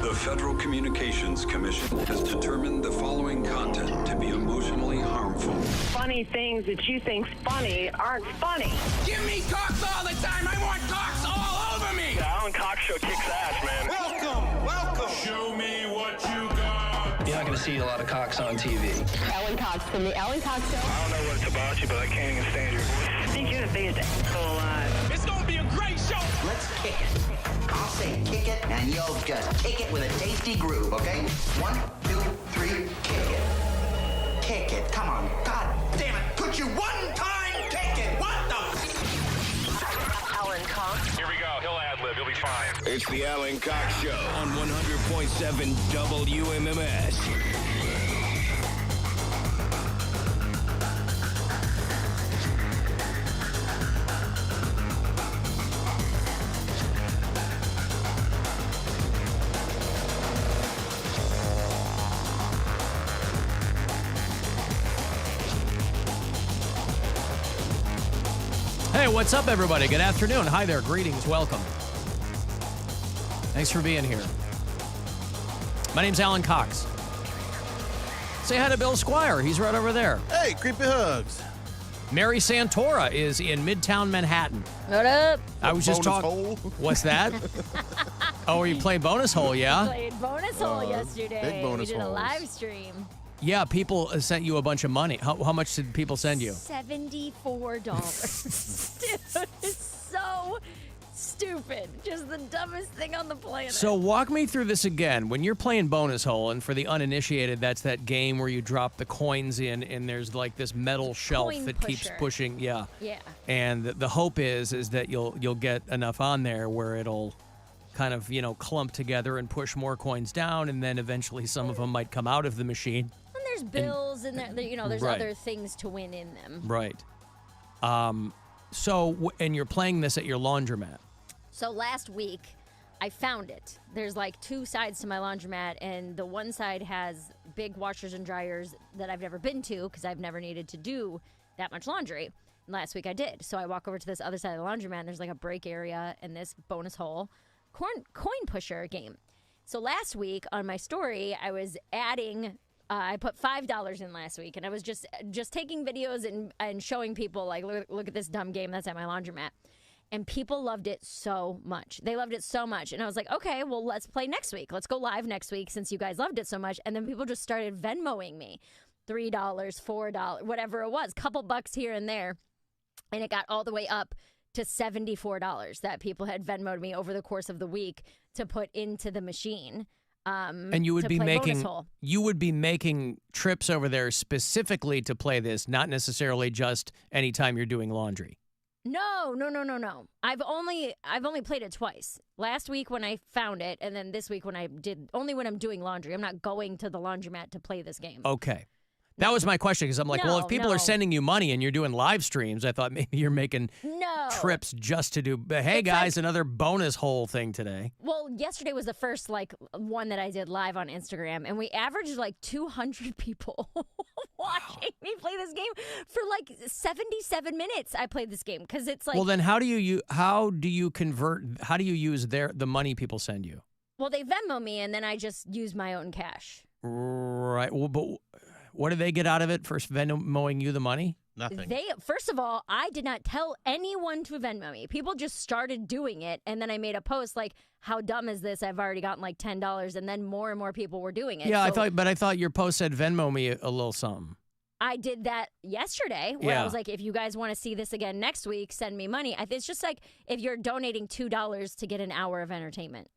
The Federal Communications Commission has determined the following content to be emotionally harmful. Funny things that you think's funny aren't funny. Give me cocks all the time. I want cocks all over me. The Alan Cox Show kicks ass, man. Welcome. Show me what you got. You're not going to see a lot of cocks on TV. Alan Cox from the Alan Cox Show. I don't know what it's about you, but I can't even stand your voice. I think you're the biggest asshole alive. It's gonna be a great show. Let's kick it. I'll say kick it, and you'll just kick it with a tasty groove, okay? 1, 2, 3, kick it. Kick it. Come on. God damn it. Could you one time kick it? What the? Alan Cox. Here we go. He'll ad-lib. He'll be fine. It's the Alan Cox Show on 100.7 WMMS. Hey, what's up, everybody? Good afternoon. Hi there. Greetings. Welcome. Thanks for being here. My name's Alan Cox. Say hi to Bill Squire. He's right over there. Hey, creepy hugs. Mary Santora is in Midtown Manhattan. What up? I was just talking. Hole. What's that? Oh, you play bonus hole, yeah? Played bonus hole yesterday. big bonus we did holes. a live stream. Yeah, people sent you a bunch of money. How much did people send you? $74. Dude, it's so stupid. Just the dumbest thing on the planet. So walk me through this again. When you're playing bonus hole, and for the uninitiated, that's that game where you drop the coins in, and there's like this metal shelf Coin that keeps pusher. pushing. Yeah. Yeah. And the hope is that you'll get enough on there where it'll kind of, clump together and push more coins down, and then eventually some of them might come out of the machine. And there's bills and there's Right. other things to win in them. Right. And you're playing this at your laundromat. So last week, I found it. There's like two sides to my laundromat, and the one side has big washers and dryers that I've never been to because I've never needed to do that much laundry. And last week I did. So I walk over to this other side of the laundromat, and there's like a break area and this bonus hole coin pusher game. So last week on my story, I was adding. I put $5 in last week, and I was just taking videos and showing people, like, look at this dumb game that's at my laundromat. And people loved it so much. They loved it so much. And I was like, okay, well, let's play next week. Let's go live next week since you guys loved it so much. And then people just started Venmoing me $3, $4, whatever it was, couple bucks here and there. And it got all the way up to $74 that people had Venmoed me over the course of the week to put into the machine. And you would be making trips over there specifically to play this, not necessarily just anytime you're doing laundry. No. I've only played it twice. Last week when I found it, and then this week when when I'm doing laundry. I'm not going to the laundromat to play this game. Okay. That was my question, because I'm like, well, if people are sending you money and you're doing live streams, I thought maybe you're making trips just to do, hey, it's guys, another bonus hole thing today. Well, yesterday was the first, one that I did live on Instagram, and we averaged, 200 people watching me play this game for, 77 minutes. I played this game, because it's like... Well, then how do you use the money people send you? Well, they Venmo me, and then I just use my own cash. Right. Well, but... What do they get out of it for Venmoing you the money? Nothing. First of all, I did not tell anyone to Venmo me. People just started doing it, and then I made a post like, how dumb is this? I've already gotten $10, and then more and more people were doing it. Yeah, I thought your post said Venmo me a little something. I did that yesterday where I was like, if you guys want to see this again next week, send me money. It's just like if you're donating $2 to get an hour of entertainment.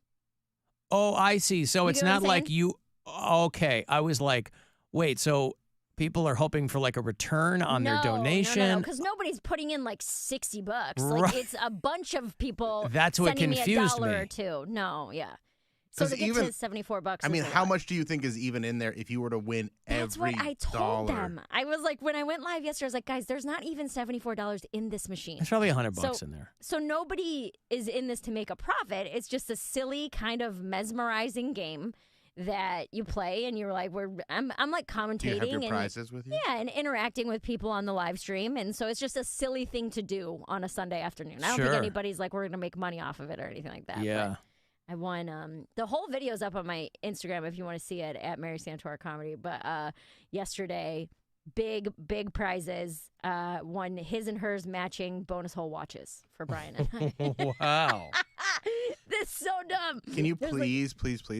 Oh, I see. So it's not like you... Okay. I was like... Wait, so people are hoping for a return on their donation? No, because nobody's putting in $60. Right. It's a bunch of people. That's what confused me. $1 me. or two. No, yeah. So to get to $74. I mean, how much do you think is even in there if you were to win That's every what I told them. I was like, when I went live yesterday, I was like, guys, there's not even $74 in this machine. There's probably $100 in there. So nobody is in this to make a profit. It's just a silly kind of mesmerizing game that you play, and you're like, I'm like commentating. Do you have your prizes with you? Yeah, and interacting with people on the live stream, and so it's just a silly thing to do on a Sunday afternoon. I don't think anybody's like, we're going to make money off of it or anything like that. Yeah. I won. The whole video's up on my Instagram if you want to see it at Mary Santora Comedy. But yesterday, big prizes. Won his and hers matching bonus hole watches for Brian and I. Wow. This is so dumb. Can you please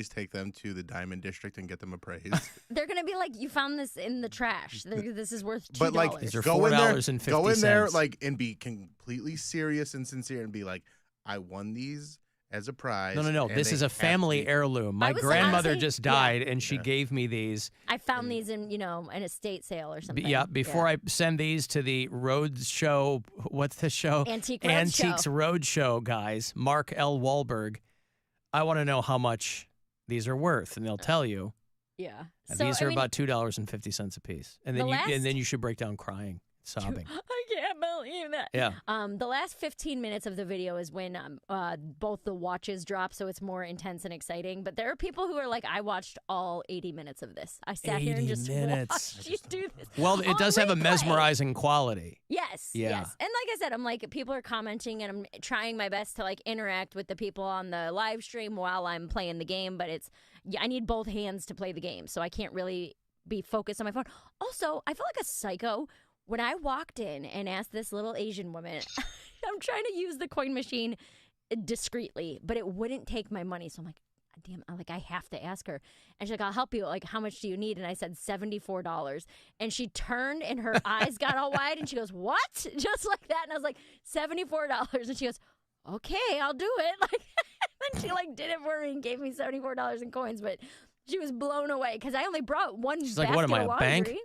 take them to the Diamond District and get them appraised? They're gonna be like, you found this in the trash. This is worth $2. But like, These are go in there, $4.50. go in there, like, and be completely serious and sincere, and be like, I won these as a prize. No. and This they is a have to family be- heirloom. My I was grandmother honestly- just died, and she gave me these. I found these in an estate sale or something. Before I send these to the road show, what's the show? Antique Roadshow. Antiques Roadshow guys, Mark L. Wahlberg. I want to know how much these are worth, and they'll tell you. Yeah. These are about $2.50 a piece, and then you should break down crying, sobbing. I can't believe that. Yeah. The last 15 minutes of the video is when both the watches drop, so it's more intense and exciting. But there are people who are like, I watched all 80 minutes of this. I sat here and just watched you do this. Well, it does have a mesmerizing quality. Yes. Yeah. Yes. And like I said, I'm like, people are commenting, and I'm trying my best to like interact with the people on the live stream while I'm playing the game. But I need both hands to play the game, so I can't really be focused on my phone. Also, I feel like a psycho when I walked in and asked this little Asian woman, I'm trying to use the coin machine discreetly, but it wouldn't take my money. So I'm like, damn, I have to ask her. And she's like, I'll help you. Like, how much do you need? And I said $74. And she turned and her eyes got all wide and she goes, what? Just like that. And I was like, $74. And she goes, okay, I'll do it. Like, and she like did it for me and gave me $74 in coins. But she was blown away because I only brought one She's basket like, what am I, of a laundry. bank?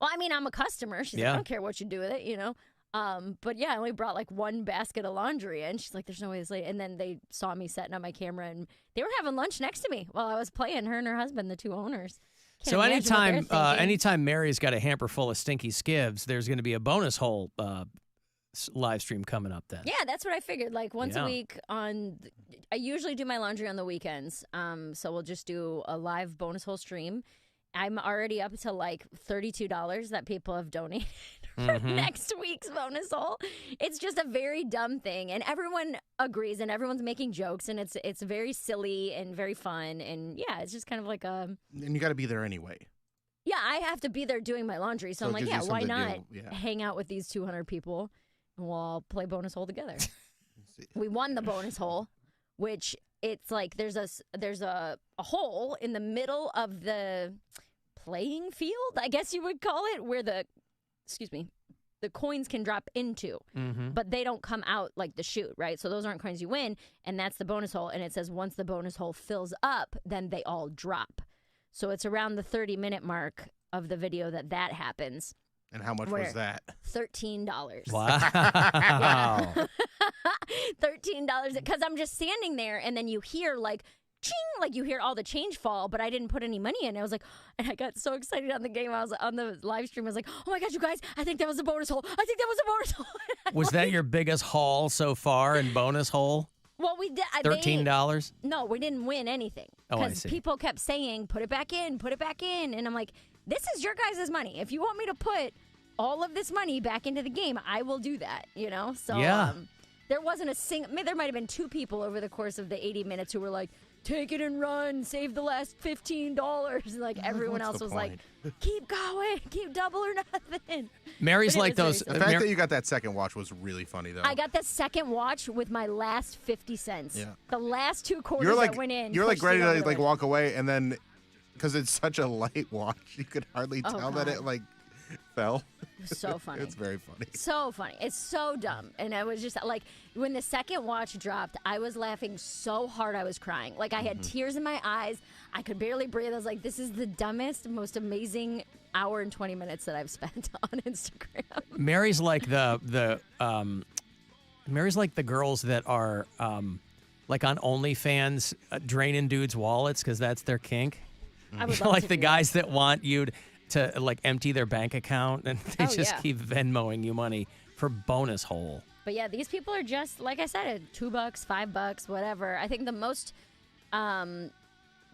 Well, I mean, I'm a customer. She's like, I don't care what you do with it, But yeah, I only brought like one basket of laundry in. She's like, there's no way this late. And then they saw me setting up my camera, and they were having lunch next to me while I was playing, her and her husband, the two owners. Can't So imagine what they're thinking. anytime Mary's got a hamper full of stinky skivs, there's going to be a bonus hole live stream coming up then. Yeah, that's what I figured. Like once Yeah. a week I usually do my laundry on the weekends. So we'll just do a live bonus hole stream. I'm already up to like $32 that people have donated for next week's bonus hole. It's just a very dumb thing, and everyone agrees, and everyone's making jokes, and it's very silly and very fun, and yeah, it's just kind of like a. And you got to be there anyway. Yeah, I have to be there doing my laundry, so So I'm it like, gives yeah, you why something to not do, yeah. hang out with these 200 people, and we'll all play bonus hole together. We won the bonus hole, which it's like there's a hole in the middle of the playing field, I guess you would call it, where the coins can drop into, but they don't come out like the chute, right? So those aren't coins you win, and that's the bonus hole. And it says once the bonus hole fills up, then they all drop. So it's around the 30-minute mark of the video that happens. And how much was that? $13. Wow. $13, because I'm just standing there, and then you hear like ching, like you hear all the change fall, but I didn't put any money in. I was like, and I got so excited on the game. I was on the live stream. I was like, oh my gosh, you guys, I think that was a bonus hole. I think that was a bonus hole. Was that your biggest haul so far in bonus hole? Well, we did. $13? No, we didn't win anything. Oh, I Because see. people kept saying, put it back in, put it back in. And I'm like, this is your guys' money. If you want me to put all of this money back into the game, I will do that, So Yeah. there wasn't a single, there might have been two people over the course of the 80 minutes who were like, take it and run, save the last $15. Like everyone What's else the was point? like, keep going, keep double or nothing. Mary's But it like was very those. silly. The fact that you got that second watch was really funny, though. I got the second watch with my last 50 cents. Yeah. The last two quarters you're like that went in. you're like pushed ready it over to the like ledge. walk away, and then because it's such a light watch, you could hardly Oh, tell that God. it like fell. It was so funny. It's very funny. So funny. It's so dumb. And I was just like, when the second watch dropped, I was laughing so hard I was crying. Like I had tears in my eyes. I could barely breathe. I was like, this is the dumbest, most amazing hour and 20 minutes that I've spent on Instagram. Mary's like Mary's like the girls that are like on OnlyFans draining dudes' wallets because that's their kink. I would love Like to the do guys that want you to like empty their bank account and they Oh, just yeah. keep Venmoing you money for bonus hole. that. But yeah, these people are just, like I said, $2, $5, whatever. I think the most,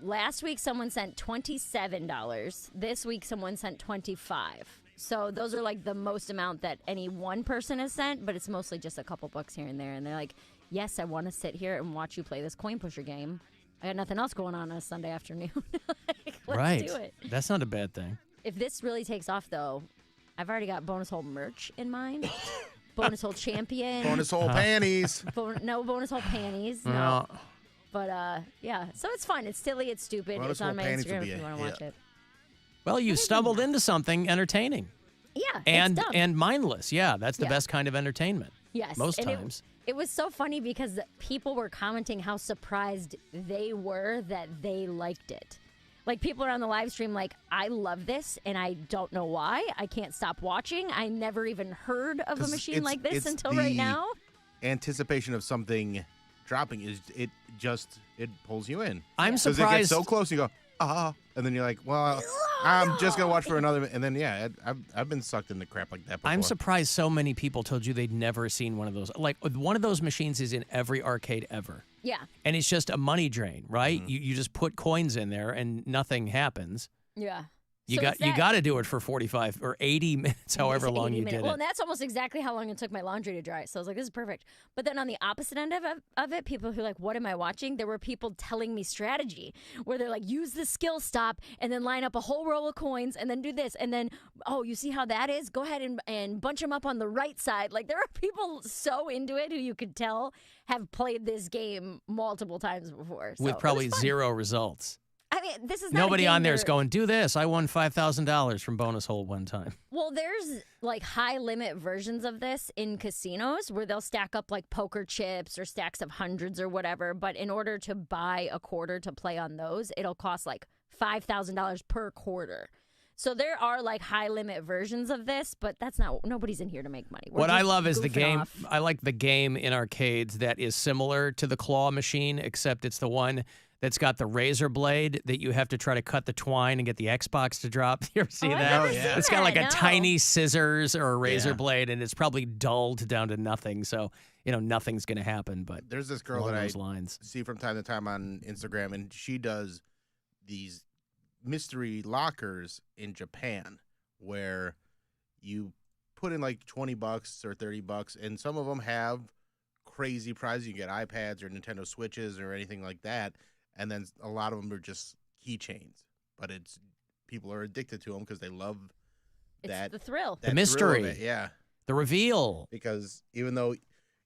last week someone sent $27. This week someone sent $25. So those are like the most amount that any one person has sent, but it's mostly just a couple bucks here and there. And they're like, yes, I want to sit here and watch you play this coin pusher game. I got nothing else going on a Sunday afternoon. Let's do it. That's not a bad thing. If this really takes off, though, I've already got bonus hole merch in mind. Bonus hole champion. Bonus hole panties. No bonus hole panties. No. But, yeah. So it's fun. It's silly. It's stupid. Bonus it's on hole my panties Instagram would be if you want to watch it. Well, you stumbled into something entertaining. Yeah, and it's dumb. and mindless. Yeah, that's the best kind of entertainment. Yes. Most and times. It was so funny because people were commenting how surprised they were that they liked it. Like, people are on the live stream like, I love this, and I don't know why. I can't stop watching. I never even heard of a machine like this until right now. Anticipation of something dropping is it pulls you in. I'm surprised. Because it gets so close, you go, and then you're like, well, I'm just gonna watch for another, and then I've been sucked into crap like that before. I'm surprised so many people told you they'd never seen one of those. Like, one of those machines is in every arcade ever. Yeah. And it's just a money drain, right? You just put coins in there and nothing happens. Yeah. You So got to do it for 45 or 80 minutes, however long you did Well, it. and that's almost exactly how long it took my laundry to dry. So I was like, this is perfect. But then on the opposite end of it, people who are like, what am I watching? There were people telling me strategy where they're like, use the skill stop and then line up a whole row of coins and then do this. And then, oh, you see how that is? Go ahead and bunch them up on the right side. Like, there are people so into it who you could tell have played this game multiple times before. So with probably zero results. I mean, this is not Nobody a game on there is where- going, do this. I won $5,000 from bonus hole one time. Well, there's like high limit versions of this in casinos where they'll stack up like poker chips or stacks of hundreds or whatever. But in order to buy a quarter to play on those, it'll cost like $5,000 per quarter. So there are like high limit versions of this, but nobody's in here to make money. We're What I just love is the goofing game. off. I like the game in arcades that is similar to the claw machine, except it's the one that's got the razor blade that you have to try to cut the twine and get the Xbox to drop. You ever see I've that? never seen It's got like that, a no. tiny scissors or a razor blade, and it's probably dulled down to nothing. So, nothing's going to happen. But There's this girl along that I those lines. see from time to time on Instagram, and she does these mystery lockers in Japan where you put in like $20 or $30, and some of them have crazy prizes. You get iPads or Nintendo Switches or anything like that, and then a lot of them are just keychains. But people are addicted to them because they love It's the thrill. The mystery. thrill of it, yeah. The reveal. Because even though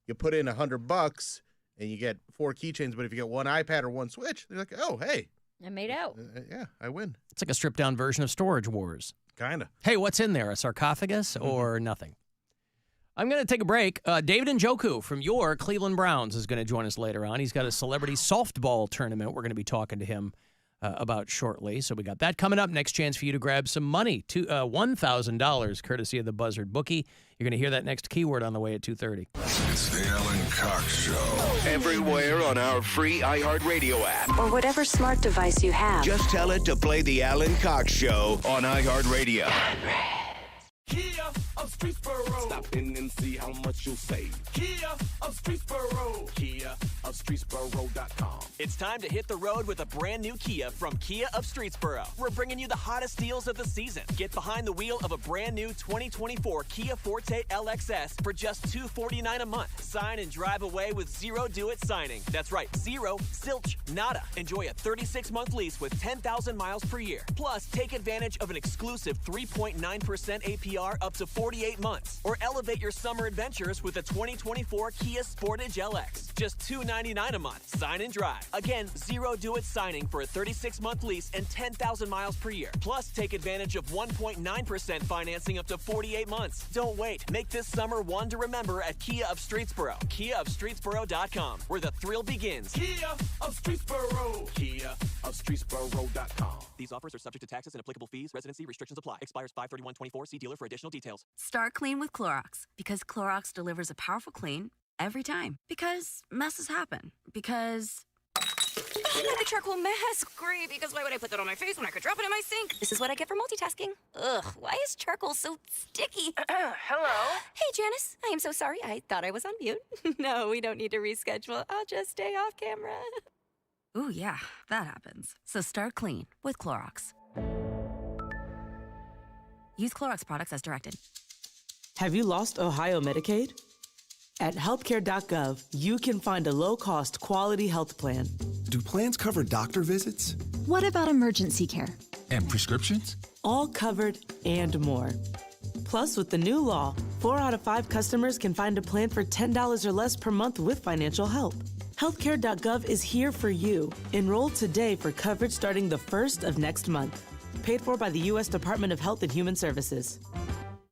you put in $100 and you get 4 keychains, but if you get one iPad or one Switch, they're like, oh, hey. I made out. Yeah, I win. It's like a stripped down version of Storage Wars. Kind of. Hey, what's in there? A sarcophagus or nothing? I'm going to take a break. David Njoku from your Cleveland Browns is going to join us later on. He's got a celebrity softball tournament we're going to be talking to him about shortly. So we got that coming up. Next chance for you to grab some money, $1,000, courtesy of the Buzzard Bookie. You're going to hear that next keyword on the way at 2:30. It's the Alan Cox Show. Everywhere on our free iHeartRadio app. Or whatever smart device you have. Just tell it to play the Alan Cox Show on iHeartRadio. Kia of Streetsboro. Stop in and see how much you'll save. Kia of Streetsboro. Kia of Streetsboro.com. It's time to hit the road with a brand new Kia from Kia of Streetsboro. We're bringing you the hottest deals of the season. Get behind the wheel of a brand new 2024 Kia Forte LXS for just $249 a month. Sign and drive away with zero do-it signing. That's right, zero, zilch, nada. Enjoy a 36-month lease with 10,000 miles per year. Plus, take advantage of an exclusive 3.9% APR up to 48 months. Or elevate your summer adventures with a 2024 Kia Sportage LX. Just $299 a month. Sign and drive. Again, zero do-it signing for a 36-month lease and 10,000 miles per year. Plus, take advantage of 1.9% financing up to 48 months. Don't wait. Make this summer one to remember at Kia of Streetsboro. KiaofStreetsboro.com, where the thrill begins. Kia of Streetsboro. Kia of Streetsboro.com. These offers are subject to taxes and applicable fees. Residency restrictions apply. Expires 5/31/24. See dealer for additional details. Start clean with Clorox because Clorox delivers a powerful clean every time. Because messes happen. Because I got the charcoal mask. Great, because why would I put that on my face when I could drop it in my sink? This is what I get for multitasking. Ugh, why is charcoal so sticky? Hello? Hey, Janice. I am so sorry. I thought I was on mute. No, we don't need to reschedule. I'll just stay off camera. Ooh, yeah, that happens. So start clean with Clorox. Use Clorox products as directed. Have you lost Ohio Medicaid? At healthcare.gov, you can find a low-cost, quality health plan. Do plans cover doctor visits? What about emergency care? And prescriptions? All covered and more. Plus, with the new law, 4 out of 5 customers can find a plan for $10 or less per month with financial help. Healthcare.gov is here for you. Enroll today for coverage starting the 1st of next month. Paid for by the U.S. Department of Health and Human Services.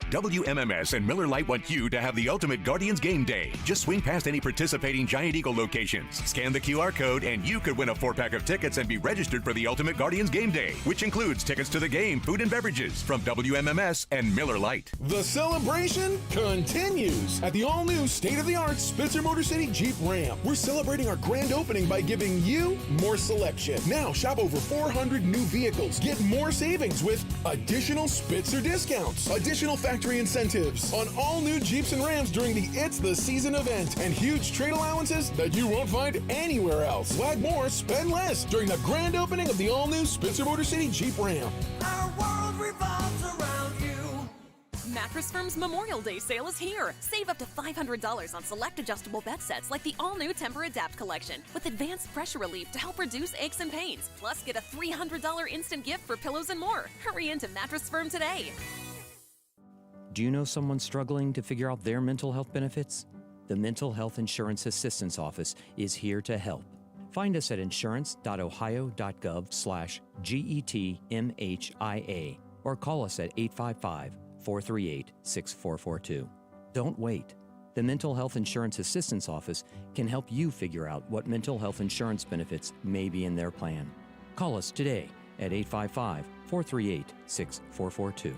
WMMS and Miller Lite want you to have the ultimate Guardians game day. Just swing past any participating Giant Eagle locations. Scan the QR code and you could win a 4-pack of tickets and be registered for the ultimate Guardians game day, which includes tickets to the game, food and beverages from WMMS and Miller Lite. The celebration continues at the all-new state-of-the-art Spitzer Motor City Jeep Ram. We're celebrating our grand opening by giving you more selection. Now shop over 400 new vehicles. Get more savings with additional Spitzer discounts, additional factory incentives on all new Jeeps and Rams during the It's the Season event, and huge trade allowances that you won't find anywhere else. Swag more, spend less during the grand opening of the all-new Spitzer Motor City Jeep Ram. Our world revolves around you. Mattress Firm's Memorial Day sale is here. Save up to $500 on select adjustable bed sets like the all-new Temper Adapt collection with advanced pressure relief to help reduce aches and pains. Plus, get a $300 instant gift for pillows and more. Hurry into Mattress Firm today. Do you know someone struggling to figure out their mental health benefits? The Mental Health Insurance Assistance Office is here to help. Find us at insurance.ohio.gov/GETMHIA or call us at 855-438-6442. Don't wait. The Mental Health Insurance Assistance Office can help you figure out what mental health insurance benefits may be in their plan. Call us today at 855-438-6442.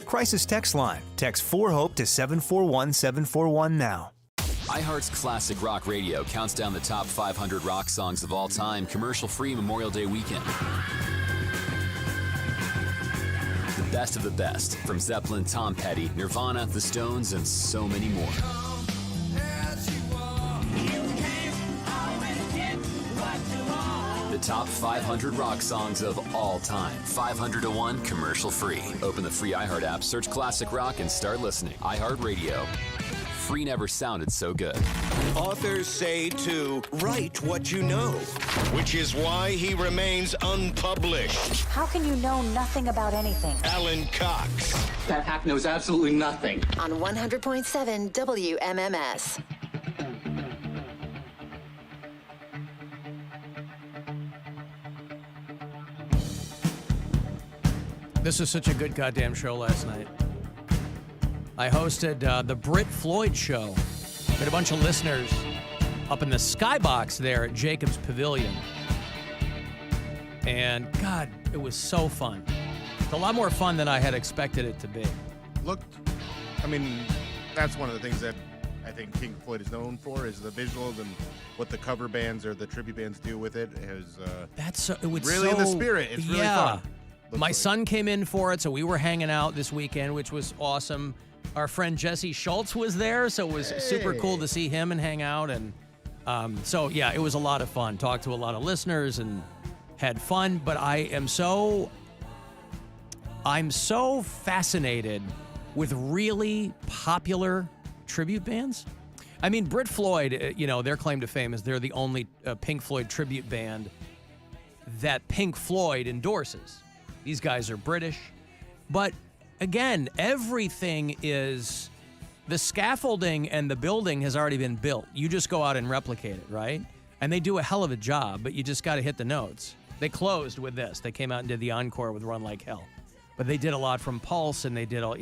Crisis Text Line. Text 4HOPE to 741-741 now. iHeart's classic rock radio counts down the top 500 rock songs of all time, commercial-free Memorial Day weekend. The best of the best, from Zeppelin, Tom Petty, Nirvana, The Stones, and so many more. The top 500 rock songs of all time. 500 to 1, commercial-free. Open the free iHeart app, search Classic Rock, and start listening. iHeart Radio. Free never sounded so good. Authors say to write what you know, which is why he remains unpublished. How can you know nothing about anything? Alan Cox. That hack knows absolutely nothing. On 100.7 WMMS. This was such a good goddamn show last night. I hosted the Brit Floyd show. We had a bunch of listeners up in the skybox there at Jacobs Pavilion. And, God, it was so fun. It's a lot more fun than I had expected it to be. That's one of the things that I think Pink Floyd is known for, is the visuals and what the cover bands or the tribute bands do with it. It was really in the spirit. It's really fun. My son came in for it, so we were hanging out this weekend, which was awesome. Our friend Jesse Schultz was there, so it was super cool to see him and hang out. And it was a lot of fun. Talked to a lot of listeners and had fun. But I'm so fascinated with really popular tribute bands. I mean, Brit Floyd, their claim to fame is they're the only Pink Floyd tribute band that Pink Floyd endorses. These guys are British. But again, everything is, the scaffolding and the building has already been built. You just go out and replicate it, right? And they do a hell of a job, but you just got to hit the notes. They closed with this. They came out and did the encore with Run Like Hell. But they did a lot from Pulse, and they did all,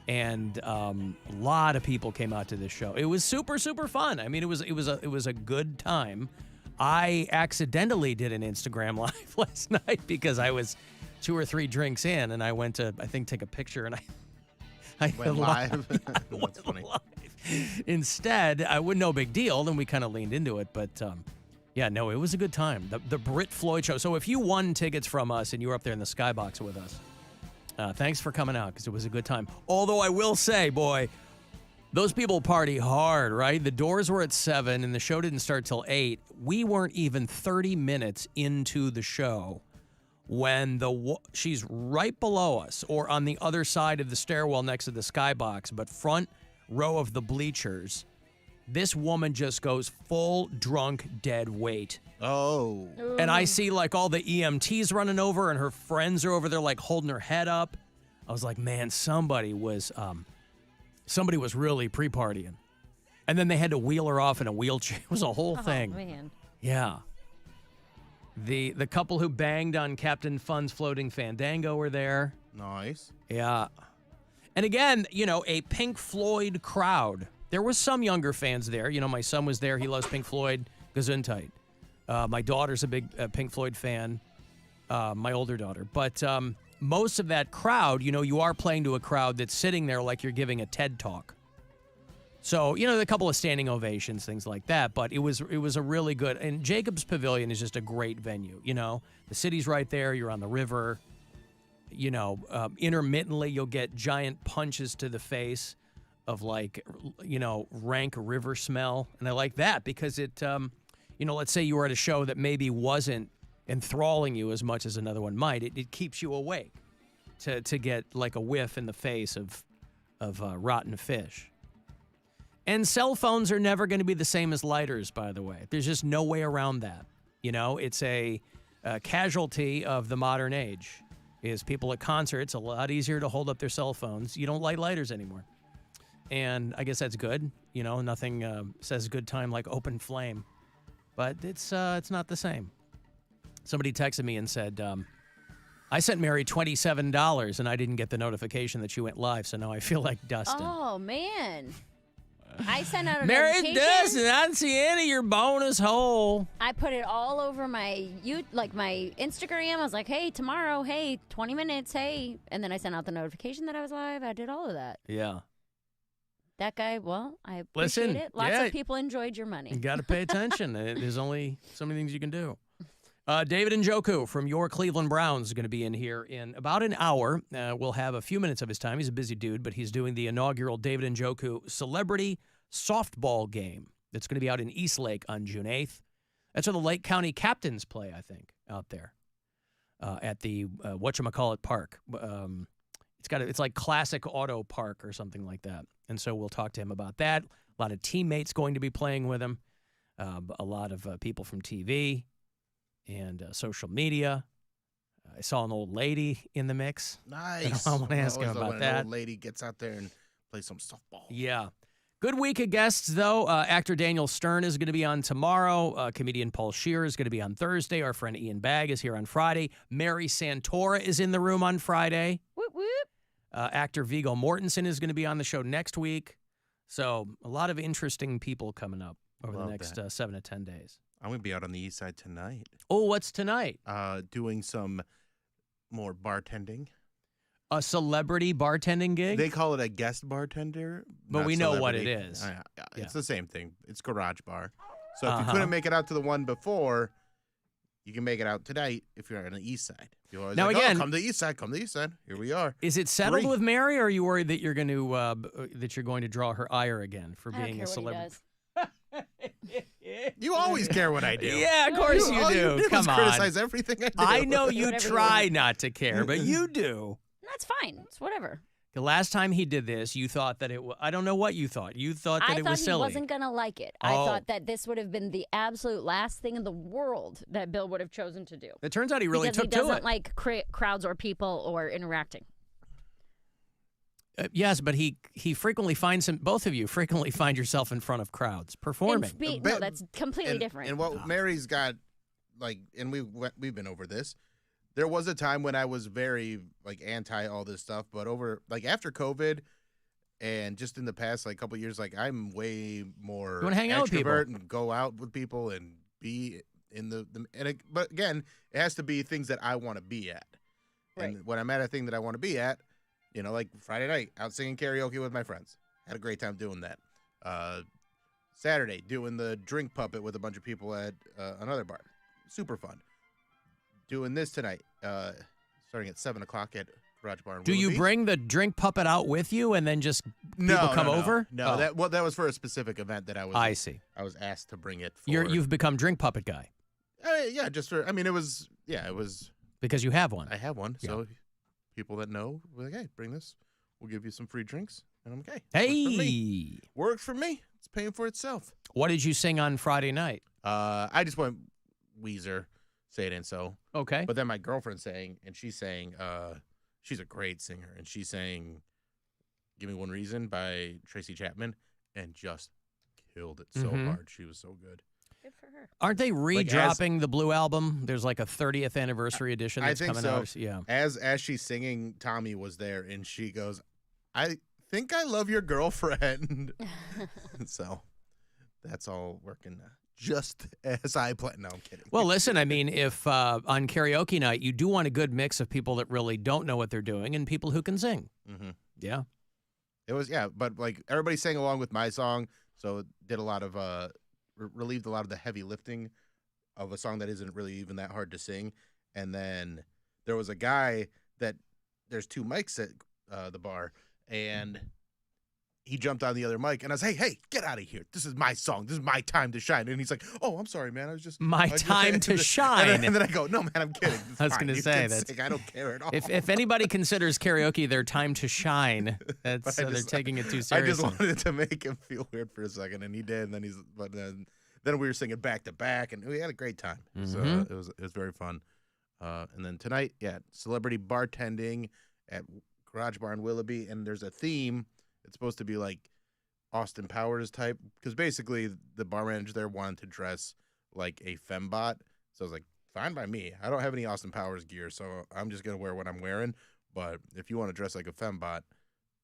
and a lot of people came out to this show. It was super, super fun. I mean, it was a good time. I accidentally did an Instagram live last night because I was 2 or 3 drinks in, and I went to, I think, take a picture, and I went live. That's funny. Instead, no big deal. Then we kind of leaned into it, but it was a good time. The Brit Floyd show. So if you won tickets from us and you were up there in the skybox with us, thanks for coming out because it was a good time. Although I will say, boy, those people party hard, right? The doors were at 7 and the show didn't start till 8. We weren't even 30 minutes into the show when she's right below us or on the other side of the stairwell next to the skybox, but front row of the bleachers, this woman just goes full drunk dead weight. Oh. And I see like all the EMTs running over and her friends are over there like holding her head up. I was like, man, somebody was really pre-partying. And then they had to wheel her off in a wheelchair. It was a whole thing. Oh, man. Yeah. The couple who banged on Captain Fun's Floating Fandango were there. Nice. Yeah. And again, a Pink Floyd crowd. There was some younger fans there. My son was there. He loves Pink Floyd. Gesundheit. My daughter's a big Pink Floyd fan. My older daughter. But most of that crowd, you are playing to a crowd that's sitting there like you're giving a TED Talk. So, a couple of standing ovations, things like that. But it was a really good, and Jacobs Pavilion is just a great venue. The city's right there. You're on the river. Intermittently you'll get giant punches to the face of rank river smell. And I like that because it, let's say you were at a show that maybe wasn't enthralling you as much as another one might. It keeps you awake to get like a whiff in the face of rotten fish. And cell phones are never going to be the same as lighters, by the way. There's just no way around that. It's a casualty of the modern age. Is people at concerts, a lot easier to hold up their cell phones. You don't light lighters anymore. And I guess that's good. Nothing says good time like open flame. But it's not the same. Somebody texted me and said, I sent Mary $27 and I didn't get the notification that she went live, so now I feel like Dustin. Oh, man. I sent out a Mary notification. doesn't. I don't see any of your bonus hole. I put it all over my my Instagram. I was like, hey, tomorrow, hey, 20 minutes, hey. And then I sent out the notification that I was live. I did all of that. Yeah. That guy, well, I appreciate Listen, it. Lots yeah. of people enjoyed your money. You got to pay attention. There's only so many things you can do. David Njoku from your Cleveland Browns is going to be in here in about an hour. We'll have a few minutes of his time. He's a busy dude, but he's doing the inaugural David Njoku Celebrity Softball Game that's going to be out in Eastlake on June 8th. That's where the Lake County Captains play, I think, out there at the whatchamacallit park. It's like Classic Auto Park or something like that. And so we'll talk to him about that. A lot of teammates going to be playing with him. A lot of people from TV and social media. I saw an old lady in the mix. Nice. I want to ask him about when that. An old lady gets out there and plays some softball. Yeah. Good week of guests, though. Actor Daniel Stern is going to be on tomorrow. Comedian Paul Scheer is going to be on Thursday. Our friend Ian Bagg is here on Friday. Mary Santora is in the room on Friday. Whoop, whoop. Actor Viggo Mortensen is going to be on the show next week. So a lot of interesting people coming up over the next 7 to 10 days. I'm going to be out on the east side tonight. Oh, what's tonight? Doing some more bartending. A celebrity bartending gig? They call it a guest bartender. But we know what it is. It's the same thing. It's garage bar. So if you couldn't make it out to the one before, you can make it out tonight if you're on the east side. Now again, come to the east side. Come to the east side. Here we are. Is it settled with Mary, or are you worried that you're going to draw her ire again for being a celebrity? You always care what I do. Yeah, of course you do. You Come on. criticize everything I do. I know you try not to care, but you do. That's fine. It's whatever. The last time he did this, you thought that it was, I don't know what you thought. You thought that it was silly. I thought he wasn't going to like it. I thought that this would have been the absolute last thing in the world that Bill would have chosen to do. It turns out he really took to it. Because he doesn't like crowds or people or interacting. Yes, but he frequently finds both of you frequently find yourself in front of crowds performing. No, that's completely different. And what Mary's got, and we've been over this. There was a time when I was very anti all this stuff, but after COVID and just in the past couple of years, I'm way more you want to hang out with people and go out with people and be in but again, it has to be things that I want to be at. Right. And when I'm at a thing that I want to be at, like Friday night, out singing karaoke with my friends. Had a great time doing that. Saturday, doing the drink puppet with a bunch of people at another bar. Super fun. Doing this tonight, starting at 7 o'clock at Garage Bar in Do you Willoughby. bring the drink puppet out with you and then just people come over? No, that was for a specific event that I was. I see. I was asked to bring it for. You've become drink puppet guy. Yeah, just for. It was. Yeah, it was. Because you have one. I have one. Yeah. So people that know, we're like, hey, bring this. We'll give you some free drinks. And I'm okay. Hey. Works for me. It's paying for itself. What did you sing on Friday night? I just went Weezer. Say it and so. Okay. But then my girlfriend sang, and she's saying, she's a great singer, and she's saying, Give Me One Reason by Tracy Chapman, and just killed it so hard. She was so good. Good for her. Aren't they re-dropping the Blue album? There's a 30th anniversary edition that's coming out. Yeah. As she's singing, Tommy was there, and she goes, I think I love your girlfriend. So that's all working just as I planned. No, I'm kidding. Well, listen, if on karaoke night, you do want a good mix of people that really don't know what they're doing and people who can sing. Mm-hmm. Yeah. It was, but everybody sang along with my song, so it did a lot of, relieved a lot of the heavy lifting of a song that isn't really even that hard to sing. And then there was a guy there's two mics at the bar, and he jumped on the other mic, and I was, hey, get out of here. This is my song. This is my time to shine. And he's like, oh, I'm sorry, man. I was just. My time to shine. And then I go, no, man, I'm kidding. I was going to say that. I don't care at all. If anybody considers karaoke their time to shine, that's they're taking it too seriously. I just wanted to make him feel weird for a second, and he did. And then then we were singing back to back, and we had a great time. So it was very fun. And then tonight, celebrity bartending at Garage Bar in Willoughby, and there's a theme. It's supposed to be Austin Powers type, because basically the bar manager there wanted to dress like a fembot. So I was like, fine by me. I don't have any Austin Powers gear, so I'm just going to wear what I'm wearing. But if you want to dress like a fembot,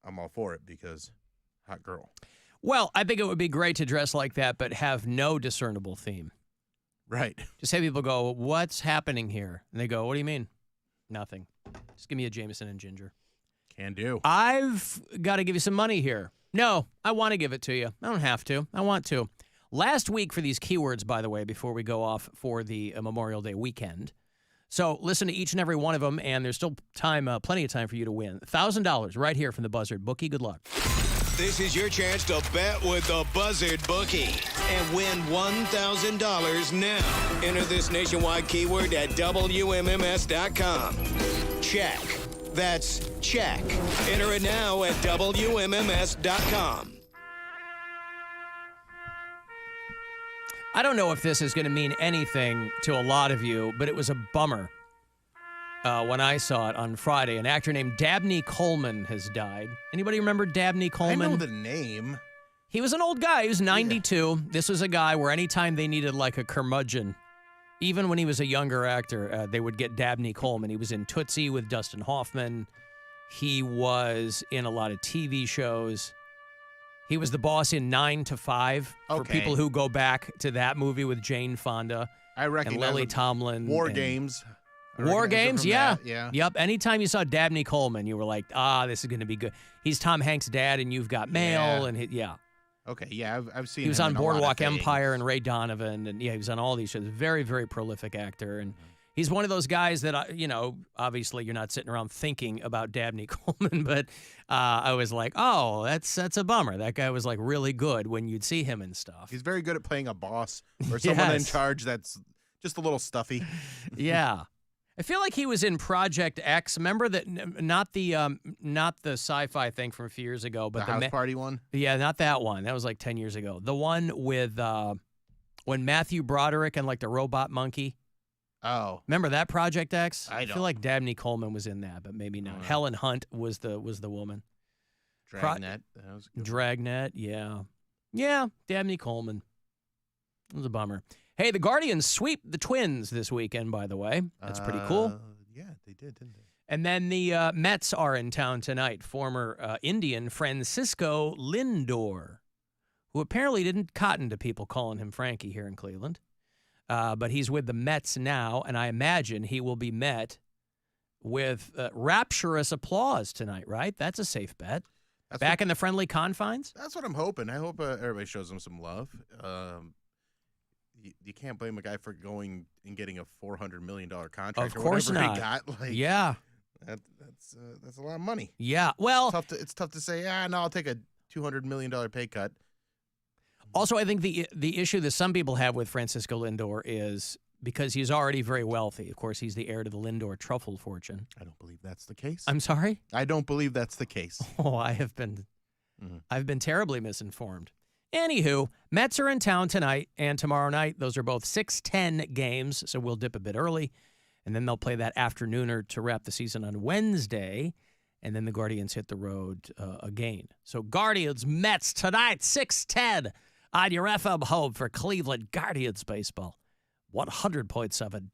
I'm all for it because hot girl. Well, I think it would be great to dress like that, but have no discernible theme. Right. Just have people go, what's happening here? And they go, what do you mean? Nothing. Just give me a Jameson and ginger. Can do. I've got to give you some money here. No, I want to give it to you. I don't have to. I want to. Last week for these keywords, by the way, before we go off for the Memorial Day weekend. So listen to each and every one of them, and there's still time, plenty of time for you to win. $1,000 right here from the Buzzard Bookie. Good luck. This is your chance to bet with the Buzzard Bookie and win $1,000 now. Enter this nationwide keyword at WMMS.com. Check. That's check. Enter it now at WMMS.com. I don't know if this is going to mean anything to a lot of you, but it was a bummer when I saw it on Friday. An actor named Dabney Coleman has died. Anybody remember Dabney Coleman? I know the name. He was an old guy. He was 92. Yeah. This was a guy where anytime they needed like a curmudgeon, even when he was a younger actor, they would get Dabney Coleman. He was in Tootsie with Dustin Hoffman. He was in a lot of TV shows. He was the boss in 9 to 5 for people who go back to that movie with Jane Fonda. I recognize and Lily Tomlin. War Games. War Games, yeah. Yeah. Yep. Anytime you saw Dabney Coleman, you were like, this is going to be good. He's Tom Hanks' dad, and You've Got Mail, and Okay, yeah, I've seen. He was him on in a lot of Boardwalk things. Empire and Ray Donovan, and he was on all these shows. Very, very prolific actor, and he's one of those guys that obviously you're not sitting around thinking about Dabney Coleman, but I was like, oh, that's a bummer. That guy was like really good when you'd see him and stuff. He's very good at playing a boss or someone in charge that's just a little stuffy. Yeah. I feel like he was in Project X. Remember that? Not the sci-fi thing from a few years ago, but the House Party one. Yeah, not that one. That was like 10 years ago. The one with when Matthew Broderick and like the robot monkey. Oh, remember that Project X? I feel like Dabney Coleman was in that, but maybe not. Helen Hunt was the woman. Dragnet. That was good. Dragnet. Yeah. Dabney Coleman. It was a bummer. Hey, the Guardians sweep the Twins this weekend, by the way. That's pretty cool. Yeah, they did, didn't they? And then the Mets are in town tonight. Former Indian Francisco Lindor, who apparently didn't cotton to people calling him Frankie here in Cleveland. But he's with the Mets now, and I imagine he will be met with rapturous applause tonight, right? That's a safe bet. Back in the friendly confines? That's what I'm hoping. I hope everybody shows him some love. You can't blame a guy for going and getting a $400 million contract. Of course not. He got. Like, yeah, that's a lot of money. Yeah, well, it's tough to say. No, I'll take a $200 million pay cut. Also, I think the issue that some people have with Francisco Lindor is because he's already very wealthy. Of course, he's the heir to the Lindor truffle fortune. I don't believe that's the case. I'm sorry? I don't believe that's the case. Oh, I've been terribly misinformed. Anywho, Mets are in town tonight and tomorrow night. Those are both 6:10 games, so we'll dip a bit early. And then they'll play that afternooner to wrap the season on Wednesday. And then the Guardians hit the road again. So Guardians, Mets tonight, 6:10 on your FM home for Cleveland Guardians baseball. 100.7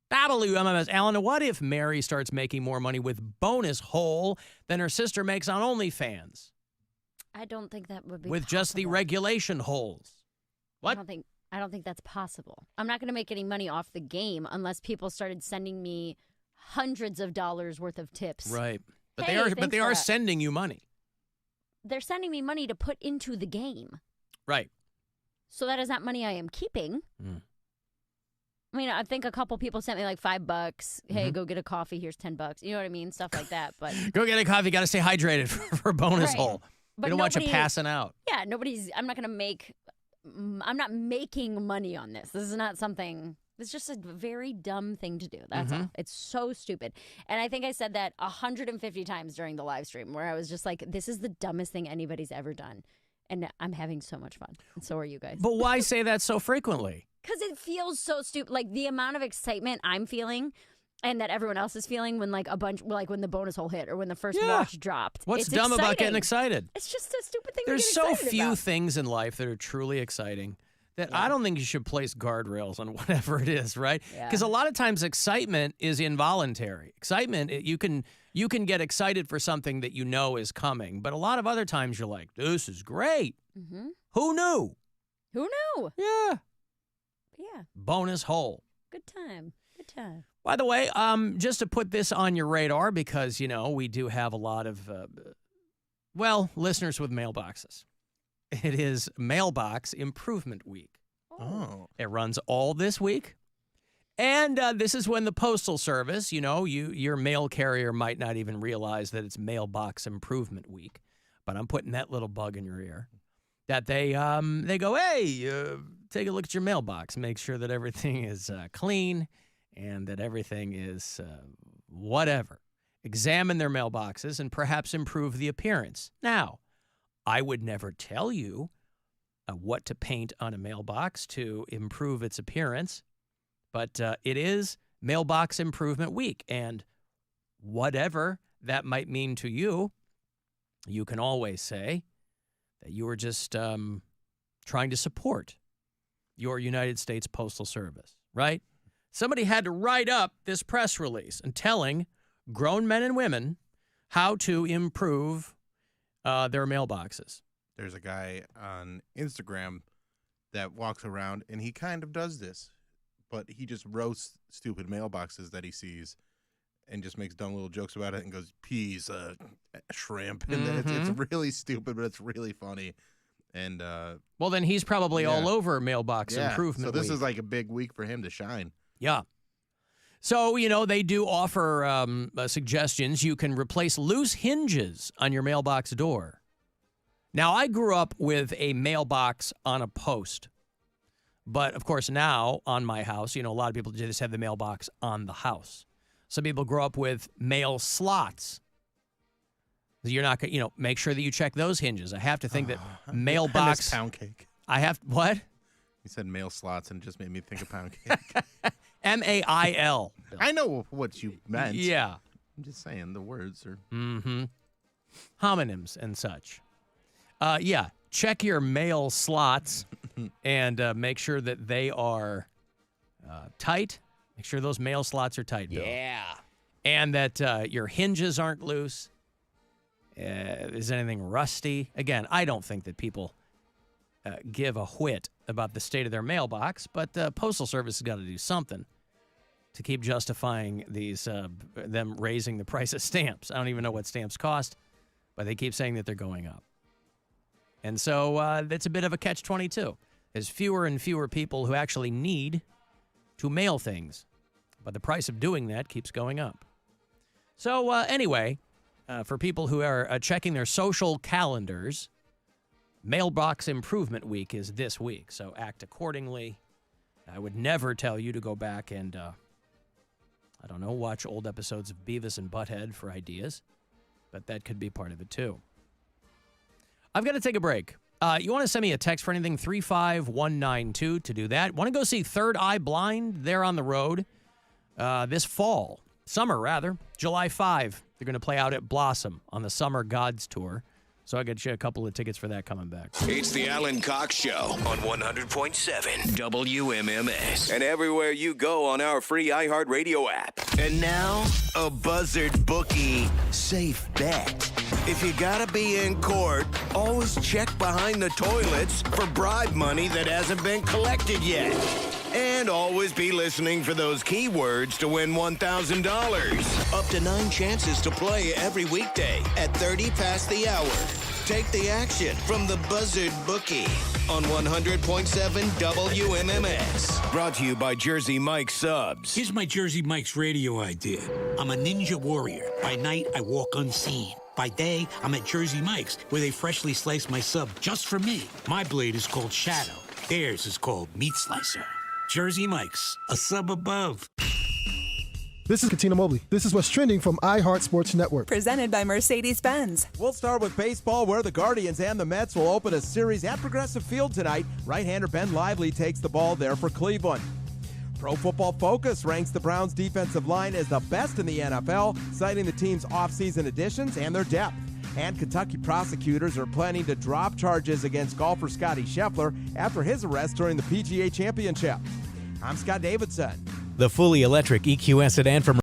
WMMS. Alan, what if Mary starts making more money with bonus hole than her sister makes on OnlyFans? I don't think that would be with possible. Just the regulation holes. What? I don't think that's possible. I'm not going to make any money off the game unless people started sending me hundreds of dollars worth of tips. Right. But Hey, they are sending you money. They're sending me money to put into the game. Right. So that is not money I am keeping. I mean, I think a couple people sent me like $5. Hey, go get a coffee. Here's $10. You know what I mean? Stuff like that. But go get a coffee. Got to stay hydrated for bonus hole. But we don't want you passing out. Yeah, I'm not making money on this. This is not something, it's just a very dumb thing to do. That's all. It's so stupid. And I think I said that 150 times during the live stream where I was just like, this is the dumbest thing anybody's ever done. And I'm having so much fun. And so are you guys. But why say that so frequently? Because it feels so stupid. Like the amount of excitement I'm feeling and that everyone else is feeling when like when the bonus hole hit or when the first watch dropped. What's it's dumb exciting. about getting excited? It's just a stupid thing There's to get so excited few about. things in life that are truly exciting that I don't think you should place guardrails on whatever it is, right? Yeah. Because a lot of times excitement is involuntary. Excitement, you can get excited for something that you know is coming, but a lot of other times you're like, this is great. Mm-hmm. Who knew? Who knew? Yeah. Yeah. Bonus hole. Good time. Good time. By the way, just to put this on your radar, because, we do have a lot of, listeners with mailboxes. It is Mailbox Improvement Week. Oh. It runs all this week. And this is when the Postal Service, your mail carrier might not even realize that it's Mailbox Improvement Week. But I'm putting that little bug in your ear. That they go, hey, take a look at your mailbox. Make sure that everything is clean and that everything is whatever. Examine their mailboxes and perhaps improve the appearance. Now, I would never tell you what to paint on a mailbox to improve its appearance, but it is Mailbox Improvement Week, and whatever that might mean to you, you can always say that you were just trying to support your United States Postal Service, right? Somebody had to write up this press release and telling grown men and women how to improve their mailboxes. There's a guy on Instagram that walks around, and he kind of does this, but he just roasts stupid mailboxes that he sees and just makes dumb little jokes about it and goes, peas, shrimp. And it's really stupid, but it's really funny. And well, then he's probably all over Mailbox Improvement So this Week. is like a big week for him to shine. Yeah. So, they do offer suggestions. You can replace loose hinges on your mailbox door. Now, I grew up with a mailbox on a post. But, of course, now on my house, a lot of people just have the mailbox on the house. Some people grow up with mail slots. You're not going to, make sure that you check those hinges. I have to think that mailbox. I miss pound cake. What? You said mail slots and it just made me think of pound cake. M-A-I-L. I know what you meant. Yeah. I'm just saying the words are. Mm-hmm. Homonyms and such. Check your mail slots and make sure that they are tight. Make sure those mail slots are tight, Bill. Yeah. And that your hinges aren't loose. Is anything rusty? Again, I don't think that people give a whit about the state of their mailbox, but the Postal Service has got to do something to keep justifying these them raising the price of stamps. I don't even know what stamps cost, but they keep saying that they're going up. And so that's a bit of a catch-22. There's fewer and fewer people who actually need to mail things, but the price of doing that keeps going up. So anyway, for people who are checking their social calendars, Mailbox Improvement Week is this week, so act accordingly. I would never tell you to go back and, watch old episodes of Beavis and Butthead for ideas, but that could be part of it too. I've got to take a break. You want to send me a text for anything, 35192 to do that. Want to go see Third Eye Blind? They're on the road this fall. Summer, rather. July 5. They're going to play out at Blossom on the Summer Gods Tour. So I got you a couple of tickets for that coming back. It's the Alan Cox Show on 100.7 WMMS. And everywhere you go on our free iHeartRadio app. And now, a Buzzard Bookie safe bet. If you gotta be in court, always check behind the toilets for bribe money that hasn't been collected yet. And always be listening for those keywords to win $1,000. Up to 9 chances to play every weekday at 30 past the hour. Take the action from the Buzzard Bookie on 100.7 WMMS. Brought to you by Jersey Mike's Subs. Here's my Jersey Mike's radio idea. I'm a ninja warrior. By night, I walk unseen. By day, I'm at Jersey Mike's, where they freshly slice my sub just for me. My blade is called Shadow. Theirs is called Meat Slicer. Jersey Mike's, a sub above. This is Katina Mobley. This is what's trending from iHeart Sports Network. Presented by Mercedes-Benz. We'll start with baseball, where the Guardians and the Mets will open a series at Progressive Field tonight. Right-hander Ben Lively takes the ball there for Cleveland. Pro Football Focus ranks the Browns' defensive line as the best in the NFL, citing the team's offseason additions and their depth. And Kentucky prosecutors are planning to drop charges against golfer Scotty Scheffler after his arrest during the PGA Championship. I'm Scott Davidson. The fully electric EQS sedan from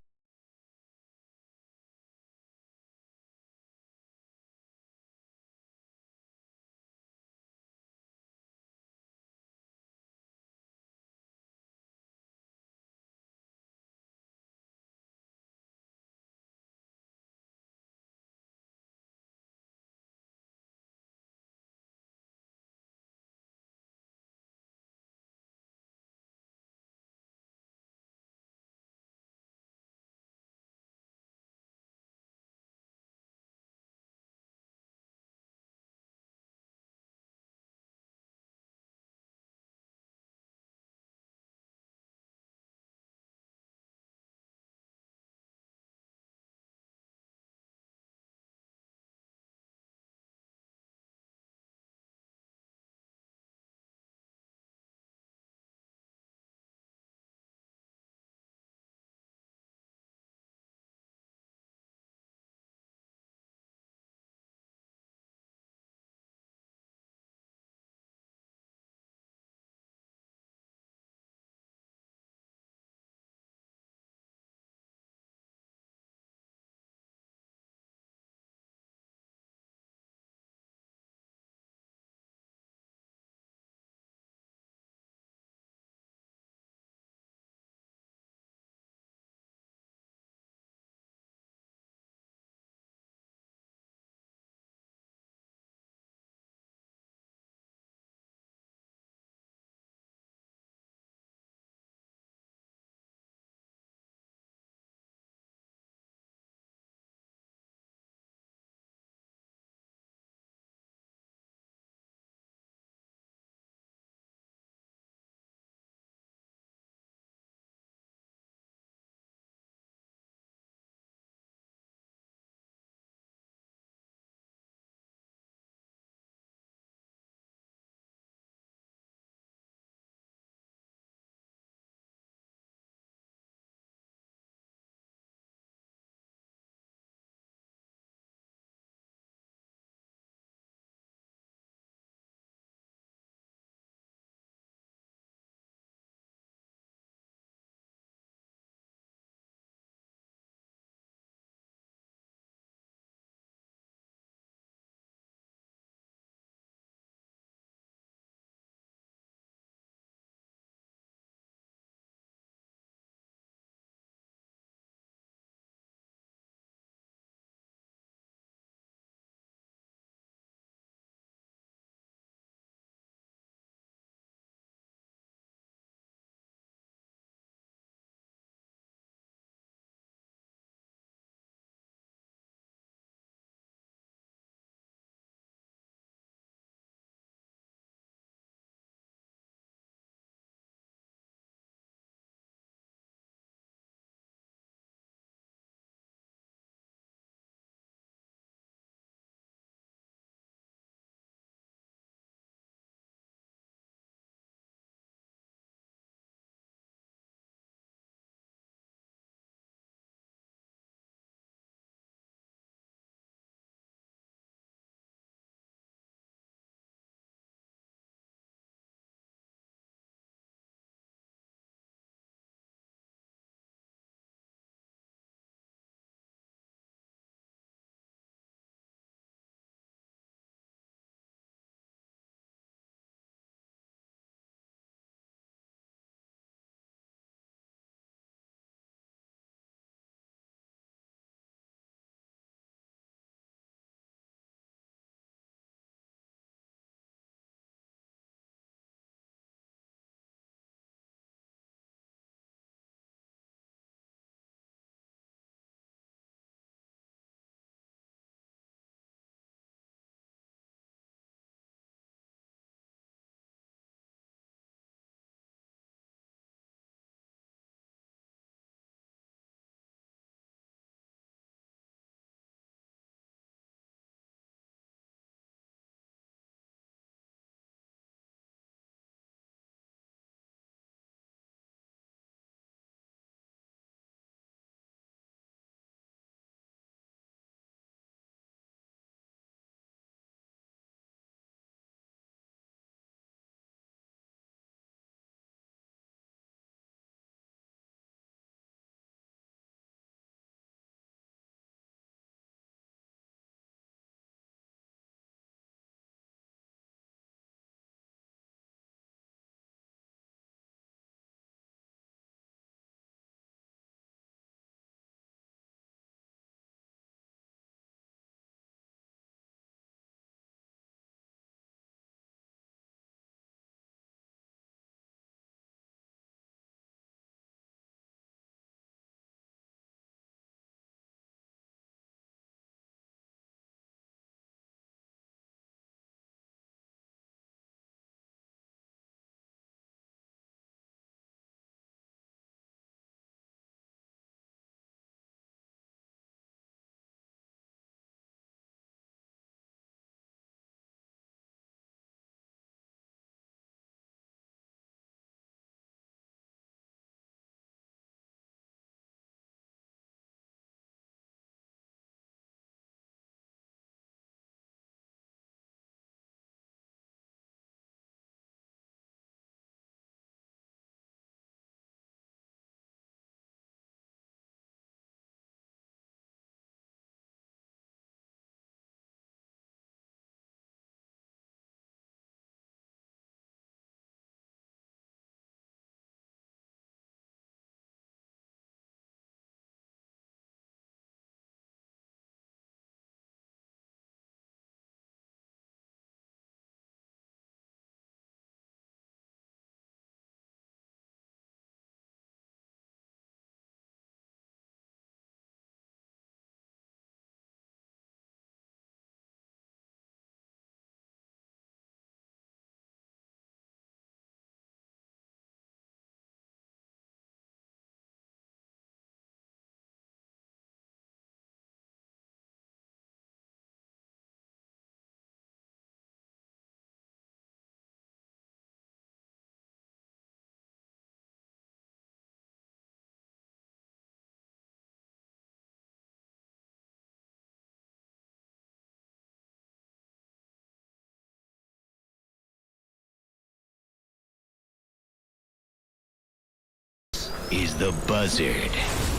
is The Buzzard.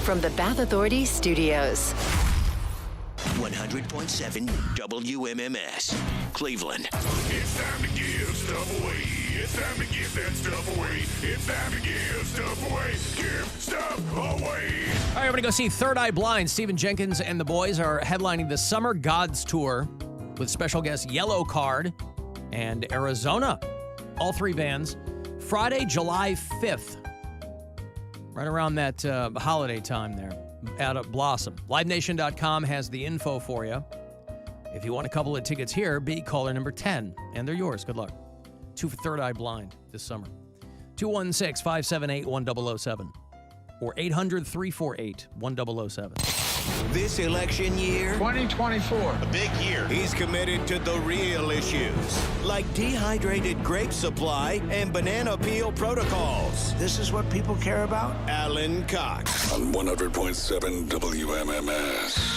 From the Bath Authority Studios. 100.7 WMMS, Cleveland. It's time to give stuff away. It's time to give that stuff away. It's time to give stuff away. Give stuff away. All right, everybody go see Third Eye Blind. Stephen Jenkins and the boys are headlining the Summer Gods Tour with special guest Yellow Card and Arizona. All three bands. Friday, July 5th. Right around that holiday time there. Out at Blossom. LiveNation.com has the info for you. If you want a couple of tickets here, be caller number 10, and they're yours. Good luck. 2 for Third Eye Blind this summer. 216-578-1007 or 800-348-1007. This election year, 2024, a big year. He's committed to the real issues, like dehydrated grape supply and banana peel protocols. This is what people care about? Alan Cox. On 100.7 WMMS.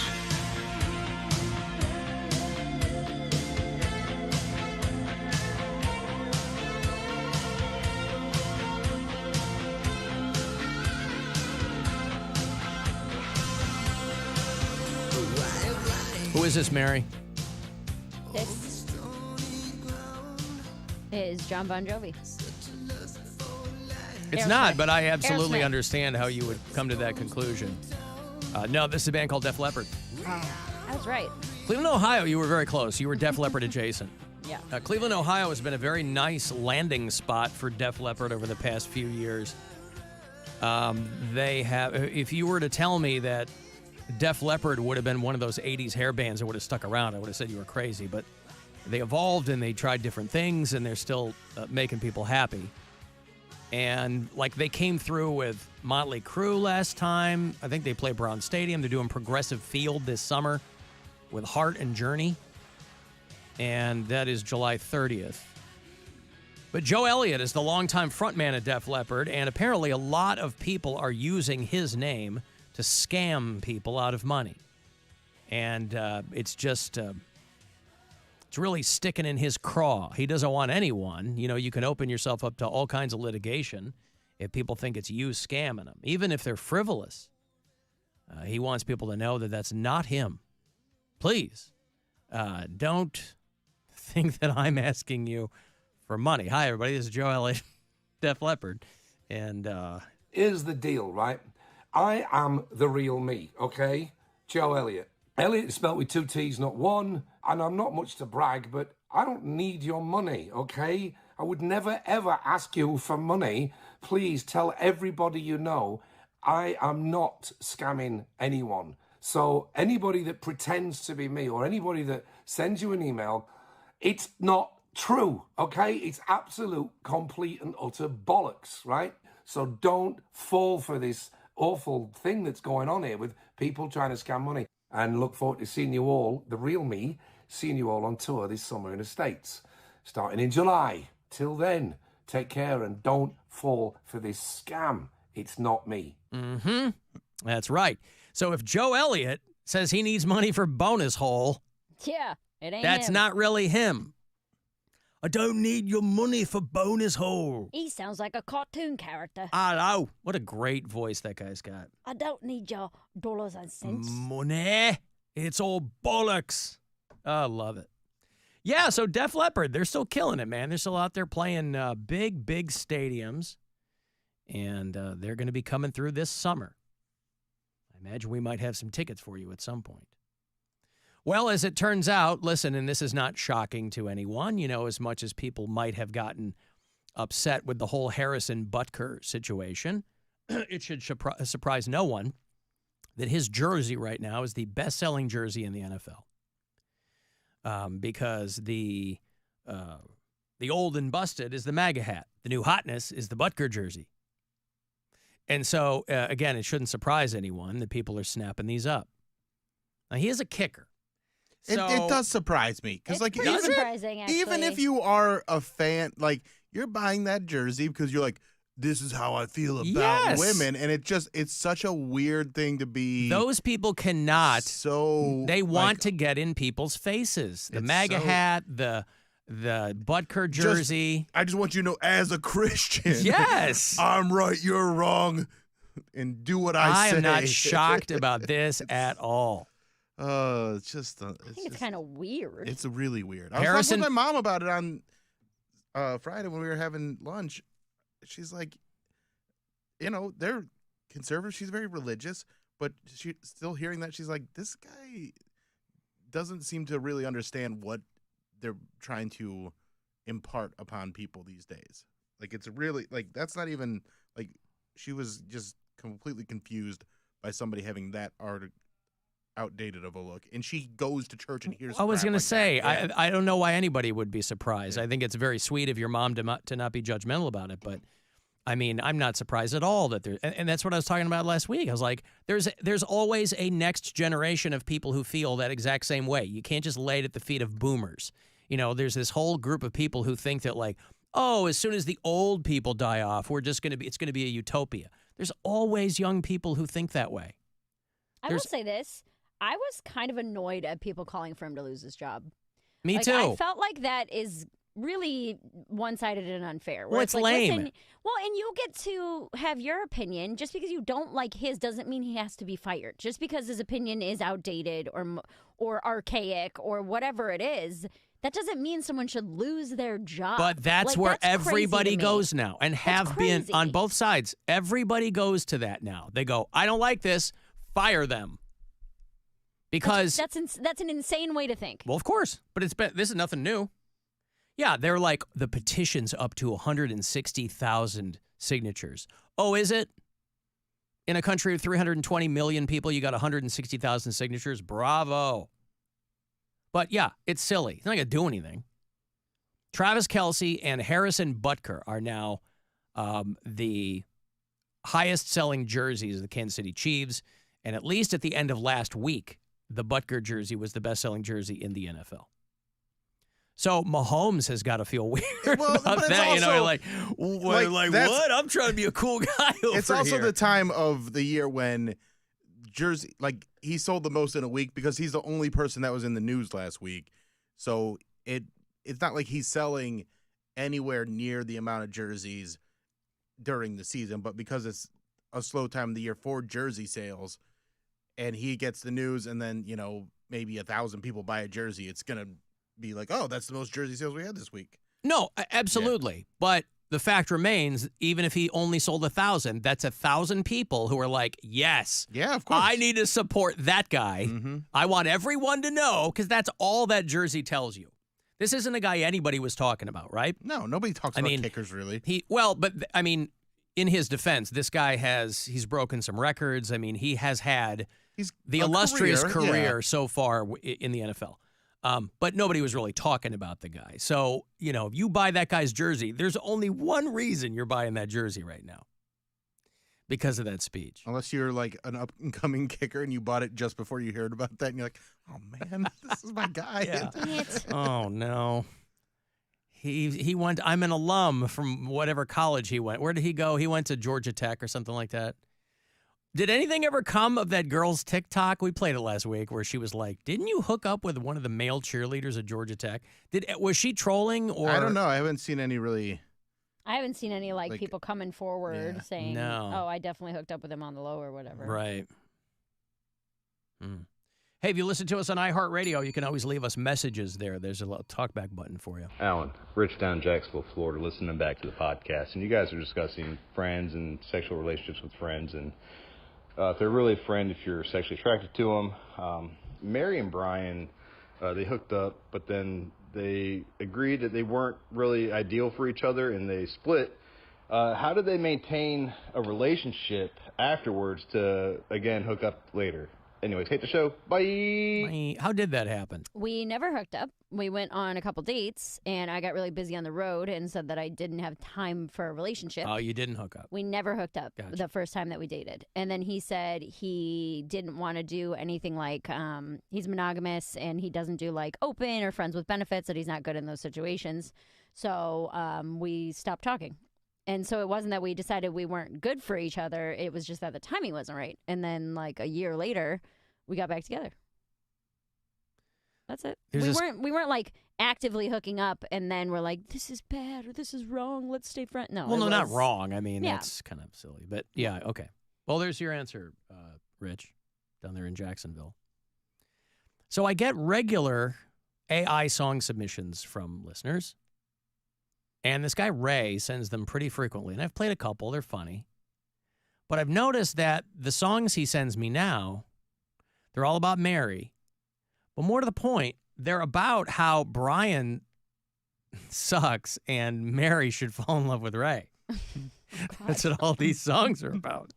Who is this, Mary? This is John Bon Jovi. It's not, but I absolutely Aerosmith. understand how you would come to that conclusion. No, this is a band called Def Leppard. That's right. Cleveland, Ohio, you were very close. You were Def Leppard adjacent. Yeah. Cleveland, Ohio has been a very nice landing spot for Def Leppard over the past few years. They have, if you were to tell me that Def Leppard would have been one of those 80s hair bands that would have stuck around, I would have said you were crazy. But they evolved and they tried different things, and they're still making people happy. And like they came through with Motley Crue last time. I think they played Brown Stadium. They're doing Progressive Field this summer with Heart and Journey. And that is July 30th. But Joe Elliott is the longtime frontman of Def Leppard, and apparently a lot of people are using his name to scam people out of money. And it's just, it's really sticking in his craw. He doesn't want anyone. You know, you can open yourself up to all kinds of litigation if people think it's you scamming them, even if they're frivolous. He wants people to know that that's not him. Please, don't think that I'm asking you for money. Hi, everybody. This is Joe Elliott, Def Leppard. And here's the deal, right? I am the real me, okay? Joe Elliott. Elliott is spelled with 2 T's, not one. And I'm not much to brag, but I don't need your money, okay? I would never, ever ask you for money. Please tell everybody you know I am not scamming anyone. So anybody that pretends to be me or anybody that sends you an email, it's not true, okay? It's absolute, complete, and utter bollocks, right? So don't fall for this awful thing that's going on here with people trying to scam money. And look forward to seeing you all, the real me, seeing you all on tour this summer in the States, starting in July. Till then, take care and don't fall for this scam. It's not me. Mm-hmm. That's right. So if Joe Elliott says he needs money for bonus hole, Yeah, it ain't that's him. not really him. I don't need your money for bonus hole. He sounds like a cartoon character. I know. What a great voice that guy's got. I don't need your dollars and cents. Money. It's all bollocks. I love it. Yeah, so Def Leppard, they're still killing it, man. They're still out there playing big, big stadiums. And they're going to be coming through this summer. I imagine we might have some tickets for you at some point. Well, as it turns out, listen, and this is not shocking to anyone, you know, as much as people might have gotten upset with the whole Harrison Butker situation, it should surprise no one that his jersey right now is the best-selling jersey in the NFL. Because the old and busted is the MAGA hat. The new hotness is the Butker jersey. And so, again, it shouldn't surprise anyone that people are snapping these up. Now, he is a kicker. So, it does surprise me because, like, pretty surprising, actually. even if you are a fan, like, you're buying that jersey because you're like, this is how I feel about women, and it's such a weird thing to be. Those people cannot. So they want to get in people's faces. The MAGA hat, the Butker jersey. I just want you to know, as a Christian, yes, I'm right, you're wrong. and do what I say. I am not shocked about this at all. It's just. I think it's kind of weird. It's really weird. I was talking with my mom about it on Friday when we were having lunch. She's like, they're conservative. She's very religious, but she's still hearing that. She's like, this guy doesn't seem to really understand what they're trying to impart upon people these days. Like, it's really, like, that's not even, like, she was just completely confused by somebody having that outdated of a look. And she goes to church and hears I was going to say, Yeah. I don't know why anybody would be surprised. I think it's very sweet of your mom to not be judgmental about it, but I mean, I'm not surprised at all that there, and that's what I was talking about last week. I was like, there's always a next generation of people who feel that exact same way. You can't just lay it at the feet of boomers. There's this whole group of people who think that, like, oh, as soon as the old people die off, it's going to be a utopia. There's always young people who think that way. I will say this. I was kind of annoyed at people calling for him to lose his job. Me too. I felt like that is really one-sided and unfair. Well, it's lame. Listen, and you get to have your opinion. Just because you don't like his doesn't mean he has to be fired. Just because his opinion is outdated or archaic or whatever it is, that doesn't mean someone should lose their job. But that's where everybody goes now and have been on both sides. Everybody goes to that now. They go, I don't like this, fire them. Because that's an insane way to think. Well, of course, but this is nothing new. Yeah, they're like, the petition's up to 160,000 signatures. Oh, is it? In a country of 320 million people, you got 160,000 signatures? Bravo. But yeah, it's silly. It's not going to do anything. Travis Kelce and Harrison Butker are now the highest-selling jerseys of the Kansas City Chiefs, and at least at the end of last week, the Butker jersey was the best-selling jersey in the NFL. So Mahomes has got to feel weird about that. Also, like what? I'm trying to be a cool guy over It's also here. the time of the year when jersey, like, he sold the most in a week because he's the only person that was in the news last week. So it's not like he's selling anywhere near the amount of jerseys during the season, but because it's a slow time of the year for jersey sales, and he gets the news, and then maybe 1,000 people buy a jersey, it's gonna be like, oh, that's the most jersey sales we had this week. No, absolutely. Yeah. But the fact remains, even if he only sold 1,000, that's 1,000 people who are like, yes, yeah, of course, I need to support that guy. Mm-hmm. I want everyone to know, because that's all that jersey tells you. This isn't a guy anybody was talking about, right? No, nobody talks about kickers, really. In his defense, this guy he's broken some records. I mean, he has had the illustrious career so far in the NFL. But nobody was really talking about the guy. So, if you buy that guy's jersey, there's only one reason you're buying that jersey right now. Because of that speech. Unless you're like an up-and-coming kicker and you bought it just before you heard about that and you're like, oh, man, this is my guy. Yeah. Oh, no. He went, I'm an alum from whatever college he went. Where did he go? He went to Georgia Tech or something like that. Did anything ever come of that girl's TikTok? We played it last week where she was like, didn't you hook up with one of the male cheerleaders at Georgia Tech? Was she trolling or? I don't know. I haven't seen any really. I haven't seen any like people coming forward saying, no. Oh, I definitely hooked up with him on the low or whatever. Right. Hey, if you listen to us on iHeartRadio, you can always leave us messages there. There's a little talkback button for you. Alan, Rich down in Jacksonville, Florida, listening back to the podcast. And you guys are discussing friends and sexual relationships with friends. And if they're really a friend, if you're sexually attracted to them. Mary and Brian, they hooked up, but then they agreed that they weren't really ideal for each other, and they split. How did they maintain a relationship afterwards to, again, hook up later? Anyways, hate the show. Bye. How did that happen? We never hooked up. We went on a couple dates, and I got really busy on the road and said that I didn't have time for a relationship. Oh, you didn't hook up. We never hooked up Gotcha. the first time that we dated. And then he said he didn't want to do anything like, he's monogamous, and he doesn't do like open or friends with benefits, that he's not good in those situations. So we stopped talking. And so it wasn't that we decided we weren't good for each other. It was just that the timing wasn't right. And then like a year later, we got back together. That's it. We weren't like actively hooking up and then we're like, this is bad or this is wrong. Let's stay friends. No. Well, no, not wrong. I mean, that's kind of silly. But yeah, okay. Well, there's your answer, Rich, down there in Jacksonville. So I get regular AI song submissions from listeners. And this guy, Ray, sends them pretty frequently. And I've played a couple. They're funny. But I've noticed that the songs he sends me now, they're all about Mary. But more to the point, they're about how Brian sucks and Mary should fall in love with Ray. That's what all these songs are about.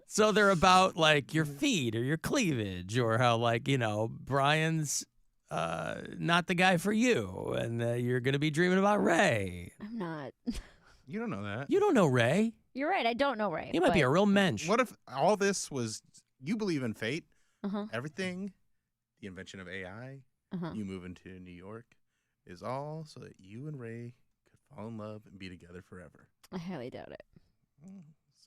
So they're about, like, your feet or your cleavage or how, like, you know, Brian's not the guy for you, and you're going to be dreaming about Ray. I'm not. You don't know that. You don't know Ray. You're right. I don't know Ray. He might be a real mensch. What if all this was, you believe in fate, Uh-huh. everything, the invention of AI, Uh-huh. you moving to New York, is all so that you and Ray could fall in love and be together forever? I highly doubt it.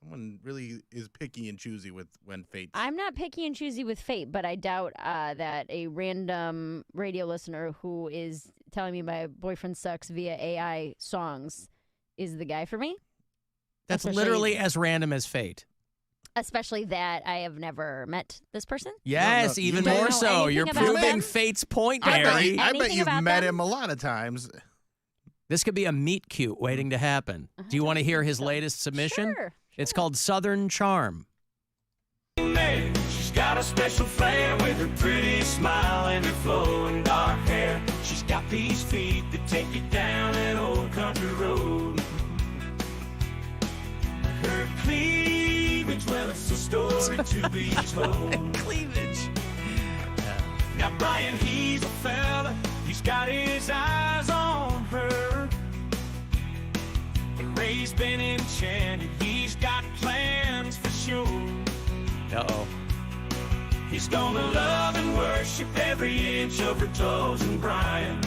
Someone really is picky and choosy with when fate. I'm not picky and choosy with fate, but I doubt that a random radio listener who is telling me my boyfriend sucks via AI songs is the guy for me. That's Especially- literally as random as fate. Especially that I have never met this person. Yes, No, even don't more know so. anything You're about proving them. fate's point, I Mary. bet Anything you've about met them? him a lot of times. This could be a meet cute waiting to happen. Do you want to hear his latest submission? Sure. It's called Southern Charm. She's got a special flair with her pretty smile and her flowing dark hair. She's got these feet that take you down an old country road. Her cleavage, well, it's a story to be told. Cleavage. Now, Brian, he's a fella. He's got his eyes on her. But Ray's been enchanted. He's got plans for sure. Uh-oh. He's gonna love and worship every inch of her toes. And Brian,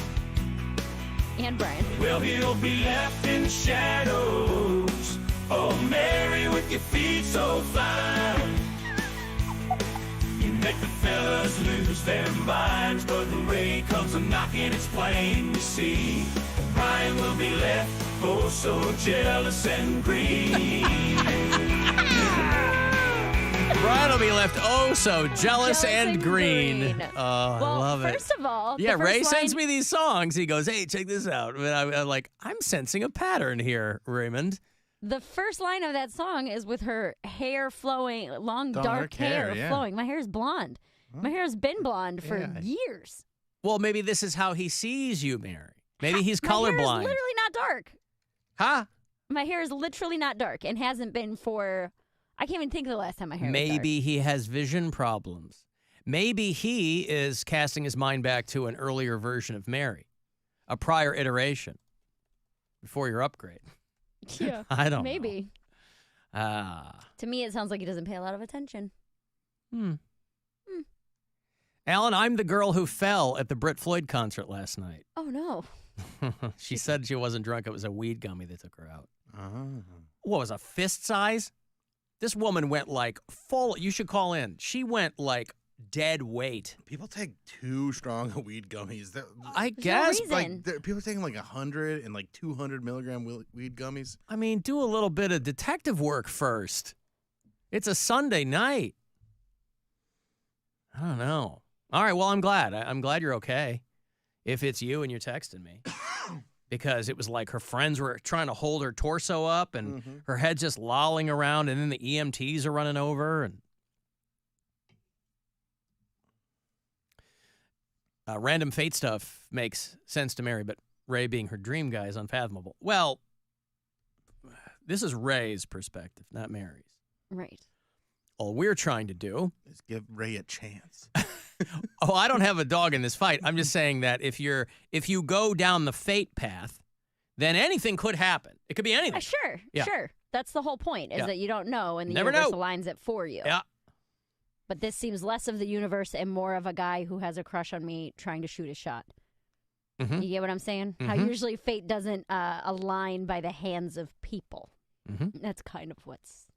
And Brian. well, he'll be left in the shadows. Oh, Mary, with your feet so fine, you make the fellas lose their minds. But when Ray comes a-knocking, it's plain to see Brian will be left, oh, so jealous and green. Brian will be left so jealous and green. Oh, I Well, love it. first of all, Yeah, the first Ray sends line- me these songs. He goes, hey, check this out. And I'm like, I'm sensing a pattern here, Raymond. The first line of that song is with her hair flowing, long dark hair yeah. flowing. My hair is blonde. My hair has been blonde for years. Well, maybe this is how he sees you, Mary. Maybe he's My hair is colorblind. literally not dark. Huh? My hair is literally not dark and hasn't been for, I can't even think of the last time my hair was dark. Maybe he has vision problems. Maybe he is casting his mind back to an earlier version of Mary, a prior iteration before your upgrade. Yeah, I don't know. maybe. Ah. To me, it sounds like he doesn't pay a lot of attention. Alan, I'm the girl who fell at the Brit Floyd concert last night. Oh, no. She said she wasn't drunk. It was a weed gummy that took her out. Oh. What was a fist size? This woman went like full. You should call in. She went like dead weight. People take too strong of weed gummies. I guess. Like people are taking like 100 and like 200 milligram weed gummies. I mean, do a little bit of detective work first. It's a Sunday night. I don't know. All right. Well, I'm glad. I'm glad you're okay. If it's you and you're texting me. Because it was like her friends were trying to hold her torso up and her head just lolling around, and then the EMTs are running over. And random fate stuff makes sense to Mary, but Ray being her dream guy is unfathomable. Well, this is Ray's perspective, not Mary's. Right. All we're trying to do is give Ray a chance. Oh, I don't have a dog in this fight. I'm just saying that if you go down the fate path, then anything could happen. It could be anything. Sure, Yeah. sure. That's the whole point, is Yeah. that you don't know, and the Never universe know. aligns it for you. Yeah. But this seems less of the universe and more of a guy who has a crush on me trying to shoot a shot. Mhm. You get what I'm saying? How Mhm. usually fate doesn't align by the hands of people. That's kind of what's...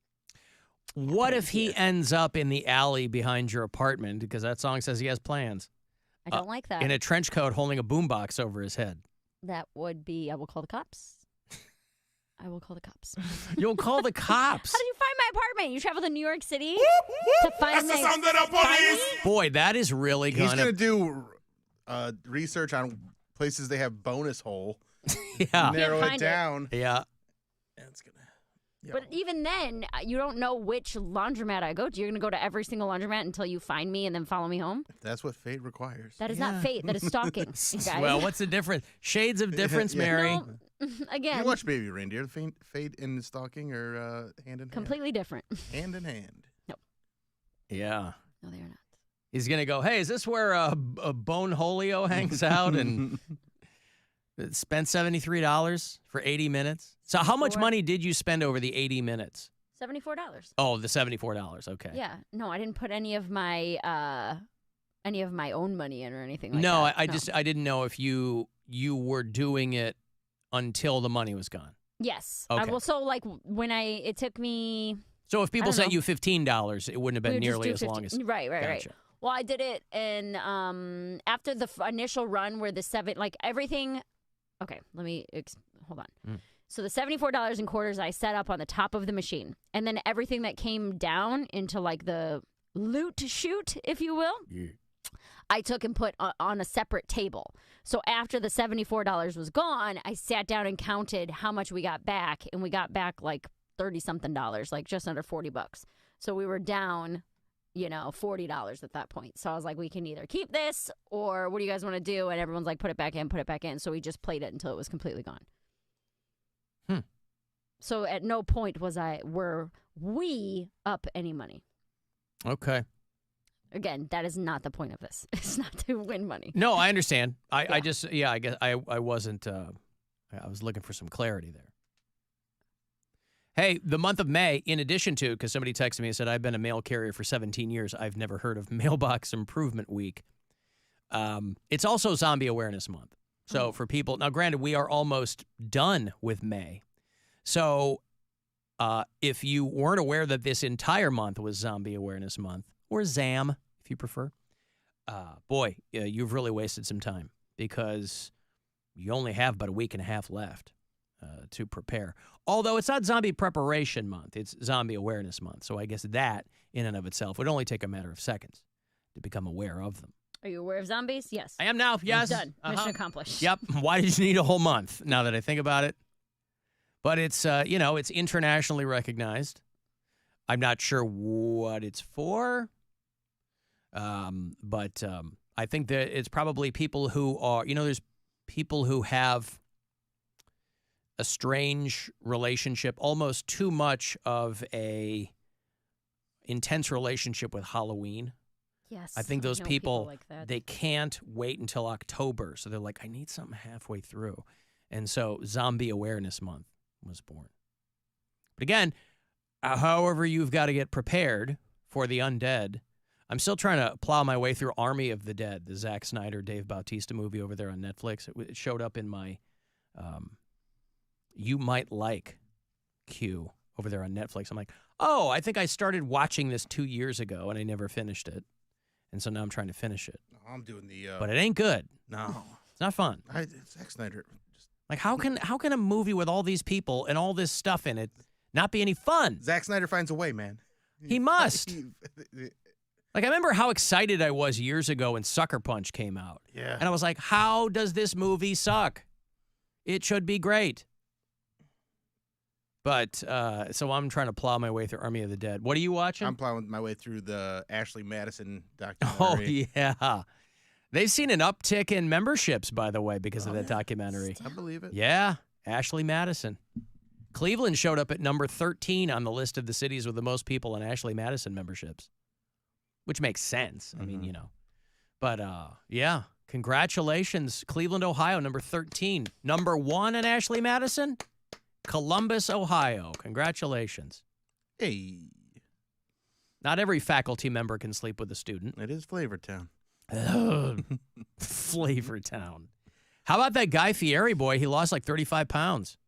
What if he ends up in the alley behind your apartment, because that song says he has plans? I don't like that. In a trench coat holding a boombox over his head. That would be... I will call the cops. I will call the cops. You'll call the cops. How did you find my my apartment. You travel to New York City to find That's the my sound of the police. Boy, that is really He's gonna going to do research on places they have bonus hole. Yeah. Narrow Can't it find it. down. Yeah. That's gonna. But even then, you don't know which laundromat I go to. You're going to go to every single laundromat until you find me and then follow me home? That's what fate requires. That is not fate. That is stalking, you guys. Well, what's the difference? Shades of difference, Yeah. Mary. No, again, You watch Baby Reindeer. Fate and stalking are hand in hand. completely different. Hand in hand. Yeah. No, they are not. He's going to go, hey, is this where Bone Holio hangs out and spent $73 for 80 minutes? So how much money did you spend over the 80 minutes? $74. Oh, the $74. Okay. Yeah. No, I didn't put any of my own money in or anything like No, that. I didn't know if you were doing it until the money was gone. Yes. Okay. So like when it took me. So if people I don't sent know. you $15, it wouldn't have been We would just nearly do as long 15 as. Right. Gotcha. Well, I did it in after the initial run where the everything. Okay, let me hold on. So the $74 in quarters I set up on the top of the machine, and then everything that came down into like the loot chute, if you will, I took and put on a separate table. So after the $74 was gone, I sat down and counted how much we got back, and we got back like $30-something, like just under $40. So we were down, $40 at that point. So I was like, we can either keep this or what do you guys want to do? And everyone's like, put it back in. So we just played it until it was completely gone. So at no point were we up any money. Okay. Again, that is not the point of this. It's not to win money. No, I understand. I guess I wasn't, I was looking for some clarity there. Hey, the month of May, in addition to, because somebody texted me and said, I've been a mail carrier for 17 years. I've never heard of Mailbox Improvement Week. It's also Zombie Awareness Month. So for people, now granted, we are almost done with May. So if you weren't aware that this entire month was Zombie Awareness Month, or ZAM, if you prefer, you've really wasted some time because you only have about a week and a half left to prepare. Although it's not Zombie Preparation Month, it's Zombie Awareness Month. So I guess that, in and of itself, would only take a matter of seconds to become aware of them. Are you aware of zombies? Yes. I am now, yes. Done. Mission accomplished. Yep. Why did you need a whole month, now that I think about it? But it's, it's internationally recognized. I'm not sure what it's for. But I think that it's probably people who are, there's people who have a strange relationship, almost too much of a intense relationship with Halloween. Yes. I think those know people like that. they can't wait until October. So they're like, I need something halfway through. And so Zombie Awareness Month was born. But again, however you've got to get prepared for the undead. I'm still trying to plow my way through Army of the Dead, the Zack Snyder, Dave Bautista movie over there on Netflix. It showed up in my You Might Like queue over there on Netflix. I'm like, oh, I think I started watching this 2 years ago, and I never finished it. And so now I'm trying to finish it. I'm doing the. But it ain't good. No. It's not fun. Zack Snyder. Like, how can a movie with all these people and all this stuff in it not be any fun? Zack Snyder finds a way, man. He must. Like, I remember how excited I was years ago when Sucker Punch came out. Yeah. And I was like, how does this movie suck? It should be great. But, so I'm trying to plow my way through Army of the Dead. What are you watching? I'm plowing my way through the Ashley Madison documentary. Oh, yeah. They've seen an uptick in memberships, by the way, because of that documentary. I believe it. Yeah, Ashley Madison. Cleveland showed up at number 13 on the list of the cities with the most people in Ashley Madison memberships, which makes sense. I mean, But, yeah, congratulations. Cleveland, Ohio, number 13. Number 1 in Ashley Madison, Columbus, Ohio. Congratulations. Hey. Not every faculty member can sleep with a student. It is Flavortown. Flavortown. How about that Guy Fieri boy? He lost like 35 pounds.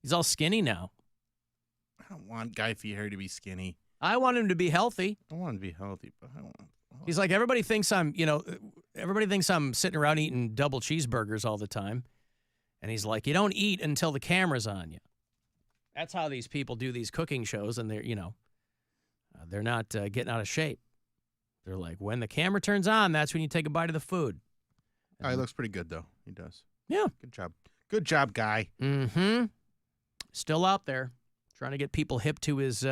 He's all skinny now. I don't want Guy Fieri to be skinny. I want him to be healthy. I want him to be healthy, but I don't want. He's like, everybody thinks I'm sitting around eating double cheeseburgers all the time. And he's like, you don't eat until the camera's on you. That's how these people do these cooking shows. And they're, they're not getting out of shape. They're like, when the camera turns on, that's when you take a bite of the food. Oh, he looks pretty good, though. He does. Yeah. Good job. Good job, guy. Mm-hmm. Still out there trying to get people hip to his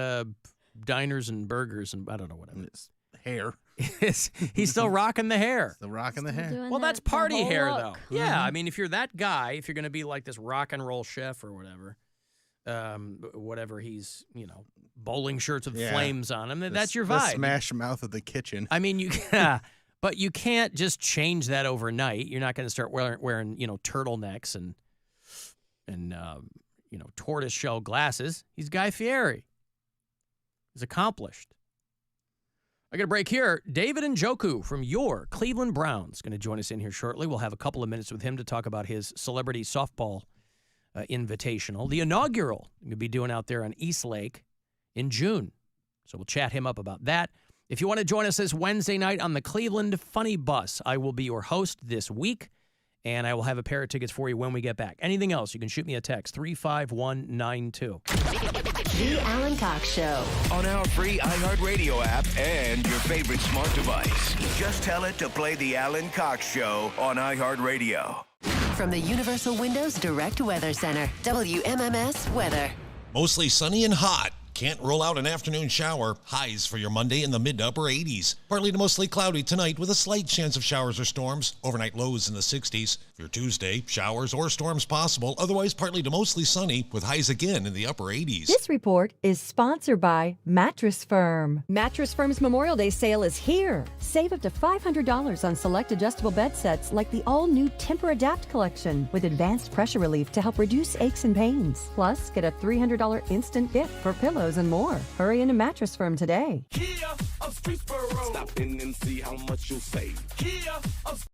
diners and burgers and I don't know whatever. His hair. He's still rocking the hair. Still rocking the hair. Well, that's party whole hair, look. though. Yeah, I mean, if you're that guy, if you're going to be like this rock and roll chef or whatever he's, bowling shirts with flames on them, that's your vibe. The smash mouth of the kitchen. I mean, but you can't just change that overnight. You're not going to start wearing turtlenecks and tortoise shell glasses. He's Guy Fieri. He's accomplished. I got a break here. David Njoku from your Cleveland Browns going to join us in here shortly. We'll have a couple of minutes with him to talk about his celebrity softball invitational, the inaugural going to be doing out there on East Lake in June. So we'll chat him up about that. If you want to join us this Wednesday night on the Cleveland Funny Bus, I will be your host this week, and I will have a pair of tickets for you when we get back. Anything else, you can shoot me a text, 35192. The Alan Cox Show. On our free iHeartRadio app and your favorite smart device. Just tell it to play the Alan Cox Show on iHeartRadio. From the Universal Windows Direct Weather Center, WMMS Weather. Mostly sunny and hot. Can't roll out an afternoon shower. Highs for your Monday in the mid to upper 80s. Partly to mostly cloudy tonight with a slight chance of showers or storms. Overnight lows in the 60s. For your Tuesday, showers or storms possible. Otherwise, partly to mostly sunny with highs again in the upper 80s. This report is sponsored by Mattress Firm. Mattress Firm's Memorial Day sale is here. Save up to $500 on select adjustable bed sets like the all-new Temper Adapt collection with advanced pressure relief to help reduce aches and pains. Plus, get a $300 instant gift for pillows and more. Hurry into Mattress Firm today. Kia of Streetsboro. Stop in and see how much you'll save. Kia of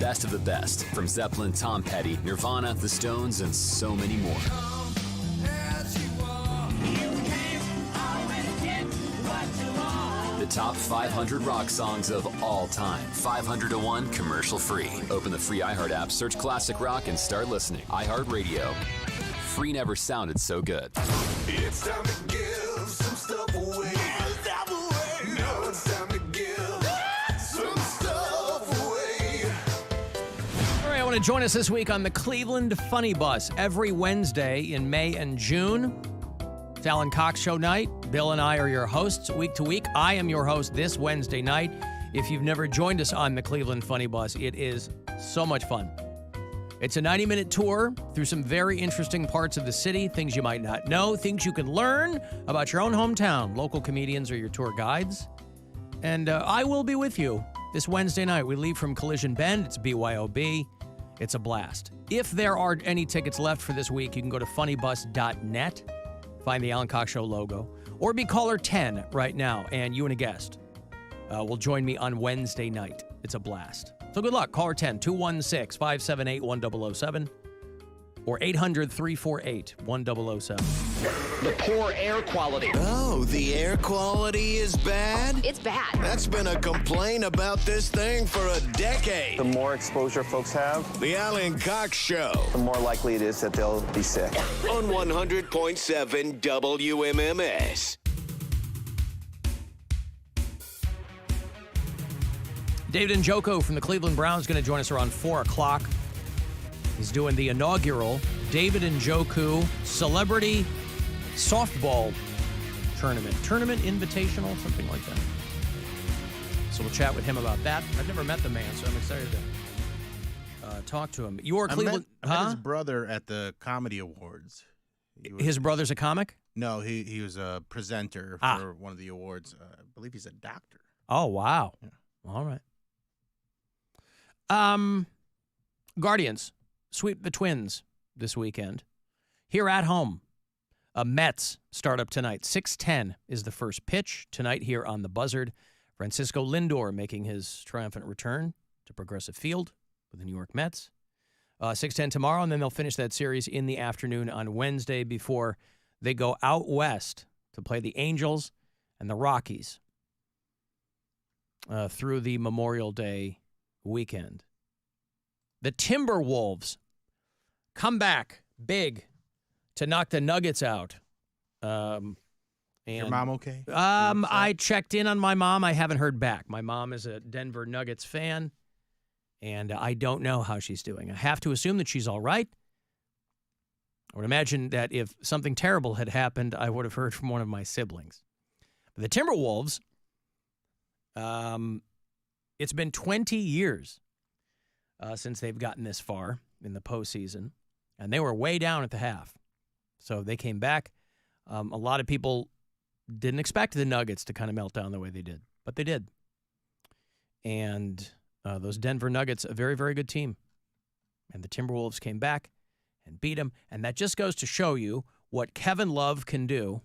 best of the best from Zeppelin, Tom Petty, Nirvana, The Stones, and so many more. The top 500 rock songs of all time. 500 to 1, commercial free. Open the free iHeart app, search Classic Rock, and start listening. iHeart Radio. Free never sounded so good. It's time to give some stuff away. Now it's time to give some stuff away. All right, I want to join us this week on the Cleveland Funny Bus every Wednesday in May and June. It's Alan Cox Show night. Bill and I are your hosts week to week. I am your host this Wednesday night. If you've never joined us on the Cleveland Funny Bus, it is so much fun. It's a 90-minute tour through some very interesting parts of the city, things you might not know, things you can learn about your own hometown. Local comedians are your tour guides. And I will be with you this Wednesday night. We leave from Collision Bend. It's BYOB. It's a blast. If there are any tickets left for this week, you can go to funnybus.net, find the Alan Cox Show logo, or be caller 10 right now, and you and a guest will join me on Wednesday night. It's a blast. So good luck. Caller 10, 216-578-1007 or 800-348-1007. The poor air quality. Oh, the air quality is bad? It's bad. That's been a complaint about this thing for a decade. The more exposure folks have, The Alan Cox Show. the more likely it is that they'll be sick. On 100.7 WMMS. David Njoku from the Cleveland Browns is going to join us around 4 o'clock. He's doing the inaugural David Njoku Celebrity Softball Tournament. Tournament Invitational, something like that. So we'll chat with him about that. I've never met the man, so I'm excited to talk to him. Your Cleveland... I met his brother at the Comedy Awards. His brother's a comic? No, he was a presenter for one of the awards. I believe he's a doctor. Oh, wow. Yeah. All right. Guardians sweep the Twins this weekend. Here at home, Mets start up tonight. 6:10 is the first pitch tonight here on the Buzzard. Francisco Lindor making his triumphant return to Progressive Field with the New York Mets. 6:10 tomorrow, and then they'll finish that series in the afternoon on Wednesday before they go out west to play the Angels and the Rockies through the Memorial Day weekend. The Timberwolves come back big to knock the Nuggets out. Your mom okay? I checked in on my mom. I haven't heard back. My mom is a Denver Nuggets fan, and I don't know how she's doing. I have to assume that she's all right. I would imagine that if something terrible had happened, I would have heard from one of my siblings. But the Timberwolves, it's been 20 years since they've gotten this far in the postseason, and they were way down at the half. So they came back. A lot of people didn't expect the Nuggets to kind of melt down the way they did, but they did. And those Denver Nuggets, a very, very good team. And the Timberwolves came back and beat them. And that just goes to show you what Kevin Love can do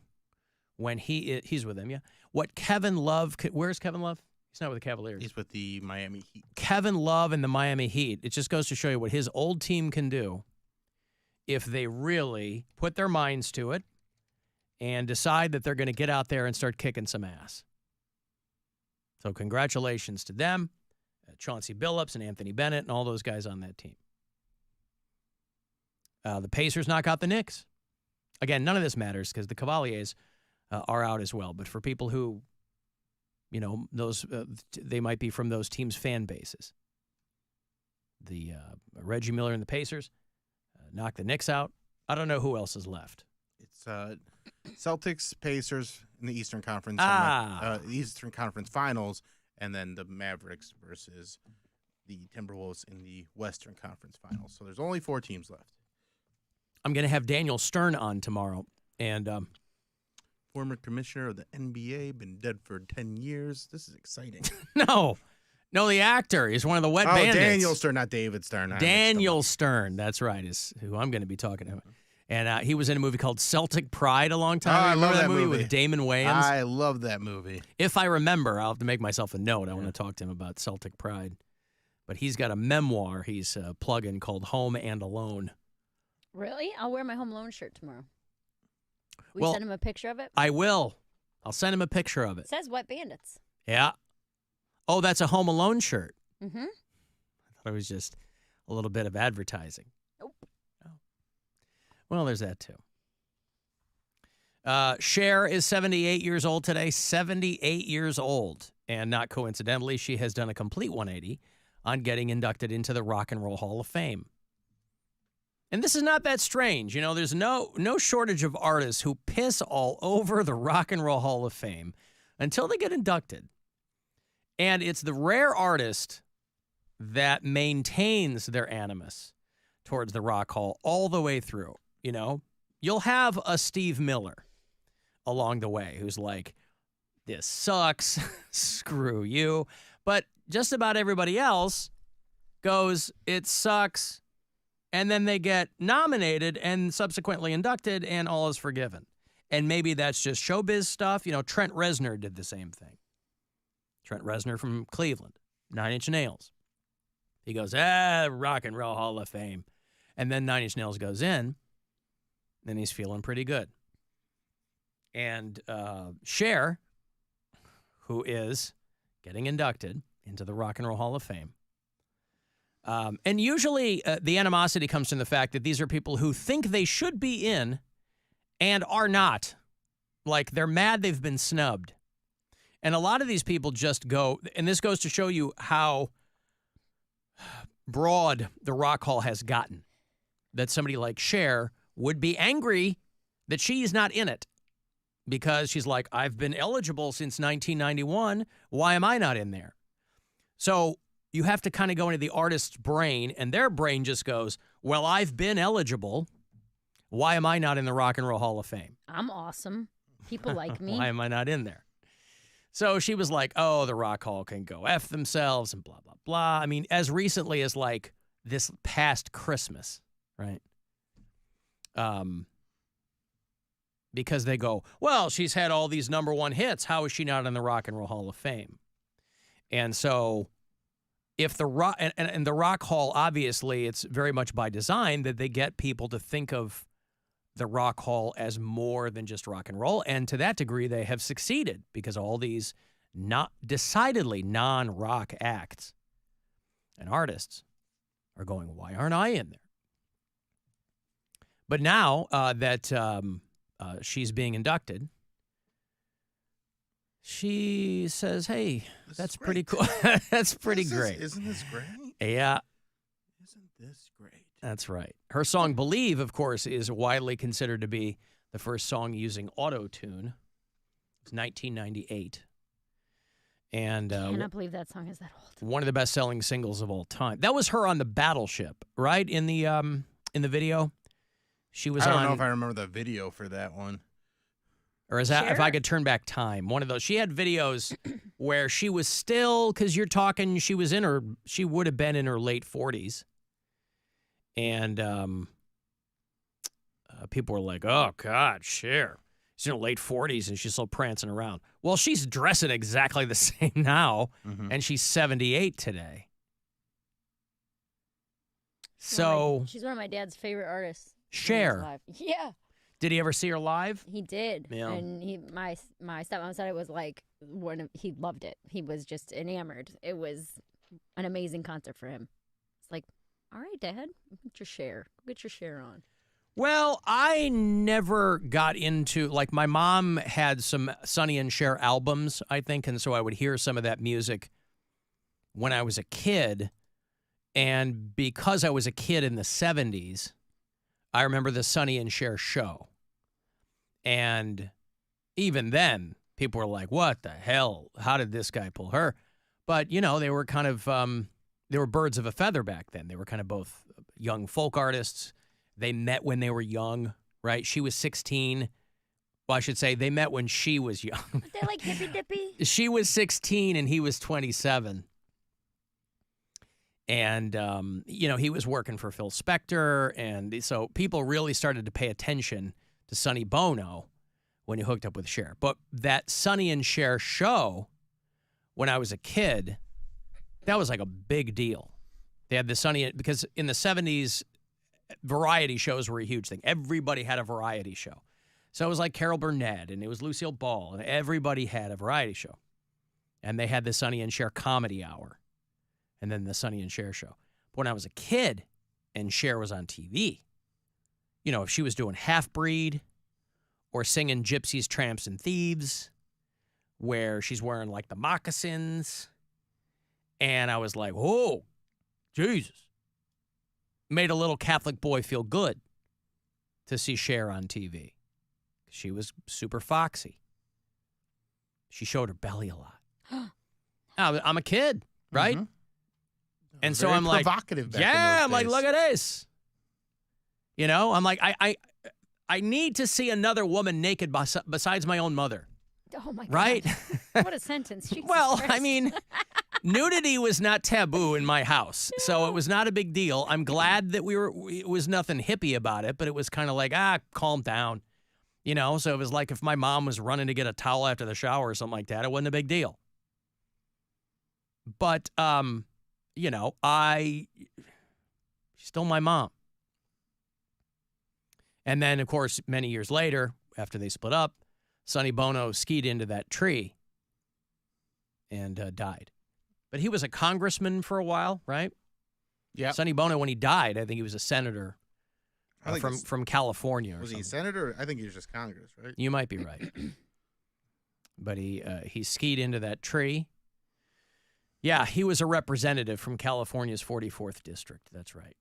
when he's with them, yeah? What Kevin Love, where's Kevin Love? He's not with the Cavaliers. He's with the Miami Heat. Kevin Love and the Miami Heat. It just goes to show you what his old team can do if they really put their minds to it and decide that they're going to get out there and start kicking some ass. So congratulations to them, Chauncey Billups and Anthony Bennett and all those guys on that team. The Pacers knock out the Knicks. Again, none of this matters because the Cavaliers are out as well. But for people who, you know, those they might be from those teams' fan bases. The Reggie Miller and the Pacers knock the Knicks out. I don't know who else is left. It's Celtics, Pacers in the Eastern Conference. Eastern Conference Finals, and then the Mavericks versus the Timberwolves in the Western Conference Finals. So there's only 4 teams left. I'm going to have Daniel Stern on tomorrow, and former commissioner of the NBA, been dead for 10 years. This is exciting. No, the actor is one of the Wet Bandits. Daniel Stern, not David Stern. Daniel Stern, that's right, is who I'm going to be talking to. And he was in a movie called Celtic Pride a long time ago. I love that movie with Damon Wayans? I love that movie. If I remember, I'll have to make myself a note. I want to talk to him about Celtic Pride. But he's got a memoir he's plugging called Home and Alone. Really? I'll wear my Home Alone shirt tomorrow. Will Well, you send him a picture of it? I will. I'll send him a picture of it. It says Wet Bandits. Yeah. Oh, that's a Home Alone shirt. Mm-hmm. I thought it was just a little bit of advertising. Nope. Oh. Well, there's that too. Cher is 78 years old today. 78 years old. And not coincidentally, she has done a complete 180 on getting inducted into the Rock and Roll Hall of Fame. And this is not that strange. You know, there's no shortage of artists who piss all over the Rock and Roll Hall of Fame until they get inducted. And it's the rare artist that maintains their animus towards the Rock Hall all the way through. You know, you'll have a Steve Miller along the way who's like, this sucks, screw you. But just about everybody else goes, it sucks, and then they get nominated and subsequently inducted, and all is forgiven. And maybe that's just showbiz stuff. You know, Trent Reznor did the same thing. Trent Reznor from Cleveland, 9 Inch Nails. He goes, Rock and Roll Hall of Fame. And then 9 Inch Nails goes in, and he's feeling pretty good. And Cher, who is getting inducted into the Rock and Roll Hall of Fame. And usually the animosity comes from the fact that these are people who think they should be in and are not. Like, they're mad they've been snubbed. And a lot of these people just go, and this goes to show you how broad the Rock Hall has gotten, that somebody like Cher would be angry that she's not in it because she's like, I've been eligible since 1991. Why am I not in there? So you have to kind of go into the artist's brain, and their brain just goes, well, I've been eligible. Why am I not in the Rock and Roll Hall of Fame? I'm awesome. People like me. Why am I not in there? So she was like, oh, the Rock Hall can go F themselves and blah, blah, blah. I mean, as recently as like this past Christmas, right? Because they go, well, she's had all these number one hits. How is she not in the Rock and Roll Hall of Fame? And so if the Rock and the Rock Hall, obviously, it's very much by design that they get people to think of the Rock Hall as more than just rock and roll. And to that degree, they have succeeded because all these not decidedly non-rock acts and artists are going, why aren't I in there? But now that she's being inducted, she says, hey, that's pretty cool. That's pretty great. Isn't this great? Yeah. Isn't this great? That's right. Her song Believe, of course, is widely considered to be the first song using auto-tune. It's 1998. And I cannot believe that song is that old. One of the best-selling singles of all time. That was her on the Battleship, right? In the video. She was I don't on, know if I remember the video for that one. Or is that if I could turn back time? One of those. She had videos where she was still, because you're talking, she would have been in her late 40s. And people were like, oh, God, Cher. She's in her late 40s and she's still prancing around. Well, she's dressing exactly the same now, and she's 78 today. So she's one of my dad's favorite artists. Cher. Yeah. Did he ever see her live? He did. Yeah. And my stepmom said it was like he loved it. He was just enamored. It was an amazing concert for him. It's like, all right, Dad, get your Cher. Get your Cher on. Well, I never got into, like, my mom had some Sonny and Cher albums, I think, and so I would hear some of that music when I was a kid. And because I was a kid in the 70s, I remember the Sonny and Cher show. And even then, people were like, what the hell? How did this guy pull her? But, you know, they were kind of, they were birds of a feather back then. They were kind of both young folk artists. They met when they were young, right? She was 16. Well, I should say they met when she was young. They're like hippy-dippy. She was 16 and he was 27. And, you know, he was working for Phil Spector. And so people really started to pay attention to Sonny Bono when he hooked up with Cher. But that Sonny and Cher show, when I was a kid, that was like a big deal. They had the Sonny, because in the 70s, variety shows were a huge thing. Everybody had a variety show. So it was like Carol Burnett, and it was Lucille Ball, and everybody had a variety show. And they had the Sonny and Cher Comedy Hour, and then the Sonny and Cher show. But when I was a kid and Cher was on TV, you know, if she was doing Half Breed or singing Gypsies, Tramps, and Thieves, where she's wearing like the moccasins, and I was like, oh, Jesus. Made a little Catholic boy feel good to see Cher on TV. She was super foxy. She showed her belly a lot. I'm a kid, right? Mm-hmm. And so Very I'm like, provocative back in yeah, those I'm like, days. look at this. You know, I'm like, I need to see another woman naked besides my own mother. Oh, my God. Right? What a sentence. Jesus Well, Christ. I mean, nudity was not taboo in my house, so it was not a big deal. I'm glad that it was nothing hippie about it, but it was kind of like, calm down. You know, so it was like if my mom was running to get a towel after the shower or something like that, it wasn't a big deal. But, you know, she's still my mom. And then, of course, many years later, after they split up, Sonny Bono skied into that tree and died. But he was a congressman for a while, right? Yeah. Sonny Bono, when he died, I think he was a senator from California. Was he a senator? I think he was just Congress, right? You might be right. But he skied into that tree. Yeah, he was a representative from California's 44th district. That's right.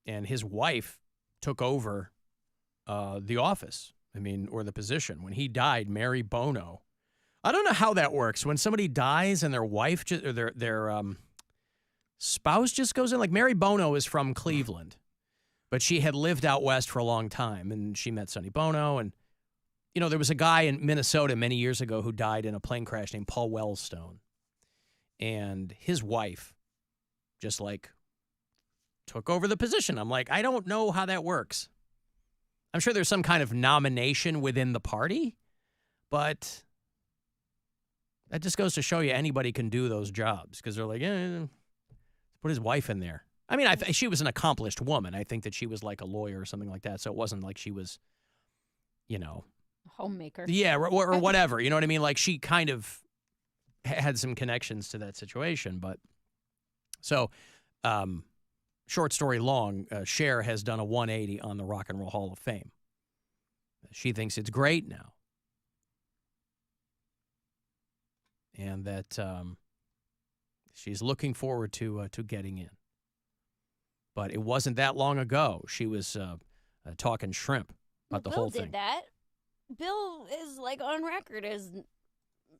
And his wife took over the office, or the position. When he died, Mary Bono. I don't know how that works. When somebody dies and their wife or their spouse just goes in. Like Mary Bono is from Cleveland, but she had lived out west for a long time, and she met Sonny Bono. And, you know, there was a guy in Minnesota many years ago who died in a plane crash named Paul Wellstone. And his wife just, like, took over the position. I'm like, I don't know how that works. I'm sure there's some kind of nomination within the party, but that just goes to show you anybody can do those jobs because they're like, put his wife in there. I mean, she was an accomplished woman. I think that she was like a lawyer or something like that, so it wasn't like she was, you know. Homemaker. Yeah, or whatever. You know what I mean? Like she kind of had some connections to that situation. But so, short story long, Cher has done a 180 on the Rock and Roll Hall of Fame. She thinks it's great now. And that she's looking forward to getting in. But it wasn't that long ago. She was talking shrimp about the whole thing. Bill did that. Bill is like on record as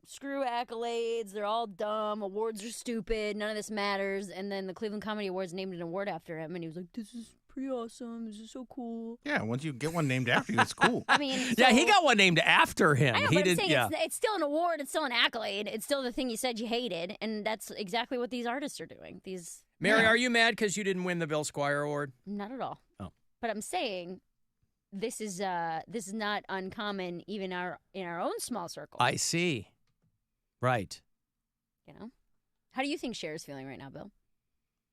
screw accolades. They're all dumb. Awards are stupid. None of this matters. And then the Cleveland Comedy Awards named an award after him. And he was like, this is pretty awesome. This is so cool. Yeah, once you get one named after you, it's cool. I mean, yeah, he got one named after him. I know, he but did. I'm saying Yeah. it's still an award. It's still an accolade. It's still the thing you said you hated. And that's exactly what these artists are doing. Mary, are you mad because you didn't win the Bill Squire Award? Not at all. Oh. But I'm saying this is not uncommon even in our own small circle. I see. Right. You know? How do you think Cher's feeling right now, Bill?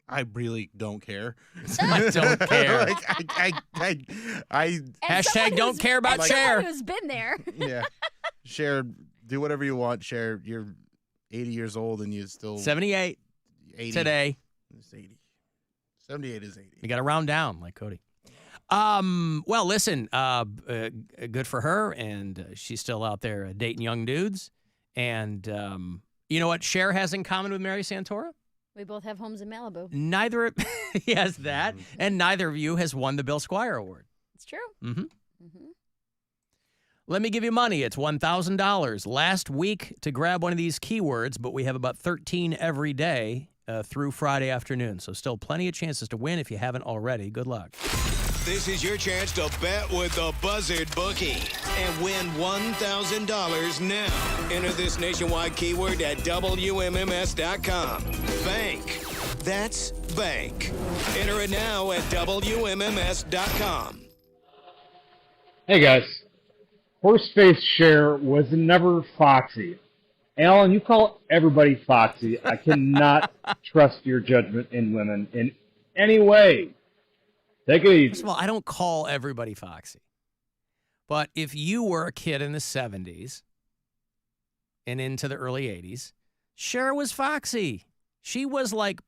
I really don't care. I don't care. I hashtag don't care about Cher. Someone who's been there. Yeah. Cher, do whatever you want. Cher, you're 80 years old and you still 78 today. It's 80. 78 is 80. You got to round down like Cody. Well, listen, good for her, and she's still out there dating young dudes. And you know what Cher has in common with Mary Santora? We both have homes in Malibu. Neither he has that, and neither of you has won the Bill Squire Award. It's true. Mm-hmm. Mm-hmm. Let me give you money. It's $1,000. Last week to grab one of these keywords, but we have about 13 every day through Friday afternoon. So still plenty of chances to win if you haven't already. Good luck. This is your chance to bet with the Buzzard bookie and win $1,000 now. Enter this nationwide keyword at WMMS.com. Bank. That's bank. Enter it now at WMMS.com. Hey guys. Horseface Cher was never foxy. Alan, you call everybody foxy. I cannot trust your judgment in women in any way. Take it easy. First of all, I don't call everybody foxy. But if you were a kid in the 70s and into the early 80s, Cher was foxy. She was like,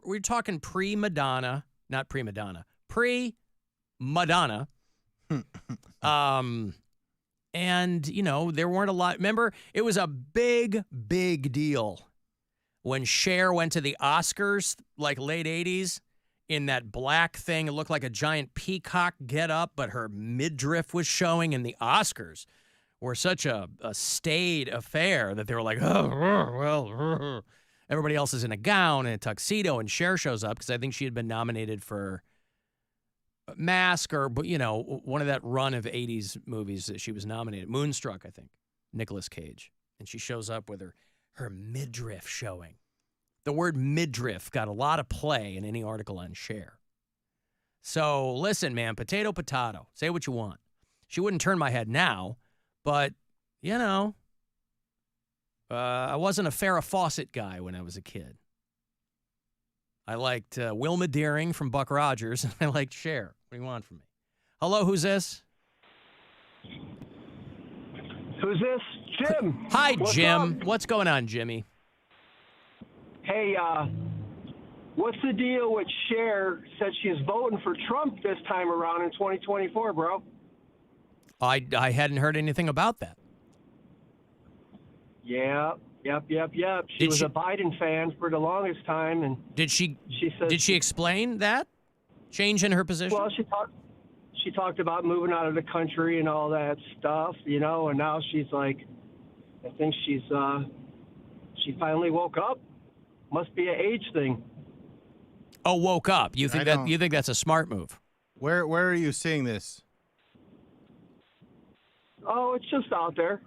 we're talking pre-Madonna, not pre-Madonna, pre-Madonna. And, there weren't a lot. Remember, it was a big, big deal when Cher went to the Oscars, like late 80s, in that black thing. It looked like a giant peacock get-up, but her midriff was showing, and the Oscars were such a staid affair that they were like, oh, well, everybody else is in a gown and a tuxedo, and Cher shows up because I think she had been nominated for Mask or, one of that run of 80s movies that she was nominated. Moonstruck, I think. Nicolas Cage. And she shows up with her midriff showing. The word midriff got a lot of play in any article on Cher. So, listen, man, potato. Say what you want. She wouldn't turn my head now, but, I wasn't a Farrah Fawcett guy when I was a kid. I liked Wilma Deering from Buck Rogers, and I liked Cher. What do you want from me? Hello, who's this? Who's this? Jim. Hi, What's Jim. up? What's going on, Jimmy? Hey, what's the deal with Cher? Said she's voting for Trump this time around in 2024, bro. I hadn't heard anything about that. Yeah. Yep. She was a Biden fan for the longest time, and did she said explain that change in her position? Well, she talked about moving out of the country and all that stuff, and now she's like, I think she finally woke up. Must be an age thing. Oh, woke up. You think that's a smart move? Where are you seeing this? Oh, it's just out there.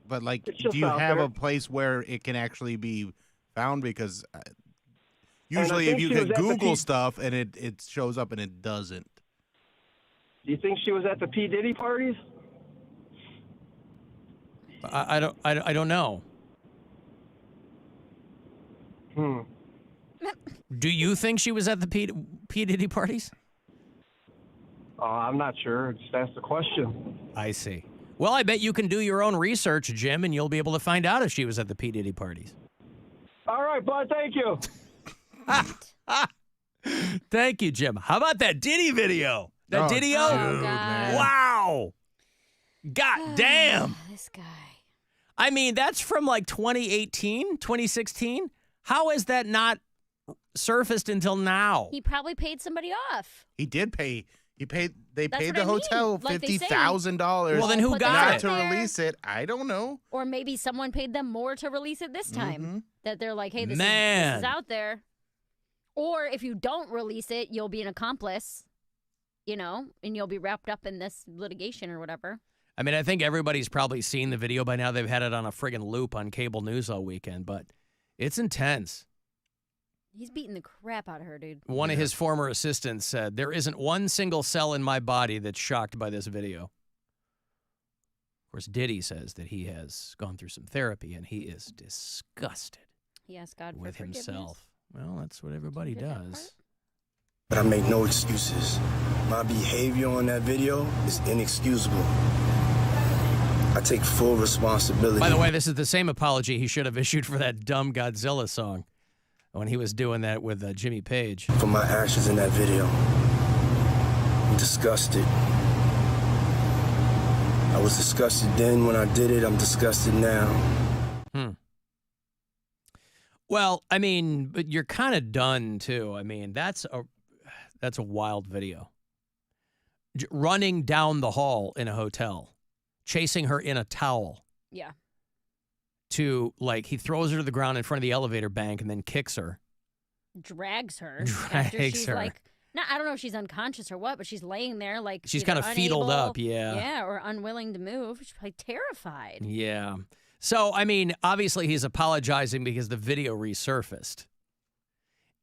But do you have a place where it can actually be found? Because usually if you can Google stuff and it shows up and it doesn't. Do you think she was at the P. Diddy parties? I don't know. Do you think she was at the P. Diddy parties? I'm not sure. Just ask the question. I see. Well, I bet you can do your own research, Jim, and you'll be able to find out if she was at the P. Diddy parties. All right, bud. Thank you. Thank you, Jim. How about that Diddy video? That Diddy-o? Wow. God damn. This guy. I mean, that's from like 2018, 2016. How has that not surfaced until now? He probably paid somebody off. He did pay. They That's paid what the I hotel mean. Like they say, $50,000. Well, then who got it? To release it? I don't know. Or maybe someone paid them more to release it this time. Mm-hmm. That they're like, hey, this Man. is out there. Or if you don't release it, you'll be an accomplice, and you'll be wrapped up in this litigation or whatever. I mean, I think everybody's probably seen the video by now. They've had it on a friggin' loop on cable news all weekend, but it's intense. He's beating the crap out of her, dude. One of his former assistants said, there isn't one single cell in my body that's shocked by this video. Of course, Diddy says that he has gone through some therapy, and he is disgusted He asked God with for forgiveness. himself. Well, that's what everybody does. But I make no excuses. My behavior on that video is inexcusable. I take full responsibility. By the way, this is the same apology he should have issued for that dumb Godzilla song when he was doing that with Jimmy Page. For my actions in that video. I'm disgusted. I was disgusted then when I did it. I'm disgusted now. Well, I mean, but you're kind of done, too. I mean, that's a wild video. Running down the hall in a hotel, chasing her in a towel. Yeah. To, he throws her to the ground in front of the elevator bank and then kicks her. Drags her. Drags she's her. I don't know if she's unconscious or what, but she's laying there she's either kind of fetaled unable, up, yeah. Yeah, or unwilling to move. She's probably terrified. Yeah. So, I mean, obviously he's apologizing because the video resurfaced.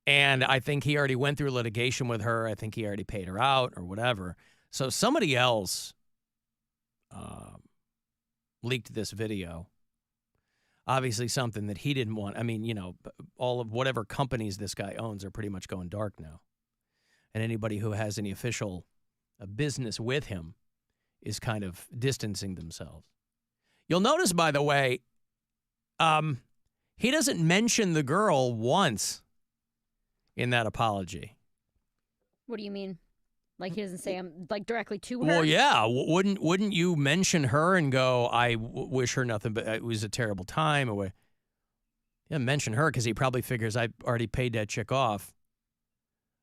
And I think he already went through litigation with her. I think he already paid her out or whatever. So somebody else leaked this video. obviously something that he didn't want. I mean, all of whatever companies this guy owns are pretty much going dark now. And anybody who has any official business with him is kind of distancing themselves. You'll notice, by the way, he doesn't mention the girl once in that apology. What do you mean? Like he doesn't say I'm like directly to her? Well, yeah. Wouldn't you mention her and go, I wish her nothing, but it was a terrible time? Or yeah, mention her because he probably figures I already paid that chick off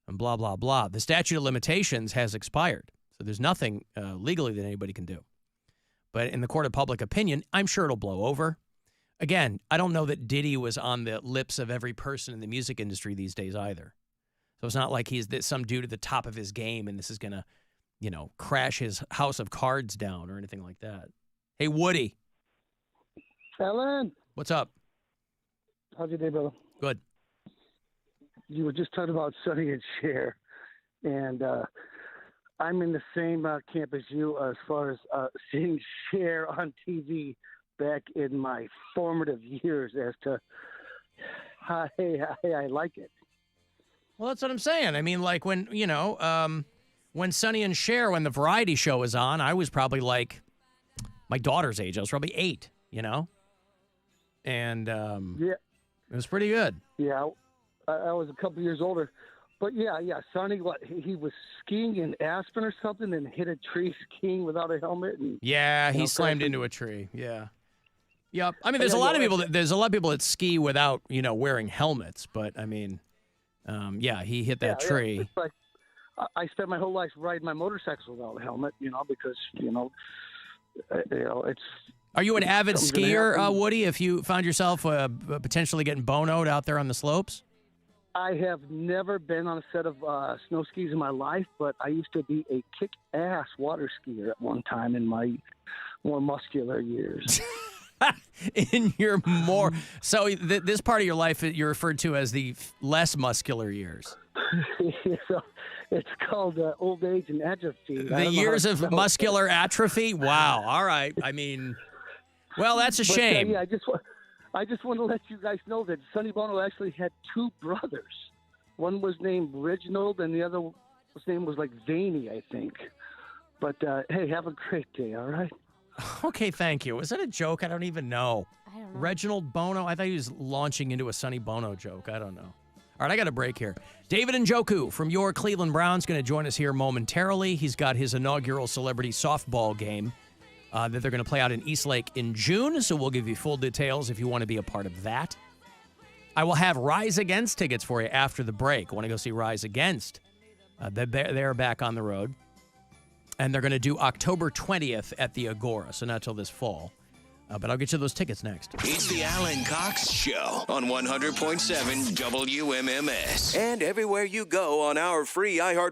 and blah, blah, blah. The statute of limitations has expired. So there's nothing legally that anybody can do. But in the court of public opinion, I'm sure it'll blow over. Again, I don't know that Diddy was on the lips of every person in the music industry these days either. So it's not like he's some dude at the top of his game and this is going to, crash his house of cards down or anything like that. Hey, Woody. Alan. What's up? How's your day, brother? Good. You were just talking about Sonny and Cher, and I'm in the same camp as you as far as seeing Cher on TV back in my formative years as to, hey, I like it. Well, that's what I'm saying. I mean, like when Sonny and Cher, when the variety show was on, I was probably like my daughter's age. I was probably 8, and yeah, it was pretty good. Yeah, I was a couple years older. But yeah, Sonny, he was skiing in Aspen or something and hit a tree skiing without a helmet. And, yeah, he slammed into a tree. Yeah. Yep. I mean, there's a lot of people that ski without, wearing helmets, but I mean, he hit that tree. Yeah, it's like I spent my whole life riding my motorcycles without a helmet, because it's. Are you an avid skier, Woody? If you found yourself potentially getting bonoed out there on the slopes? I have never been on a set of snow skis in my life, but I used to be a kick-ass water skier at one time in my more muscular years. In your more so this part of your life you're referred to as the less muscular years. It's called old age and atrophy. The years of muscular atrophy. Wow. All right. I mean, well, that's a shame. Yeah, I just want to let you guys know that Sonny Bono actually had 2 brothers. One was named Reginald, and the other was name was like Zany, I think. But hey, have a great day. All right. Okay, thank you. Was that a joke? I don't even know. I don't know. Reginald Bono? I thought he was launching into a Sonny Bono joke. I don't know. All right, I got a break here. David Njoku from your Cleveland Browns going to join us here momentarily. He's got his inaugural celebrity softball game that they're going to play out in Eastlake in June, so we'll give you full details if you want to be a part of that. I will have Rise Against tickets for you after the break. Want to go see Rise Against? They're back on the road. And they're going to do October 20th at the Agora, so not till this fall. But I'll get you those tickets next. It's the Alan Cox Show on 100.7 WMMS. And everywhere you go on our free iHeart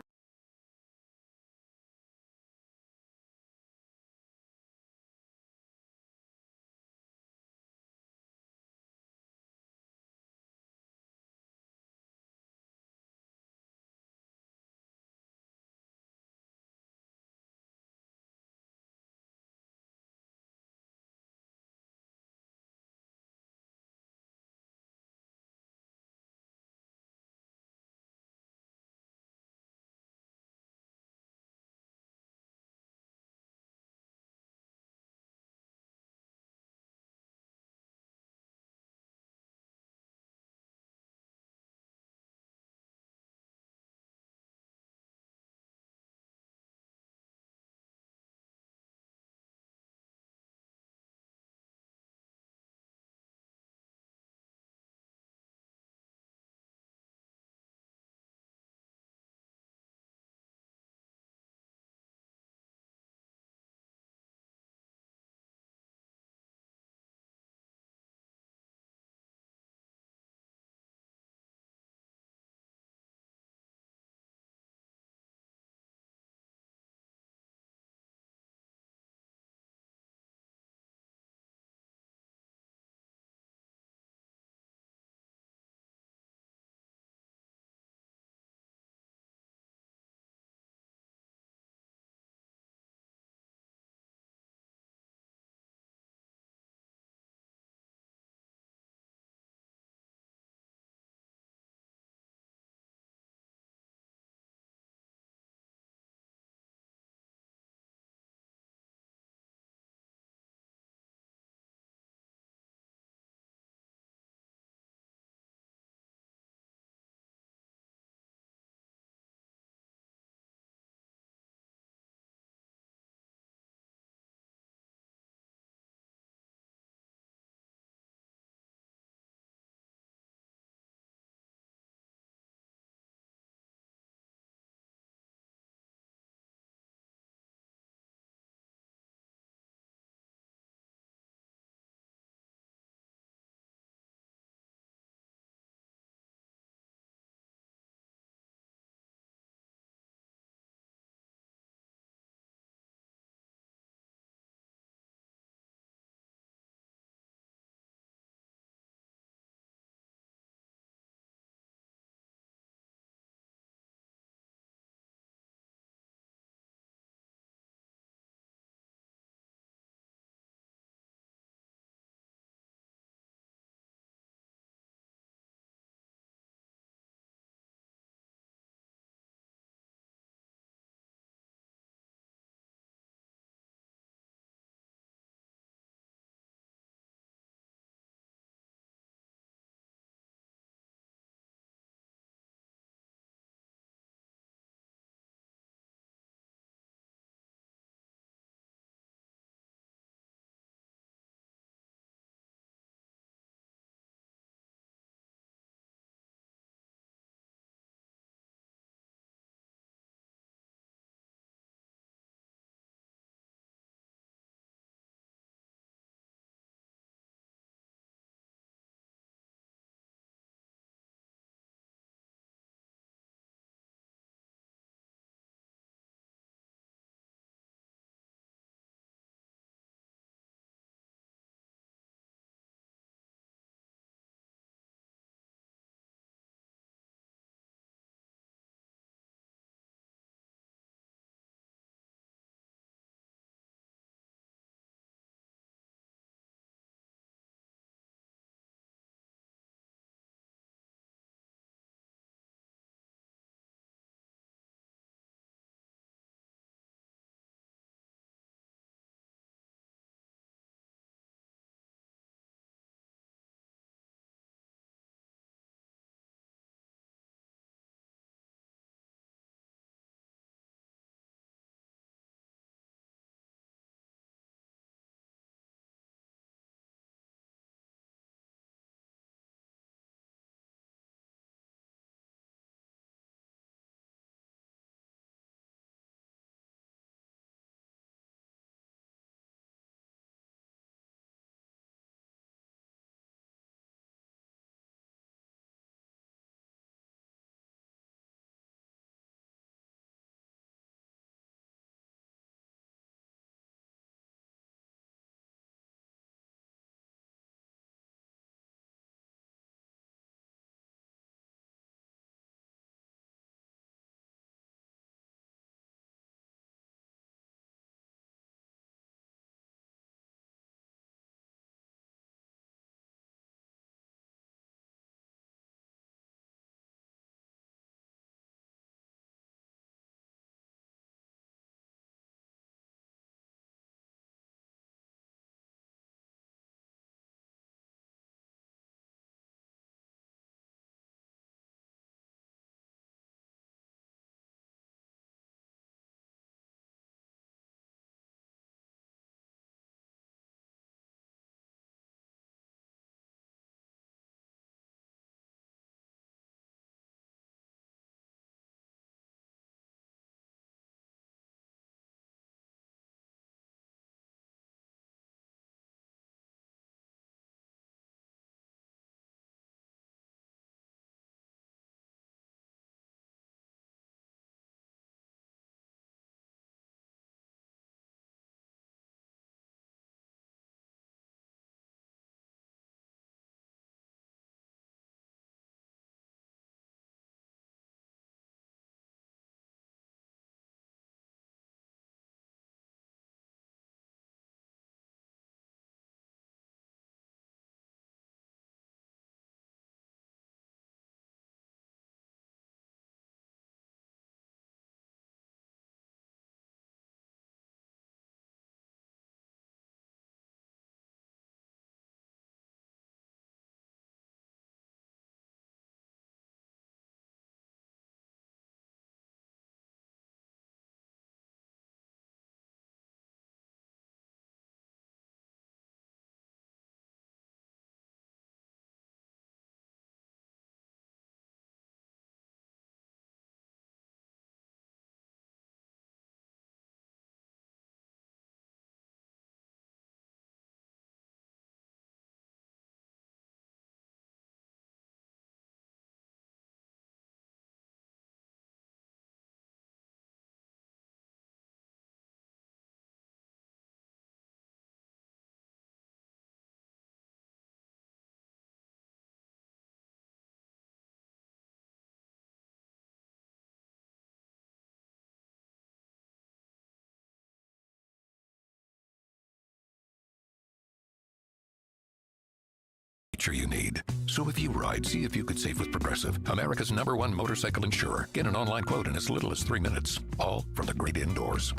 feature you need. So if you ride, see if you could save with Progressive, America's #1 motorcycle insurer. Get an online quote in as little as 3 minutes. All from the great indoors.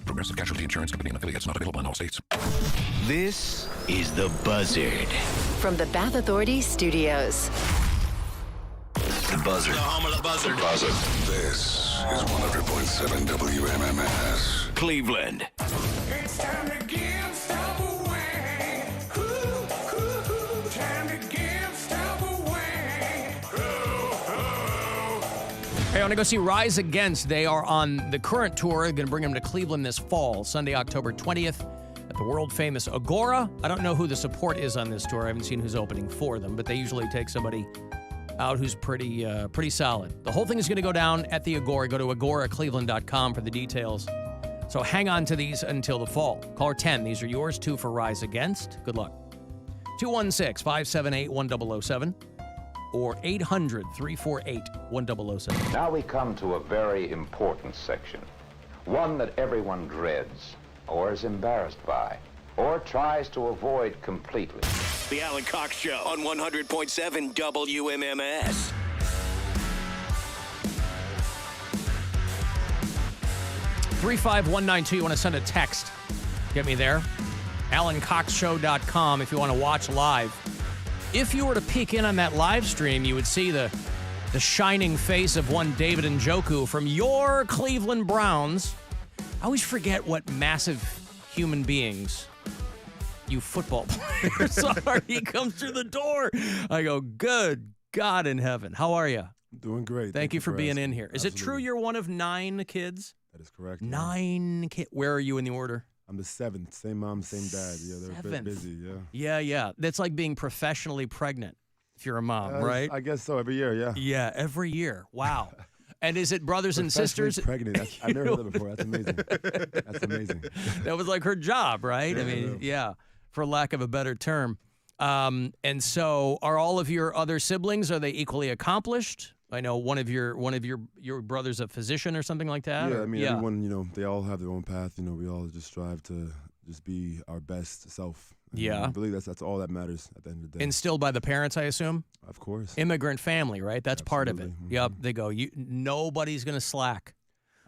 Progressive Casualty Insurance Company and affiliates, not available in all states. This is The Buzzard. From the Bath Authority Studios. The Buzzard. The home of the Buzzard. Buzzard. This is 100.7 WMMS. Cleveland. It's time to give stuff away. Time to give stuff away. Hey, I want to go see Rise Against. They are on the current tour. They're going to bring them to Cleveland this fall, Sunday, October 20th, at the world-famous Agora. I don't know who the support is on this tour. I haven't seen who's opening for them, but they usually take somebody out who's pretty solid. The whole thing is going to go down at the Agora. Go to agoracleveland.com for the details. So hang on to these until the fall. Caller 10, these are yours. 2 for Rise Against. Good luck. 216-578-1007 or 800-348-1007. Now we come to a very important section. One that everyone dreads or is embarrassed by or tries to avoid completely. The Alan Cox Show on 100.7 WMMS. $35192. You want to send a text? Get me there. AlanCoxShow.com if you want to watch live. If you were to peek in on that live stream, you would see the shining face of one David Njoku from your Cleveland Browns. I always forget what massive human beings you football players are. He comes through the door. I go, good God in heaven. How are you? Doing great. Thank you for being in here. Is it true you're one of 9 kids? That is correct. 9 kids. Where are you in the order? I'm the 7th. Same mom, same dad. Yeah, they're a bit busy. Yeah. That's like being professionally pregnant if you're a mom, right? I guess so. Every year, yeah. Yeah, every year. Wow. And is it brothers and sisters? Pregnant. I've never heard that before. That's amazing. That's amazing. That was like her job, right? I mean, yeah, for lack of a better term. And so, are all of your other siblings, are they equally accomplished? I know one of your brother's a physician or something like that. Yeah, I mean, everyone, they all have their own path. We all just strive to just be our best self. Yeah. I believe that's all that matters at the end of the day. Instilled by the parents, I assume? Of course. Immigrant family, right? That's part of it. Mm-hmm. Yep. They go, nobody's going to slack.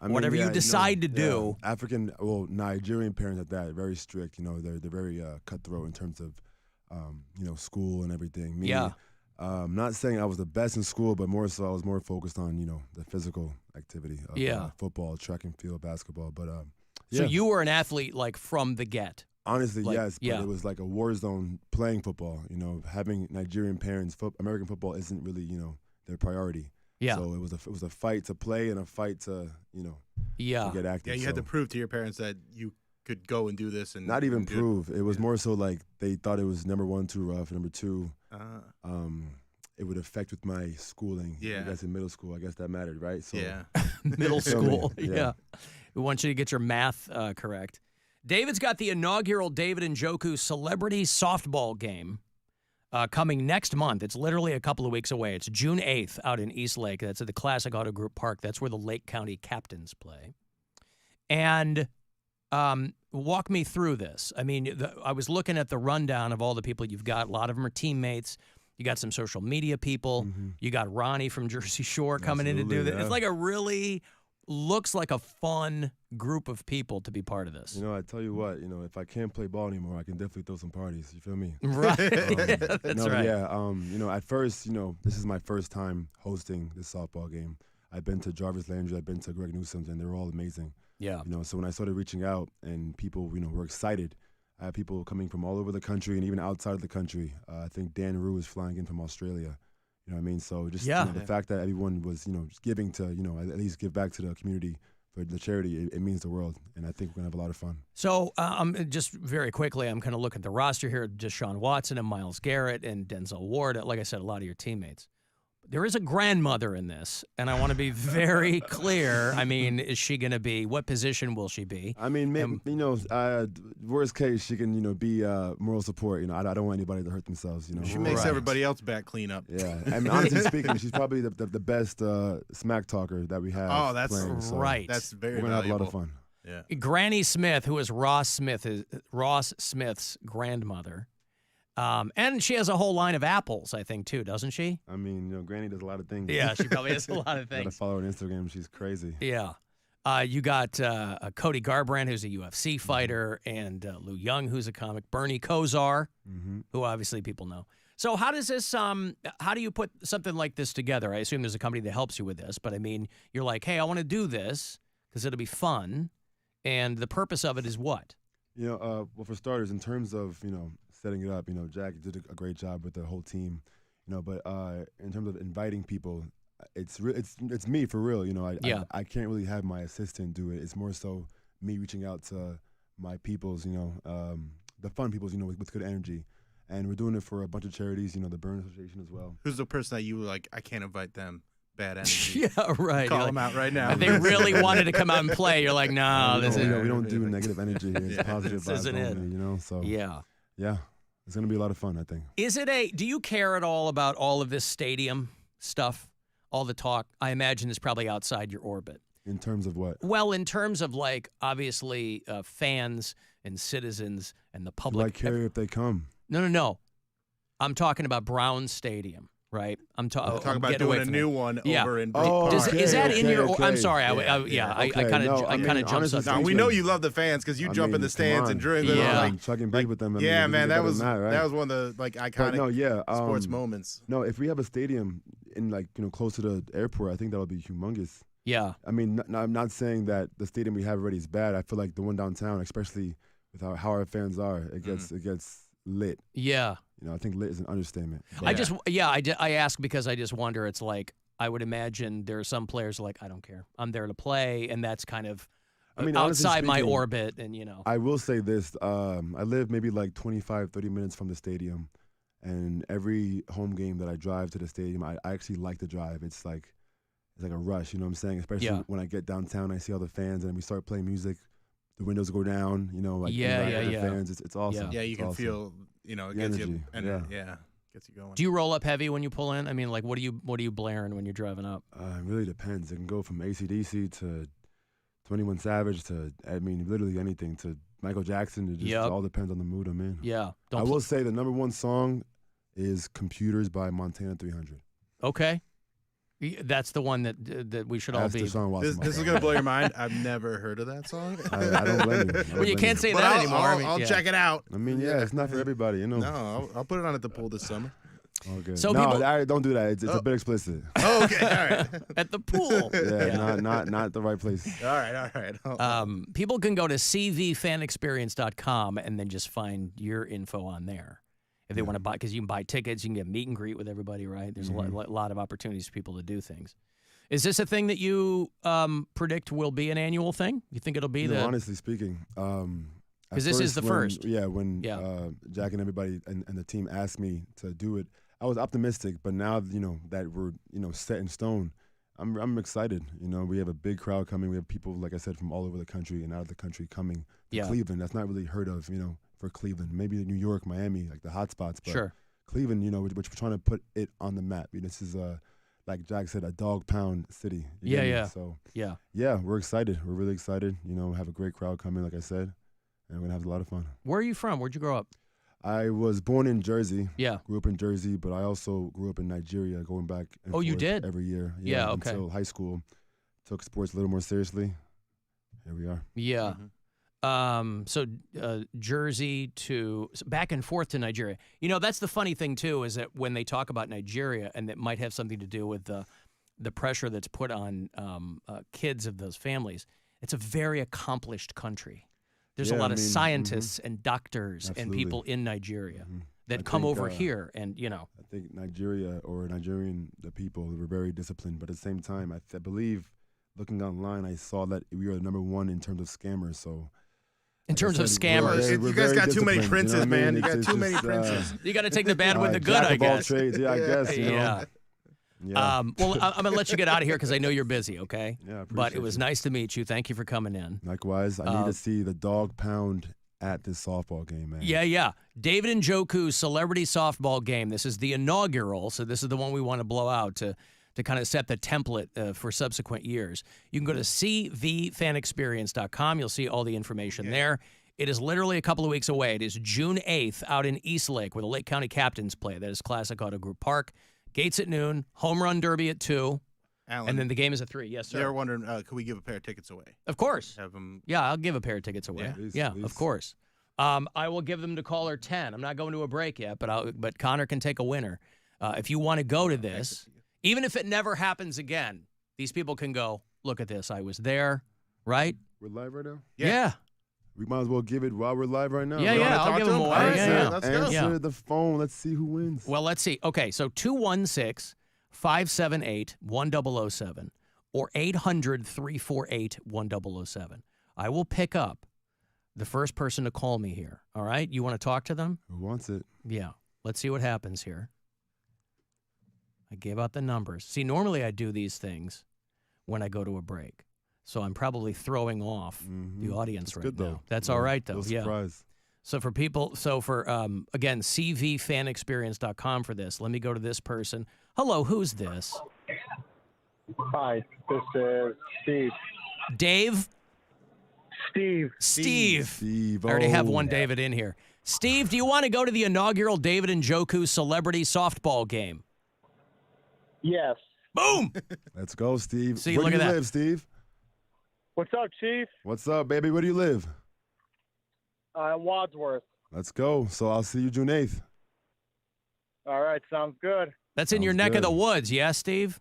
Whatever you decide to do. Nigerian parents at that, very strict. They're very cutthroat in terms of, school and everything. Not saying I was the best in school, but more so I was more focused on, the physical activity of football, track and field, basketball. But So you were an athlete like from the get? Honestly, yes, but it was like a war zone playing football. Having Nigerian parents, American football isn't really, their priority. Yeah. So it was a fight to play and a fight to, to get active. Yeah, you had to prove to your parents that you could go and do this. And not even prove. It was more so like they thought it was number 1, too rough. Number 2, it would affect with my schooling. Yeah. I guess in middle school, I guess that mattered, right? So, yeah. Middle school. Yeah. We want you to get your math correct. David's got the inaugural David Njoku Celebrity Softball Game coming next month. It's literally a couple of weeks away. It's June 8th out in East Lake. That's at the Classic Auto Group Park. That's where the Lake County Captains play. And walk me through this. I mean, I was looking at the rundown of all the people you've got. A lot of them are teammates. You got some social media people. Mm-hmm. You got Ronnie from Jersey Shore coming in to do this. Yeah. It's like looks like a fun group of people to be part of this. I tell you what, if I can't play ball anymore, I can definitely throw some parties. You feel me? Right. That's right. Yeah. At first, this is my first time hosting this softball game. I've been to Jarvis Landry, I've been to Greg Newsom's, and they're all amazing. Yeah. So when I started reaching out and people, were excited, I had people coming from all over the country and even outside of the country. I think Dan Rue is flying in from Australia. You know what I mean? So just the fact that everyone was, just giving to, at least give back to the community for the charity, it means the world. And I think we're going to have a lot of fun. So just very quickly, I'm kind of looking at the roster here, just Sean Watson and Myles Garrett and Denzel Ward. Like I said, a lot of your teammates. There is a grandmother in this, and I want to be very clear. I mean, is she going to be, what position will she be? I mean, worst case, she can, be moral support. I don't want anybody to hurt themselves. She makes everybody else back clean up. Yeah, I mean, honestly speaking, she's probably the best smack talker that we have. Oh, that's playing, so right. That's very We're going to have a lot of valuable. fun. Yeah. Yeah. Granny Smith, who is Ross Smith's grandmother, And she has a whole line of apples, I think, too, doesn't she? I mean, Granny does a lot of things. Yeah, she probably has a lot of Gotta things. follow her on Instagram. She's crazy. Yeah. You got Cody Garbrandt, who's a UFC fighter, and Lou Young, who's a comic. Bernie Kosar, who obviously people know. So how does this? How do you put something like this together? I assume there's a company that helps you with this, but I mean, you're like, hey, I want to do this because it'll be fun, and the purpose of it is what? Well, for starters, in terms of setting it up, Jack did a great job with the whole team, But in terms of inviting people, it's me for real. I can't really have my assistant do it. It's more so me reaching out to my peoples, the fun peoples, with good energy. And we're doing it for a bunch of charities, the Burn Association as well. Who's the person that you were like, I can't invite them? Bad energy. Yeah, right. Call them out right now. If they really wanted to come out and play, you're like, no, this is. We don't do negative energy here. It's positive this vibes isn't only, it. So yeah. It's going to be a lot of fun, I think. Do you care at all about all of this stadium stuff, all the talk? I imagine it's probably outside your orbit. In terms of what? Well, in terms of, like, obviously fans and citizens and the public. Do I care if they come? No. I'm talking about Brown Stadium, right? I'm talking about doing a new one over in Brit Park. Is that in your? Okay. I'm sorry. I kind of jumped. Now we know you love the fans because you jump in the stands and drink them. I'm chugging beat with them. Yeah, man, that was one of the iconic sports moments. No, if we have a stadium in close to the airport, I think that'll be humongous. Yeah. I mean, I'm not saying that the stadium we have already is bad. I feel like the one downtown, especially with how our fans are, it gets lit. Yeah. I think lit is an understatement. I ask because I just wonder. It's like I would imagine there are some players like I don't care. I'm there to play, and that's kind of outside my orbit. And I will say this: I live maybe like 25, 30 minutes from the stadium, and every home game that I drive to the stadium, I actually like to drive. It's like a rush. You know what I'm saying? Especially when I get downtown, I see all the fans, and we start playing music. The windows go down. The fans. It's awesome. Yeah, you can feel. It gets you, gets you going. Do you roll up heavy when you pull in? I mean, like, what are you blaring when you're driving up? It really depends. It can go from AC/DC to 21 Savage to, literally anything, to Michael Jackson. It just all depends on the mood I'm in. Yeah. I will say the number one song is "Computers" by Montana 300. Okay. That's the one that we should all be. This is going to blow your mind. I've never heard of that song. I don't blame you. Well, you can't say that anymore. I'll check it out. It's not for everybody, No, I'll put it on at the pool this summer. Okay. So don't do that. It's a bit explicit. Oh, okay, all right. At the pool. Not the right place. All right. People can go to cvfanexperience.com and then just find your info on there. If they want to buy, because you can buy tickets, you can get meet and greet with everybody, right? There's a lot of opportunities for people to do things. Is this a thing that you predict will be an annual thing? You think it'll be honestly speaking, because this is the first. When Jack and everybody and the team asked me to do it, I was optimistic. But now that we're set in stone, I'm excited. We have a big crowd coming. We have people, like I said, from all over the country and out of the country coming to Cleveland. That's not really heard of, for Cleveland. Maybe New York, Miami, like the hot spots. But Cleveland, which we're trying to put it on the map. This is like Jack said, a dog pound city. So we're excited. We're really excited. Have a great crowd coming, like I said, and we're gonna have a lot of fun. Where are you from? Where'd you grow up? I was born in Jersey. Yeah. Grew up in Jersey, but I also grew up in Nigeria, going back and forth you did? every year. Yeah, okay. Until high school. Took sports a little more seriously. Here we are. Yeah. So Jersey to back and forth to Nigeria. That's the funny thing too, is that when they talk about Nigeria, and it might have something to do with the pressure that's put on kids of those families. It's a very accomplished country. There's a lot of scientists and doctors and people in Nigeria that come over here, and I think Nigeria or the people were very disciplined, but at the same time, I believe, looking online, I saw that we are the number one in terms of scammers. So. In terms of scammers, you guys got too many princes, man. You got too many princes. You got to take the bad with the good, I guess. Trades. Yeah, I guess. Yeah. Well, I'm gonna let you get out of here because I know you're busy. Okay. Yeah. But it was nice to meet you. Thank you for coming in. Likewise. I need to see the dog pound at this softball game, man. Yeah. David Njoku's celebrity softball game. This is the inaugural, so this is the one we want to blow out to kind of set the template for subsequent years. You can go to cvfanexperience.com. You'll see all the information there. It is literally a couple of weeks away. It is June 8th out in Eastlake where the Lake County Captains play. That is Classic Auto Group Park. Gates at noon, home run derby at 2, Alan, and then the game is at 3. Yes, sir. They're wondering, could we give a pair of tickets away? Of course. Have them. Yeah, I'll give a pair of tickets away. Yeah, Of course. I will give them to caller 10. I'm not going to a break yet, but Connor can take a winner. If you want to go to this, even if it never happens again, these people can go, look at this. I was there, right? We're live right now? Yeah. We might as well give it while we're live right now. Yeah, yeah, I'll give them more. Yeah. Let's answer the phone. Let's see who wins. Well, let's see. Okay, so 216-578-1007 or 800-348-1007. I will pick up the first person to call me here. All right? You want to talk to them? Who wants it? Yeah. Let's see what happens here. I gave out the numbers. See, normally I do these things when I go to a break. So I'm probably throwing off the audience That's right good, now. though. That's Yeah, all right, though. little Yeah. surprise. So for people, again, cvfanexperience.com for this. Let me go to this person. Hello, who's this? Hi, this is Steve. Dave? Steve. Steve. I already have one David in here. Steve, do you want to go to the inaugural David Njoku celebrity softball game? Yes. Boom! Let's go, Steve. See, Where look do at you that. live, Steve? What's up, Chief? What's up, baby? Where do you live? Wadsworth. Let's go. So I'll see you June 8th. All right, sounds good. That's in your neck of the woods, yeah, Steve?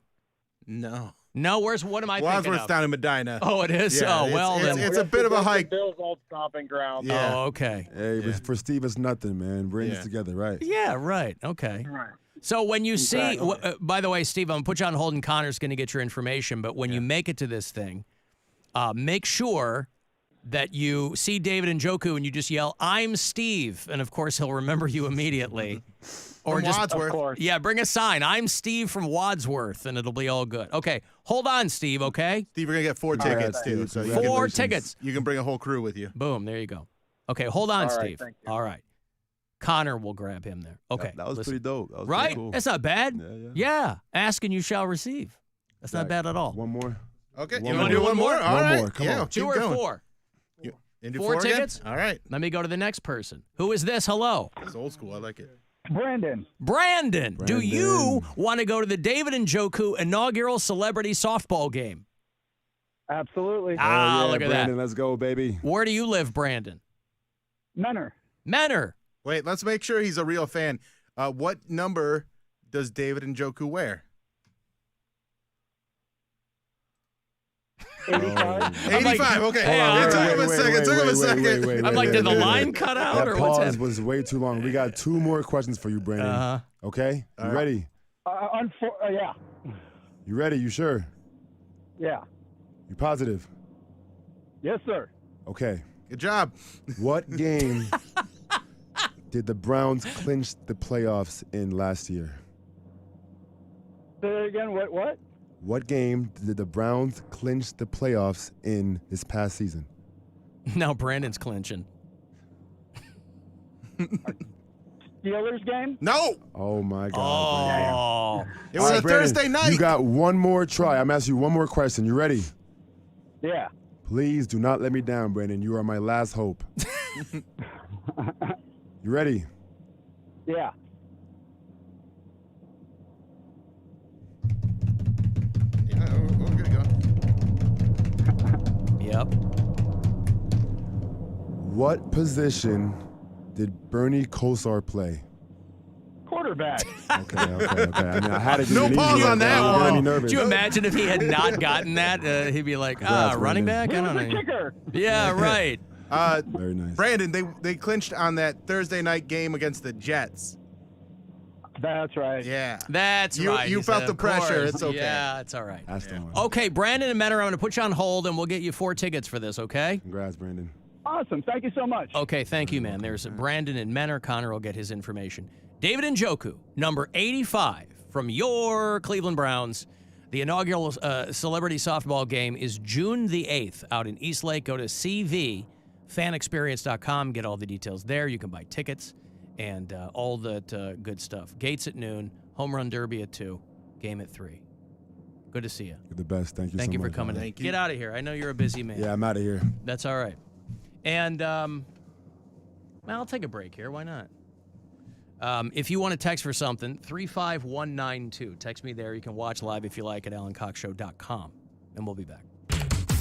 No. No, what am I thinking Wadsworth's of? down in Medina. Oh, it is? Yeah, Oh, well, it's, then. it's a bit of a hike. Bill's old stomping ground. Yeah. Oh, okay. Hey, but for Steve, it's nothing, man. We're in this Yeah. together, right? Yeah, right. Okay. Right. So when you see, Exactly. by the way, Steve, I'm going to put you on hold and Connor's going to get your information, but when you make it to this thing, make sure that you see David Njoku and you just yell, "I'm Steve," and of course he'll remember you immediately. Or From just, Wadsworth. Of course. yeah, bring a sign. "I'm Steve from Wadsworth," and it'll be all good. Okay, hold on, Steve. Okay, Steve, we're gonna get 4 All right, tickets too. Steve, So you four can, tickets. you can bring a whole crew with you. Boom. There you go. Okay, hold on, All right, Steve. thank you. All right, Connor will grab him there. Okay, That was listen. pretty dope. That was Right? pretty cool. That's not bad. Yeah. Ask and you shall receive. That's not bad at all. One more. Okay, One you more. want to do one more? All One right. more, come yeah, on. keep 2 or going. 4? And do 4 again? tickets? All right. Let me go to the next person. Who is this? Hello. It's old school. I like it. Brandon. Brandon. Do you want to go to the David Njoku inaugural celebrity softball game? Absolutely. Ah, Oh, yeah, look at Brandon, that. let's go, baby. Where do you live, Brandon? Menor. Menor. Wait, let's make sure he's a real fan. What number does David Njoku wear? 85. 85. Okay. Hey, all it took right. him a second. Took him a second. I'm like, did the line cut out That or what's pause happening? was way too long. We got 2 more questions for you, Brandon. Uh-huh. Okay? You ready? Yeah. You ready? You sure? Yeah. You positive? Yes, sir. Okay. Good job. What game did the Browns clinch the playoffs in last year? Say it again. What? What game did the Browns clinch the playoffs in this past season? Now Brandon's clinching. Steelers game? No. Oh, my God. Oh. It was All a Brandon, Thursday night. You got one more try. I'm asking you one more question. You ready? Yeah. Please do not let me down, Brandon. You are my last hope. You ready? Yeah. Yeah, we're good to go. Yep. What position did Bernie Kosar play? Quarterback. Okay. I mean, I had to give No you an pause easy one, on that bro. You got one. me nervous. Could you imagine if he had not gotten that? He'd be like, Congrats, running Brandon. back? I don't Who's the know. kicker? Yeah, right. Very nice. Brandon, they clinched on that Thursday night game against the Jets. That's right. Yeah. That's You- right. you he felt said, the of pressure. course. It's okay. Yeah, it's all right. That's the one. Okay, Brandon and Menor, I'm going to put you on hold, and we'll get you 4 tickets for this, okay? Congrats, Brandon. Awesome. Thank you so much. Okay, thank you, man. There's Brandon and Menor. Connor will get his information. David Njoku, number 85 from your Cleveland Browns. The inaugural celebrity softball game is June the 8th out in Eastlake. Go to cvfanexperience.com. Get all the details there. You can buy tickets and all that good stuff. Gates at noon, home run derby at 2, game at 3. Good to see you. You're the best. Thank you for much, coming man. in. Get out of here. I know you're a busy man. Yeah, I'm out of here. That's all right. And Well, I'll take a break here. Why not? If you want to text for something, 35192. Text me there. You can watch live if you like at AlanCoxShow.com. And we'll be back.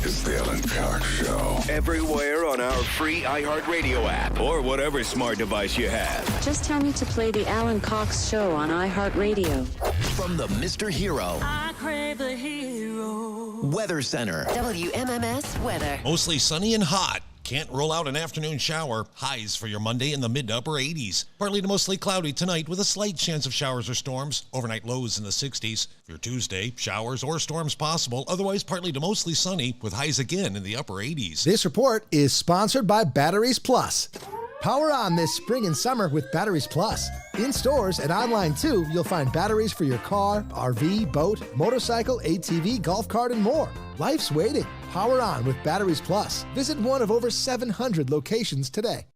It's the Alan Cox Show. Everywhere on our free iHeartRadio app or whatever smart device you have. Just tell me to play the Alan Cox Show on iHeartRadio. From the Mr. Hero I crave the hero. Weather Center. WMMS weather. Mostly sunny and hot. Can't roll out an afternoon shower. Highs for your Monday in the mid to upper 80s. Partly to mostly cloudy tonight with a slight chance of showers or storms. Overnight lows in the 60s. For your Tuesday, showers or storms possible. Otherwise, partly to mostly sunny with highs again in the upper 80s. This report is sponsored by Batteries Plus. Power on this spring and summer with Batteries Plus. In stores and online too, you'll find batteries for your car, RV, boat, motorcycle, ATV, golf cart, and more. Life's waiting. Power on with Batteries Plus. Visit one of over 700 locations today.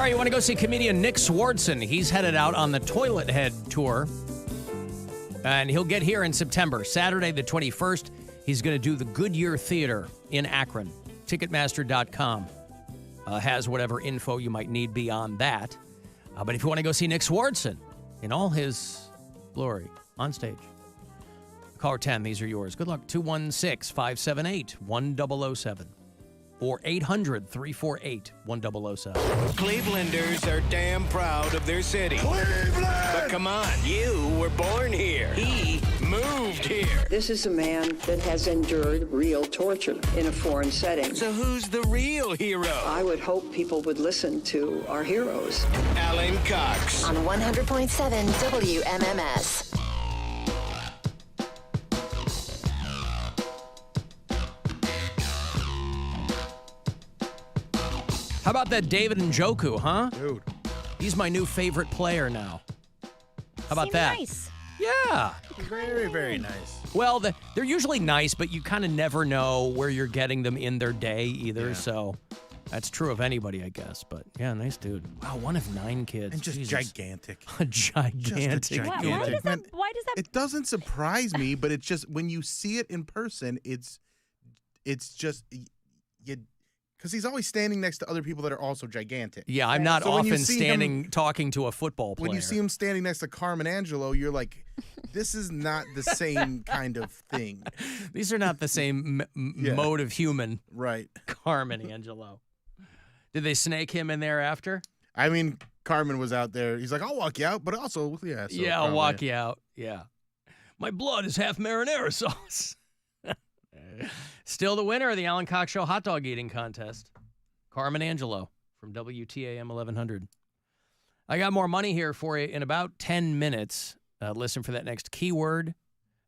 right, you want to go see comedian Nick Swardson. He's headed out on the Toilet Head tour. And he'll get here in September. Saturday the 21st, he's going to do the Goodyear Theater in Akron. Ticketmaster.com has whatever info you might need beyond that. But if you want to go see Nick Swardson in all his glory on stage, caller 10, these are yours. Good luck. 216-578-1007 or 800-348-1007. Clevelanders are damn proud of their city. Cleveland! But come on, you were born here. He moved here. This is a man that has endured real torture in a foreign setting. So who's the real hero? I would hope people would listen to our heroes. Alan Cox. On 100.7 WMMS. How about that David Njoku, huh? Dude. He's my new favorite player now. How about Seems that? Nice. Yeah. Very, very nice. Well, they're usually nice, but you kind of never know where you're getting them in their day either. Yeah. So that's true of anybody, I guess. But yeah, nice dude. Wow, one of 9 kids. And just Jesus. gigantic. Gigantic. Why does that? It doesn't surprise me, but it's just when you see it in person, it's just you. Because he's always standing next to other people that are also gigantic. Yeah, I'm not So when you often see standing talking to a football player. When you see him standing next to Carmen Angelo, you're like, this is not the same kind of thing. These are not the same mode of human. Right. Carmen Angelo. Did they snake him in there after? I mean, Carmen was out there. He's like, I'll walk you out, but also, yeah. So yeah, I'll walk you out. Yeah. My blood is half marinara sauce. Still the winner of the Alan Cox Show hot dog eating contest, Carmen Angelo from WTAM 1100. I got more money here for you in about 10 minutes. Listen for that next keyword.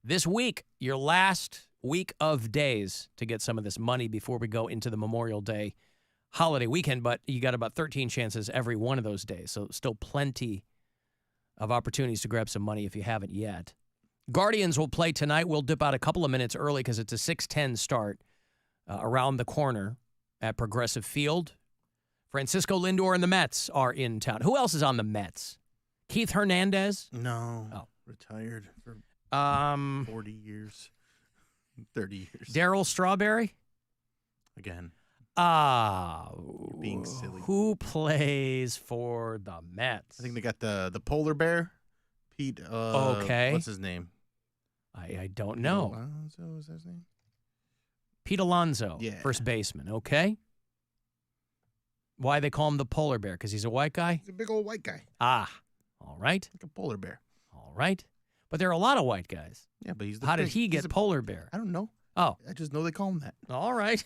This week, your last week of days to get some of this money before we go into the Memorial Day holiday weekend, but you got about 13 chances every one of those days, so still plenty of opportunities to grab some money if you haven't yet. Guardians will play tonight. We'll dip out a couple of minutes early because it's a 6:10 start around the corner at Progressive Field. Francisco Lindor and the Mets are in town. Who else is on the Mets? Keith Hernandez? No. Oh. Retired for 40 years, 30 years. Darryl Strawberry? Again. You're being silly. Who plays for the Mets? I think they got the polar bear. Pete. Okay. What's his name? I don't know. Alonso, is that his name? Pete Alonso, Yeah. first baseman. Okay. Why they call him the polar bear? Because he's a white guy? He's a big old white guy. Ah, all right. Like a polar bear. All right. But there are a lot of white guys. Yeah, but he's the How did big- he get he's a- polar bear? I don't know. Oh. I just know they call him that. All right.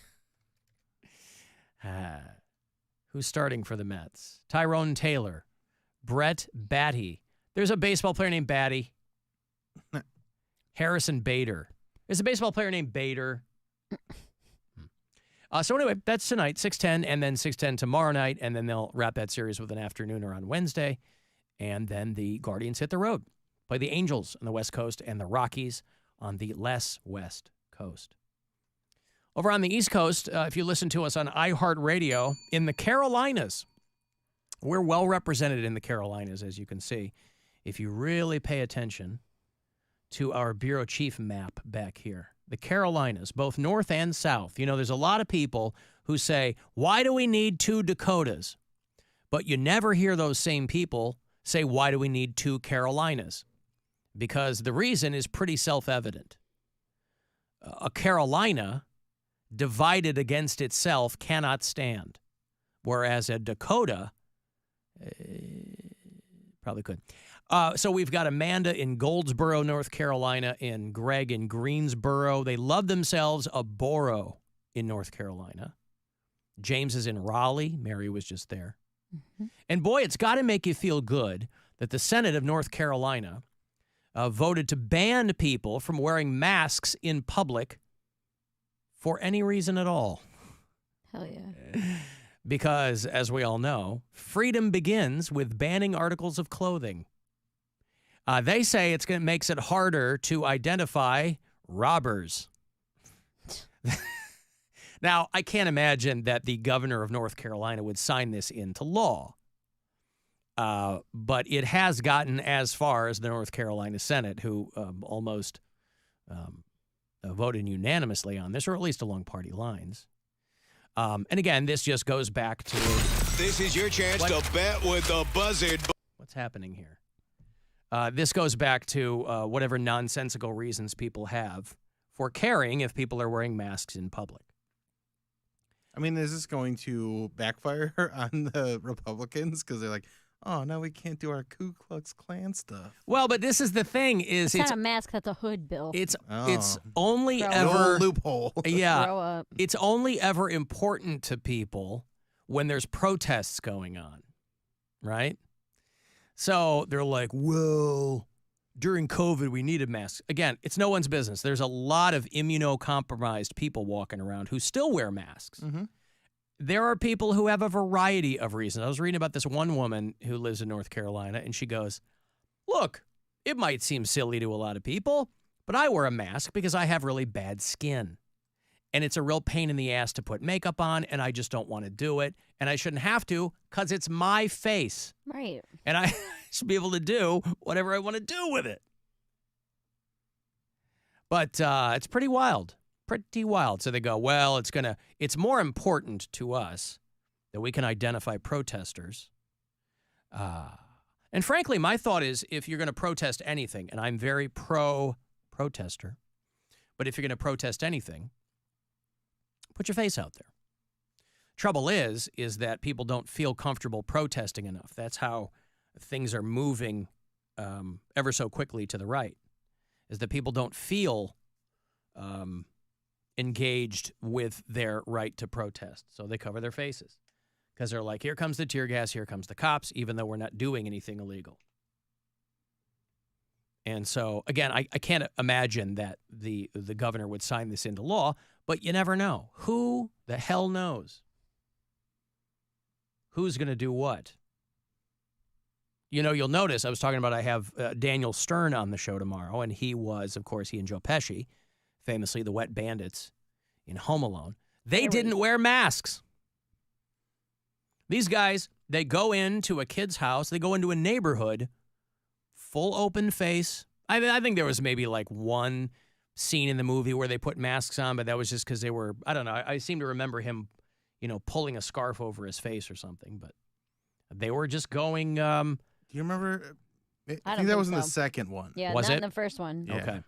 Who's starting for the Mets? Tyrone Taylor, Brett Batty. There's a baseball player named Batty. Harrison Bader. There's a baseball player named Bader. So anyway, that's tonight, 6:10, and then 6:10 tomorrow night, and then they'll wrap that series with an afternooner on Wednesday, and then the Guardians hit the road. Play the Angels on the West Coast and the Rockies on the less West Coast. Over on the East Coast, if you listen to us on iHeartRadio, in the Carolinas, we're well represented in the Carolinas, as you can see, if you really pay attention to our bureau chief map back here. The Carolinas, both north and south. You know, there's a lot of people who say, why do we need 2 Dakotas? But you never hear those same people say, why do we need 2 Carolinas? Because the reason is pretty self-evident. A Carolina divided against itself cannot stand, whereas a Dakota probably could. So we've got Amanda in Goldsboro, North Carolina, and Greg in Greensboro. They love themselves a borough in North Carolina. James is in Raleigh. Mary was just there. Mm-hmm. And boy, it's got to make you feel good that the Senate of North Carolina voted to ban people from wearing masks in public for any reason at all. Hell yeah. Because, as we all know, freedom begins with banning articles of clothing. They say makes it harder to identify robbers. Now, I can't imagine that the governor of North Carolina would sign this into law. But it has gotten as far as the North Carolina Senate, who almost voted unanimously on this, or at least along party lines. And again, this just goes back to... This is your chance to bet with the Buzzard. What's happening here? This goes back to whatever nonsensical reasons people have for caring if people are wearing masks in public. I mean, is this going to backfire on the Republicans? Because they're like, oh, now we can't do our Ku Klux Klan stuff. Well, but this is the thing: is it's not a mask, that's a hood, Bill. It's only Grow ever No loophole. Yeah, Grow up. it's only ever important to people when there's protests going on, right? So they're like, well, during COVID, we needed masks. Again, it's no one's business. There's a lot of immunocompromised people walking around who still wear masks. Mm-hmm. There are people who have a variety of reasons. I was reading about this one woman who lives in North Carolina, and she goes, look, it might seem silly to a lot of people, but I wear a mask because I have really bad skin. And it's a real pain in the ass to put makeup on, and I just don't want to do it. And I shouldn't have to because it's my face. Right. And I should be able to do whatever I want to do with it. But it's pretty wild. Pretty wild. So they go, well, it's more important to us that we can identify protesters. And frankly, my thought is if you're going to protest anything, and I'm very pro-protester, but if you're going to protest anything, put your face out there. Trouble is that people don't feel comfortable protesting enough. That's how things are moving ever so quickly to the right, is that people don't feel engaged with their right to protest. So they cover their faces because they're like, here comes the tear gas, here comes the cops, even though we're not doing anything illegal. And so, again, I can't imagine that the governor would sign this into law, but you never know. Who the hell knows? Who's going to do what? You know, you'll notice, I was talking about I have Daniel Stern on the show tomorrow, and he was, of course, he and Joe Pesci, famously the Wet Bandits in Home Alone. They didn't wear masks. These guys, they go into a kid's house, they go into a neighborhood, full open face. I think there was maybe like one scene in the movie where they put masks on, but that was just because they were, I don't know, I seem to remember him, pulling a scarf over his face or something, but they were just going... Do you remember? I think that was in the second one. Yeah, was not it? in the first one. Yeah. Okay.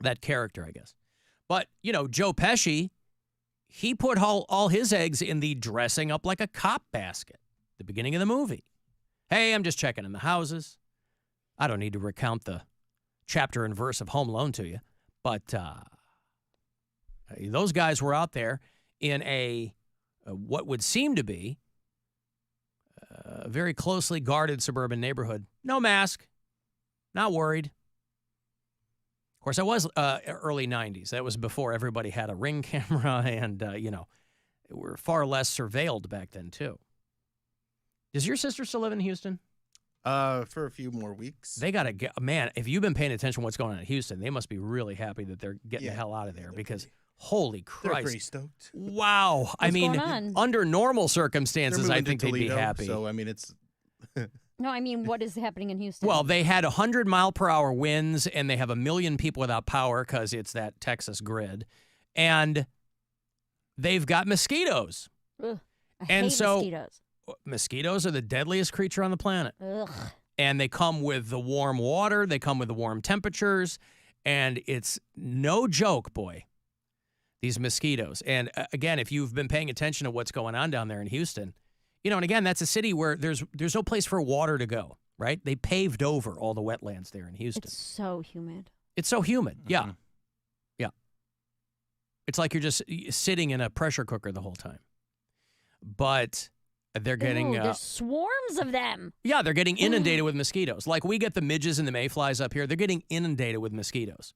That character, I guess. But, Joe Pesci, he put all his eggs in the dressing up like a cop basket at the beginning of the movie. Hey, I'm just checking in the houses. I don't need to recount the chapter and verse of Home Alone to you, but those guys were out there in a what would seem to be a very closely guarded suburban neighborhood. No mask. Not worried. Of course, I was early 90s. That was before everybody had a Ring camera and, we're far less surveilled back then, too. Does your sister still live in Houston? For a few more weeks. They got to get, man, if you've been paying attention to what's going on in Houston, they must be really happy that they're getting the hell out of there because, holy Christ. They're pretty stoked. Wow. I mean, under normal circumstances, I think they'd be happy. So, I mean, it's... No, I mean, what is happening in Houston? Well, they had 100-mile-per-hour winds, and they have 1 million people without power because it's that Texas grid. And they've got mosquitoes. Ugh, I and hate so mosquitoes. Mosquitoes are the deadliest creature on the planet. Ugh. And they come with the warm water. They come with the warm temperatures. And it's no joke, boy, these mosquitoes. And again, if you've been paying attention to what's going on down there in Houston, and again, that's a city where there's no place for water to go, right? They paved over all the wetlands there in Houston. It's so humid. It's so humid, yeah. Yeah. It's like you're just sitting in a pressure cooker the whole time. But they're getting... there's swarms of them. Yeah, they're getting inundated with mosquitoes. Like we get the midges and the mayflies up here. They're getting inundated with mosquitoes.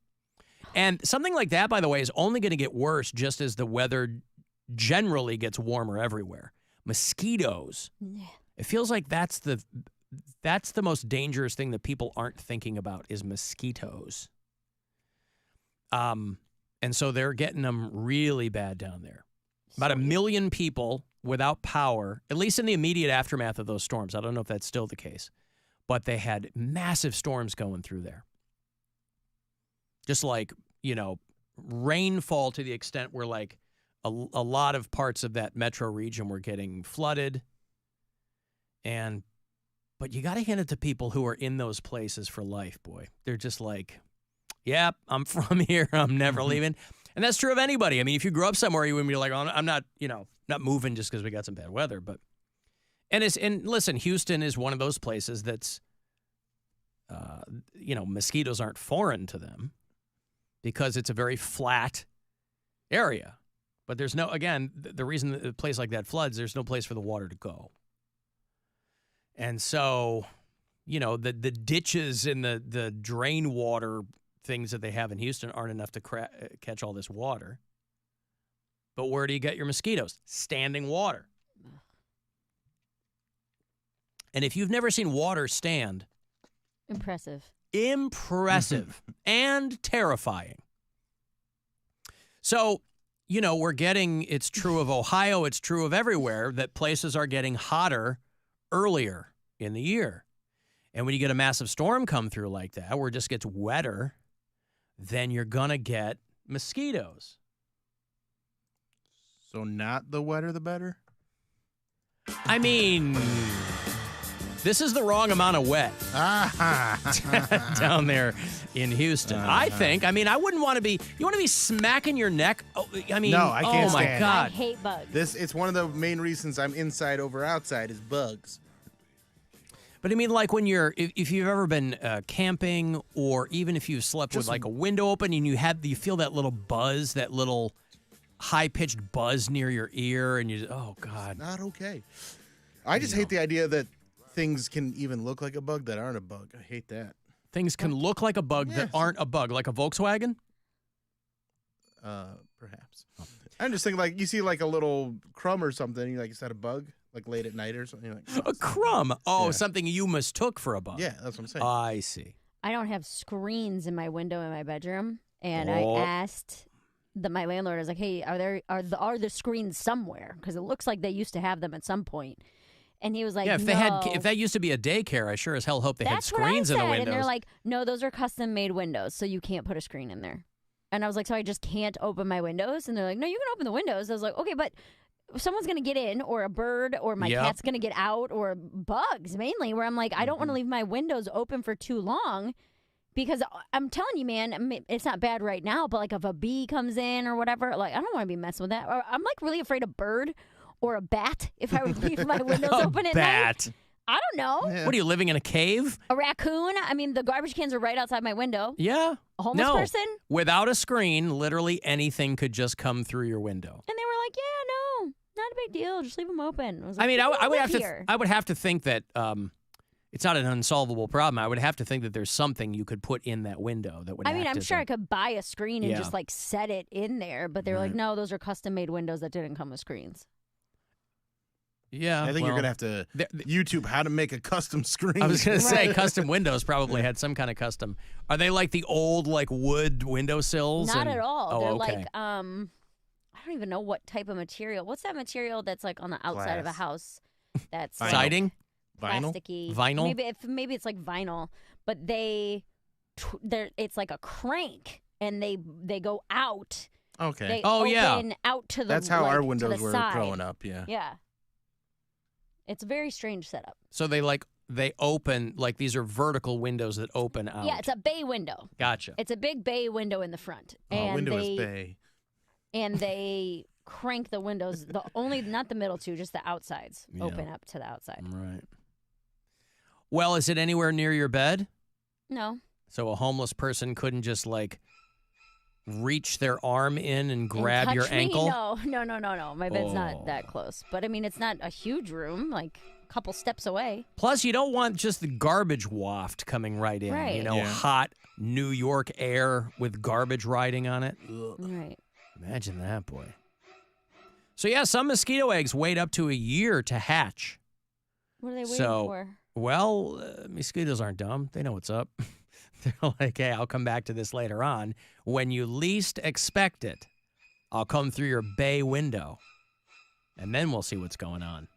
And something like that, by the way, is only going to get worse just as the weather generally gets warmer everywhere. Mosquitoes. It feels like that's the most dangerous thing that people aren't thinking about is mosquitoes. And so they're getting them really bad down there. About 1 million people without power, at least in the immediate aftermath of those storms. I don't know if that's still the case, but they had massive storms going through there. Just like, rainfall to the extent where like a lot of parts of that metro region were getting flooded. But you got to hand it to people who are in those places for life, boy. They're just like, yep, I'm from here. I'm never leaving. And that's true of anybody. I mean, if you grew up somewhere, you wouldn't be like, oh, I'm not, not moving just because we got some bad weather. But and listen, Houston is one of those places that's, mosquitoes aren't foreign to them because it's a very flat area. But there's the reason that a place like that floods, there's no place for the water to go. And so, the ditches and the drain water things that they have in Houston aren't enough to catch all this water. But where do you get your mosquitoes? Standing water. And if you've never seen water stand... Impressive. And terrifying. So, it's true of Ohio, it's true of everywhere, that places are getting hotter earlier in the year. And when you get a massive storm come through like that, where it just gets wetter, then you're going to get mosquitoes. So not the wetter, the better? I mean, this is the wrong amount of wet down there in Houston. I think. I mean, I wouldn't want to be. You want to be smacking your neck? Oh, I mean, no, I can't. Oh my stand God, I hate bugs. It's one of the main reasons I'm inside over outside is bugs. But I mean, like when if you've ever been camping, or even if you've slept with like a window open and you feel that little buzz, that little high-pitched buzz near your ear, and oh God, not okay. I just hate the idea that things can even look like a bug that aren't a bug. I hate that. Things can look like a bug that aren't a bug, like a Volkswagen? Perhaps. I'm just thinking, like, you see like a little crumb or something, you're like, is that a bug? Like late at night or something? You're like, a crumb? Oh, something you mistook for a bug. Yeah, that's what I'm saying. I see. I don't have screens in my window in my bedroom, and I asked my landlord, I was like, hey, are the screens somewhere? Because it looks like they used to have them at some point. And he was like, if that used to be a daycare, I sure as hell hope they had screens in the windows. And they're like, no, those are custom made windows, so you can't put a screen in there. And I was like, so I just can't open my windows? And they're like, no, you can open the windows. I was like, okay, but someone's going to get in, or a bird, or my cat's going to get out, or bugs mainly, where I'm like, I don't want to leave my windows open for too long, because I'm telling you, man, it's not bad right now, but like if a bee comes in or whatever, like I don't want to be messing with that. Or I'm like really afraid of bird or a bat if I would leave my windows open at night. I don't know. Yeah. What are you, living in a cave? A raccoon? I mean, the garbage cans are right outside my window. Yeah. A homeless person? Without a screen, literally anything could just come through your window. And they were like, yeah, no, not a big deal. Just leave them open. I was like, I mean, I would have to think that it's not an unsolvable problem. I would have to think that there's something you could put in that window that would. I mean, I'm sure I could buy a screen and just like set it in there, but they're Right. like, no, those are custom made windows that didn't come with screens. Yeah, I think you're gonna have to YouTube how to make a custom screen. I was gonna say custom windows probably had some kind of custom. Are they like the old like wood windowsills? Not at all. They're okay. like I don't even know what type of material. What's that material that's like on the outside of a house? That's like siding, plasticky, vinyl. Maybe it's like vinyl, but it's like a crank, and they go out. Okay. They open out to the. That's how our windows to the were side. growing up. Yeah. Yeah. It's a very strange setup. So they open, like these are vertical windows that open out. Yeah, it's a bay window. Gotcha. It's a big bay window in the front. And window is bay. And they crank the windows, not the middle two, just the outsides open up to the outside. Right. Well, is it anywhere near your bed? No. So a homeless person couldn't just like reach their arm in and grab your ankle? No. My bed's not that close. But I mean, it's not a huge room, like a couple steps away. Plus, you don't want just the garbage waft coming right in. Right. You know, hot New York air with garbage riding on it. Ugh. Right. Imagine that, boy. So yeah, some mosquito eggs wait up to a year to hatch. What are they waiting for? Well, mosquitoes aren't dumb. They know what's up. They're like, hey, I'll come back to this later on. When you least expect it, I'll come through your bay window. and then we'll see what's going on.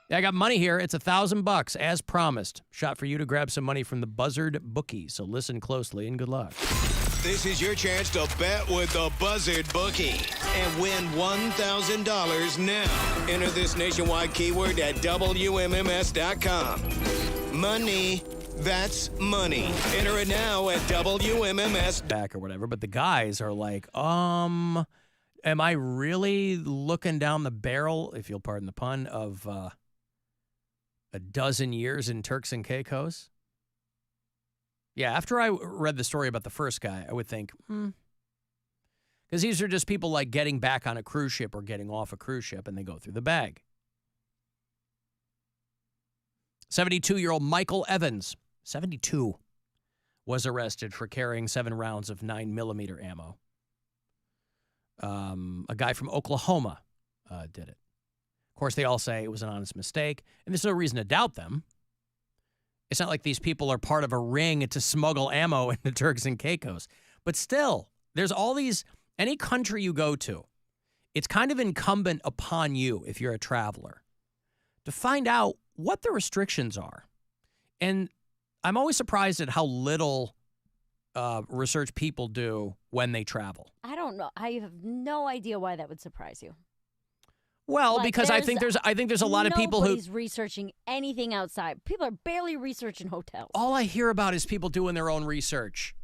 Yeah, I got money here. It's $1,000 as promised. Shot for you to grab some money from the Buzzard bookie. So listen closely and good luck. This is your chance to bet with the Buzzard bookie and win $1,000 now. Enter this nationwide keyword at WMMS.com. Money. That's money. Enter it now at WMMS. Back or whatever, but the guys are like, am I really looking down the barrel, if you'll pardon the pun, of a dozen years in Turks and Caicos? Yeah, after I read the story about the first guy, I would think, because these are just people like getting back on a cruise ship or getting off a cruise ship, and they go through the bag. 72-year-old Michael Evans, 72, was arrested for carrying 7 rounds of 9mm ammo. A guy from Oklahoma did it. Of course, they all say it was an honest mistake, and there's no reason to doubt them. It's not like these people are part of a ring to smuggle ammo into Turks and Caicos. But still, there's all these, any country you go to, it's kind of incumbent upon you, if you're a traveler, to find out what the restrictions are. And I'm always surprised at how little research people do when they travel. I don't know. I have no idea why that would surprise you. Well, like, because I think there's a lot of people who nobody's researching anything outside. People are barely researching hotels. All I hear about is people doing their own research.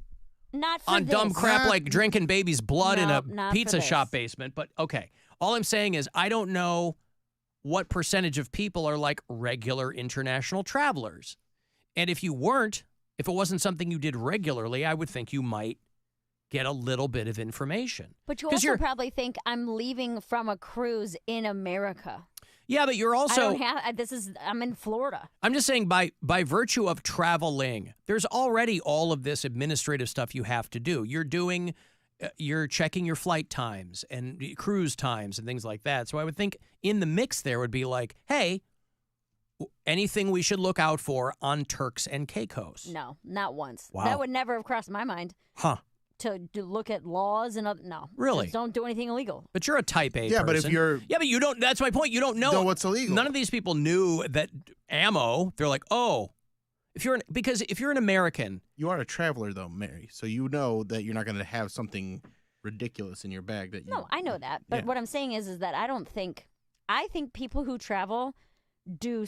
Not for on this. dumb crap like drinking baby's blood in a pizza shop basement. But okay, all I'm saying is I don't know what percentage of people are like regular international travelers. And if you weren't, if it wasn't something you did regularly, I would think you might get a little bit of information. But you also probably think I'm leaving from a cruise in America. Yeah, but you're also... I'm in Florida. I'm just saying by virtue of traveling, there's already all of this administrative stuff you have to do. You're checking your flight times and cruise times and things like that. So I would think in the mix there would be like, hey, anything we should look out for on Turks and Caicos? No, not once. Wow. That would never have crossed my mind. Huh. To look at laws and other, no. Really? Just don't do anything illegal. But you're a type A person. Yeah, but if you're... Yeah, but you don't... That's my point. You don't know what's illegal. None of these people knew that ammo, they're like, oh, because if you're an American... You are a traveler, though, Mary, so you know that you're not going to have something ridiculous in your bag that you... No, I know that. But what I'm saying is that I think people who travel do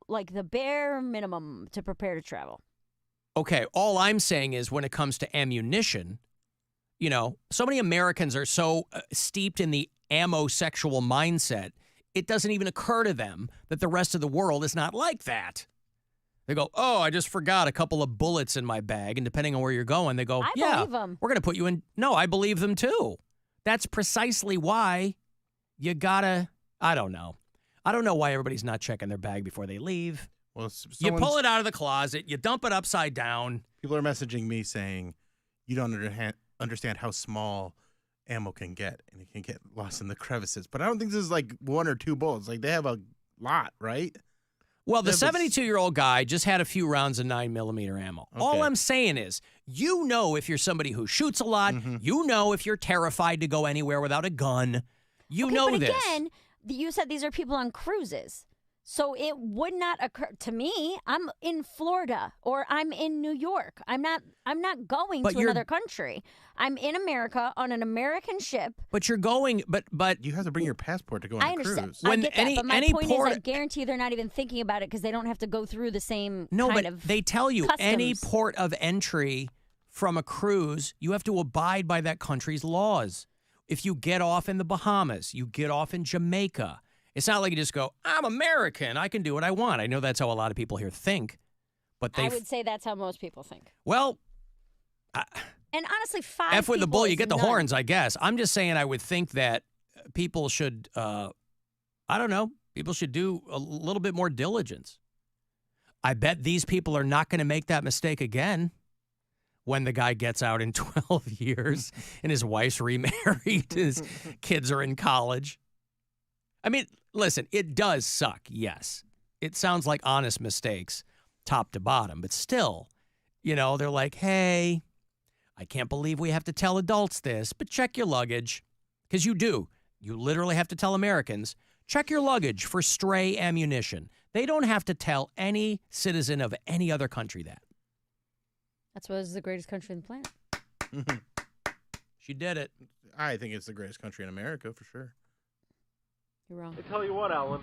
like the bare minimum to prepare to travel. Okay, all I'm saying is when it comes to ammunition, so many Americans are so steeped in the ammo-sexual mindset, it doesn't even occur to them that the rest of the world is not like that. They go, oh, I just forgot a couple of bullets in my bag, and depending on where you're going, they go, I believe them. We're going to put you in. No, I believe them too. That's precisely why you gotta, I don't know why everybody's not checking their bag before they leave. Well, you pull it out of the closet, you dump it upside down. People are messaging me saying, you don't understand how small ammo can get, and it can get lost in the crevices. But I don't think this is like 1 or 2 bullets. Like, they have a lot, right? Well, the 72-year-old guy just had a few rounds of 9mm ammo. Okay. All I'm saying is, if you're somebody who shoots a lot, if you're terrified to go anywhere without a gun, know but this. Again, you said these are people on cruises. So it would not occur to me. I'm in Florida or I'm in New York. I'm not going to another country. I'm in America on an American ship. But you're going, but you have to bring your passport to go on I a understand. cruise. I get that. But my point is, I guarantee they're not even thinking about it because they don't have to go through the same kind of they tell you customs. Any port of entry from a cruise, you have to abide by that country's laws. If you get off in the Bahamas, you get off in Jamaica. It's not like you just go, I'm American, I can do what I want. I know that's how a lot of people here think, but I would say that's how most people think. Well, and honestly, 5 F with the bull, you get the none. horns, I guess. I'm just saying I would think that people should, people should do a little bit more diligence. I bet these people are not going to make that mistake again when the guy gets out in 12 years and his wife's remarried, his kids are in college. I mean, listen, it does suck, yes. It sounds like honest mistakes, top to bottom. But still, they're like, hey, I can't believe we have to tell adults this, but check your luggage. Because you do. You literally have to tell Americans, check your luggage for stray ammunition. They don't have to tell any citizen of any other country that. That's why it's the greatest country on the planet. She did it. I think it's the greatest country in America for sure. You're wrong. I tell you what, Alan,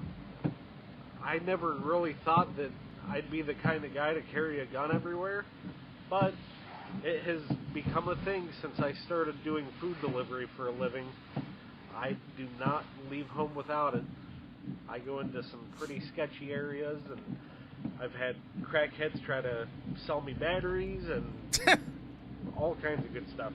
I never really thought that I'd be the kind of guy to carry a gun everywhere, but it has become a thing since I started doing food delivery for a living. I do not leave home without it. I go into some pretty sketchy areas, and I've had crackheads try to sell me batteries and all kinds of good stuff.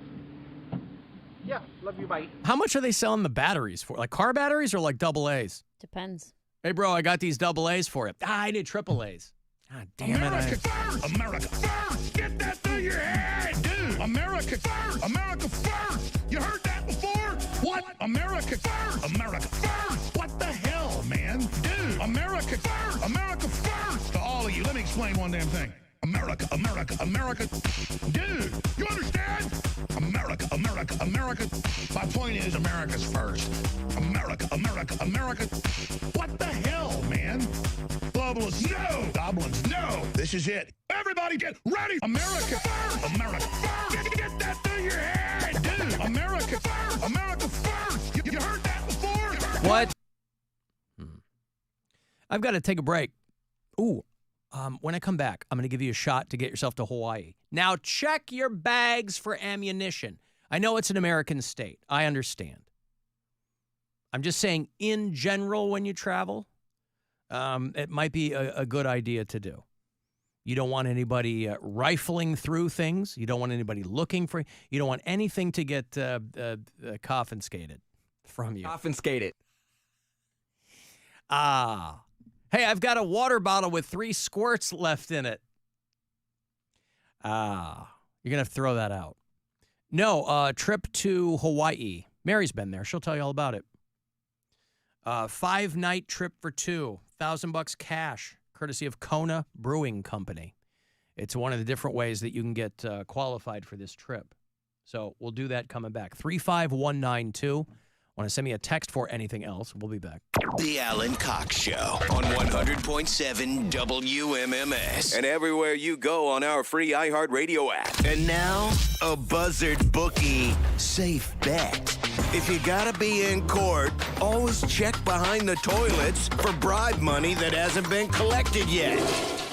Yeah, love you, bye. How much are they selling the batteries for? Like car batteries or like double A's? Depends. Hey, bro, I got these double A's for you. I need triple A's. God damn America it. first! America first! Get that through your head, dude! America first! America first! You heard that before? What? America first! America first! What the hell, man? Dude! America first! America first! To all of you, let me explain one damn thing. America, America, America. Dude, you understand? America, America, America. My point is America's first. America, America, America. What the hell, man? Globalists, no! Goblins, no! This is it. Everybody get ready! America first! America first! Get that through your head, dude! America first! America first! You heard that before? What? I've got to take a break. Ooh. When I come back, I'm going to give you a shot to get yourself to Hawaii. Now, check your bags for ammunition. I know it's an American state. I understand. I'm just saying, in general, when you travel, it might be a good idea to do. You don't want anybody rifling through things. You don't want anybody looking for. You don't want anything to get confiscated from you. Confiscated. Hey, I've got a water bottle with 3 squirts left in it. You're going to have to throw that out. No, trip to Hawaii. Mary's been there. She'll tell you all about it. 5-night trip for 2. $1,000 cash, courtesy of Kona Brewing Company. It's one of the different ways that you can get qualified for this trip. So we'll do that coming back. 35192. Want to send me a text for anything else? We'll be back. The Alan Cox Show on 100.7 WMMS and everywhere you go on our free iHeartRadio app. And now, a Buzzard Bookie safe bet. If you gotta be in court, always check behind the toilets for bribe money that hasn't been collected yet.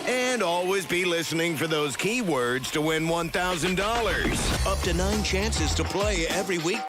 And always be listening for those keywords to win $1,000. Up to 9 chances to play every week.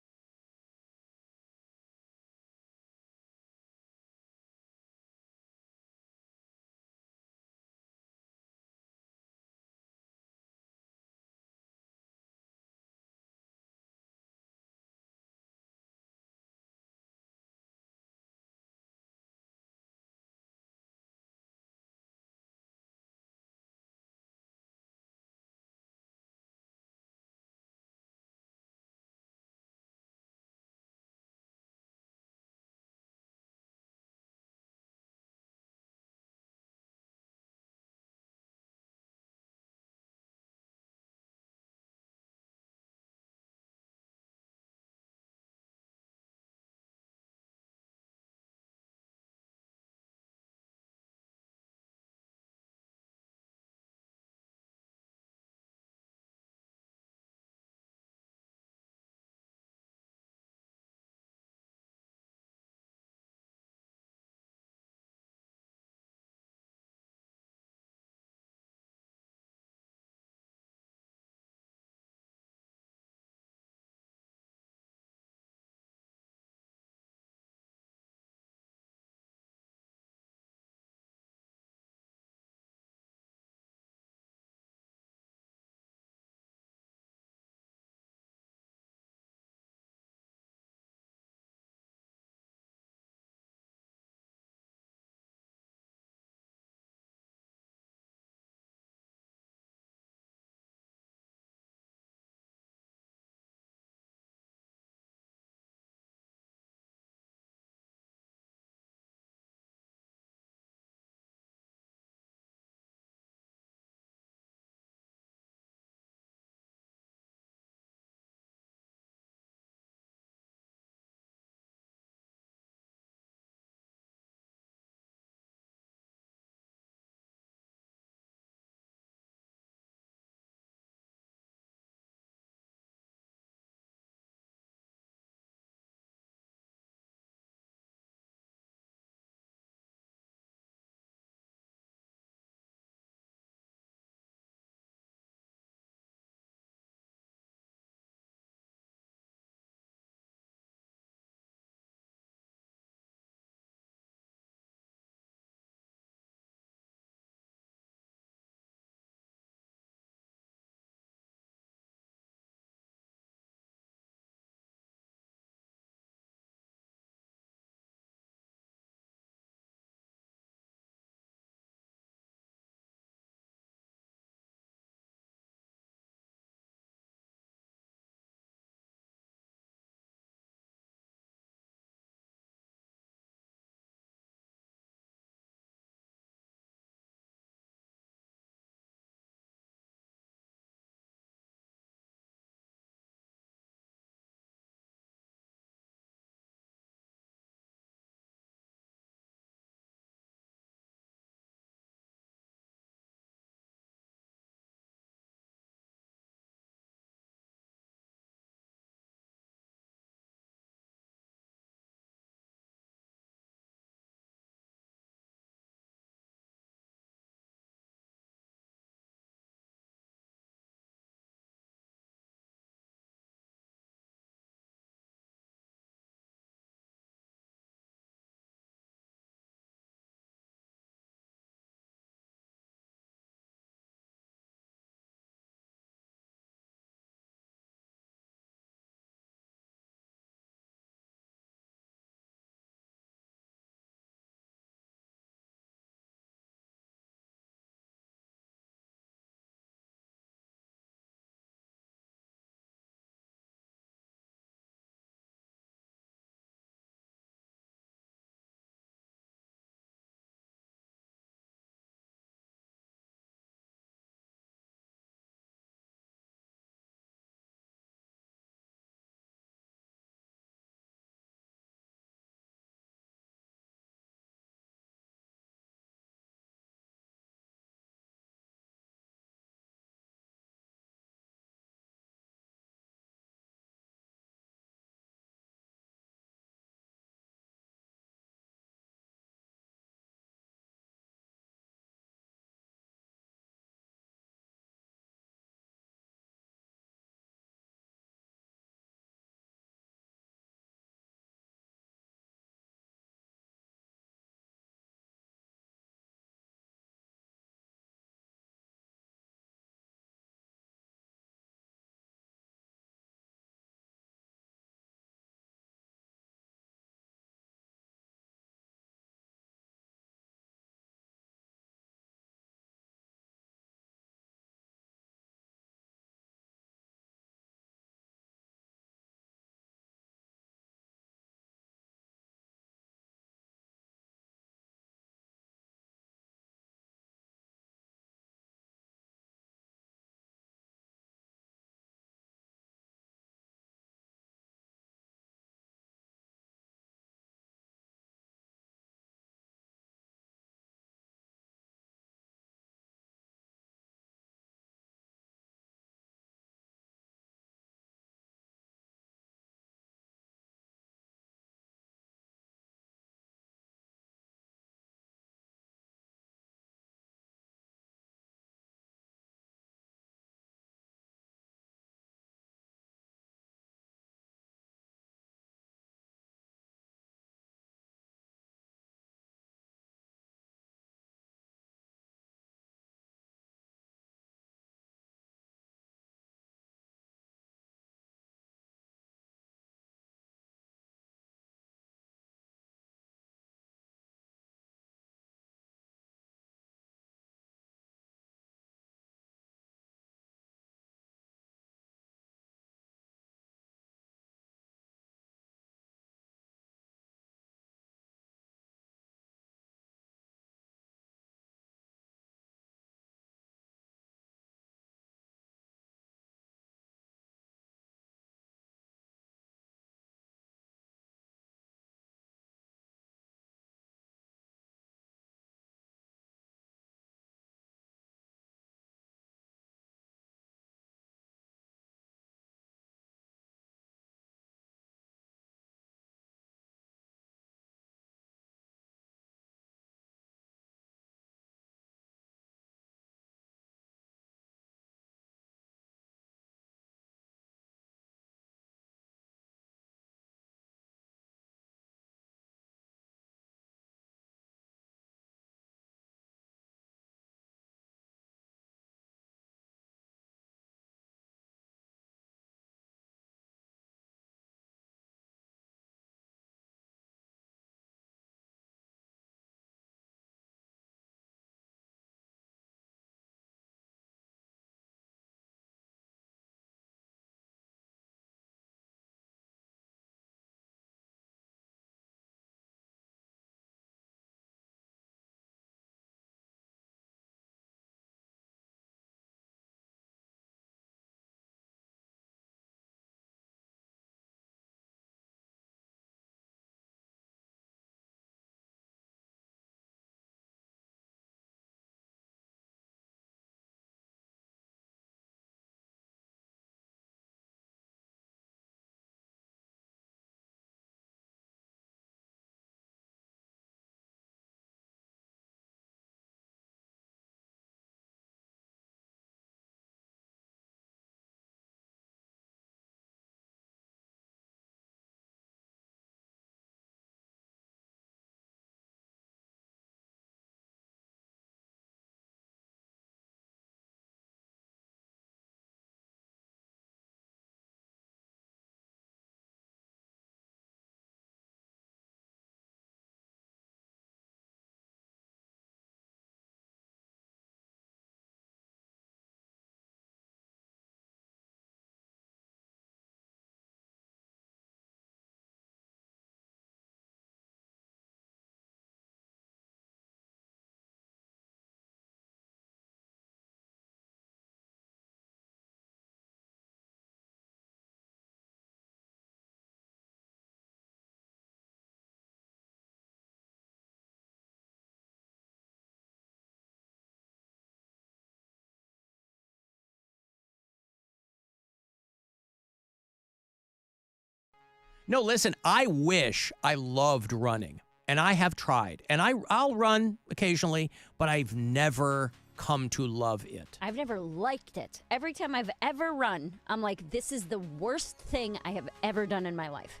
No, listen, I wish I loved running, and I have tried. And I'll run occasionally, but I've never come to love it. I've never liked it. Every time I've ever run, I'm like, this is the worst thing I have ever done in my life.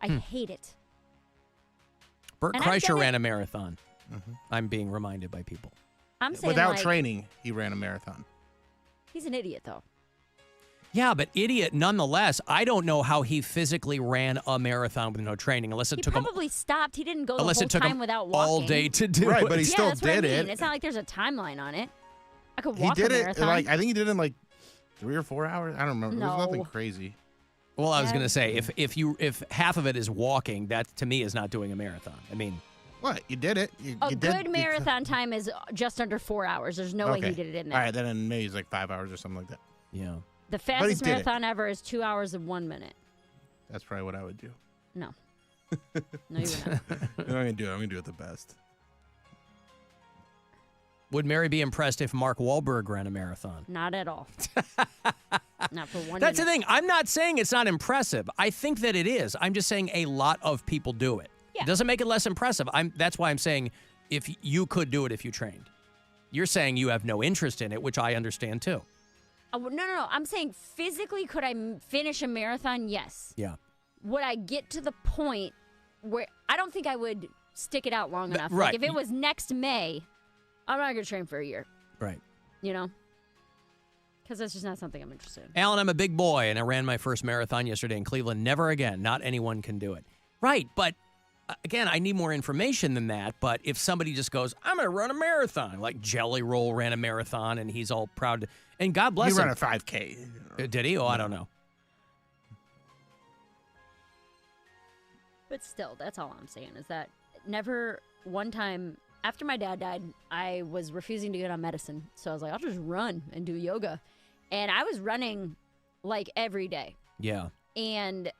I hate it. Bert And Kreischer ran a marathon. Mm-hmm. I'm being reminded by people. I'm saying Without like, training, he ran a marathon. He's an idiot, though. Yeah, but idiot nonetheless. I don't know how he physically ran a marathon with no training, unless it He took him probably stopped. He didn't go the unless whole it took time him without walking. all day to do Right, it. but he still that's what I did mean. it. It's not like there's a timeline on it. I could He walk did a it marathon. like I think he did it in like 3 or 4 hours. I don't remember. It was nothing No. crazy. Well, I was Yeah. going to say if half of it is walking, that to me is not doing a marathon. I mean, What? You did it. A good marathon time is just under 4 hours. There's no way he did it in there. All right, then maybe it's like 5 hours or something like that. Yeah. The But he fastest did it. marathon ever is 2 hours and 1 minute. That's probably what I would do. No. No, you're not. I'm gonna do it. I'm gonna do it the best. would Mary be impressed if Mark Wahlberg ran a marathon? Not at all. Not for 1 That's the minute. thing. I'm not saying it's not impressive. I think that it is. I'm just saying a lot of people do it. Yeah. It doesn't make it less impressive. That's why I'm saying if you could do it if you trained. You're saying you have no interest in it, which I understand too. No. I'm saying physically, could I finish a marathon? Yes. Yeah. Would I get to the point where I don't think I would stick it out long enough? right. Like if it was next May, I'm not going to train for a year. Right. You know? Because that's just not something I'm interested in. Alan, I'm a big boy, and I ran my first marathon yesterday in Cleveland. Never again. Not anyone can do it. Right, but again, I need more information than that. But if somebody just goes, I'm going to run a marathon, like Jelly Roll ran a marathon, and he's all proud. And God bless He him. ran a 5K. Did he? Oh, I don't know. But still, that's all I'm saying is that never one time after my dad died, I was refusing to get on medicine. So I was like, I'll just run and do yoga. And I was running like every day. Yeah. And,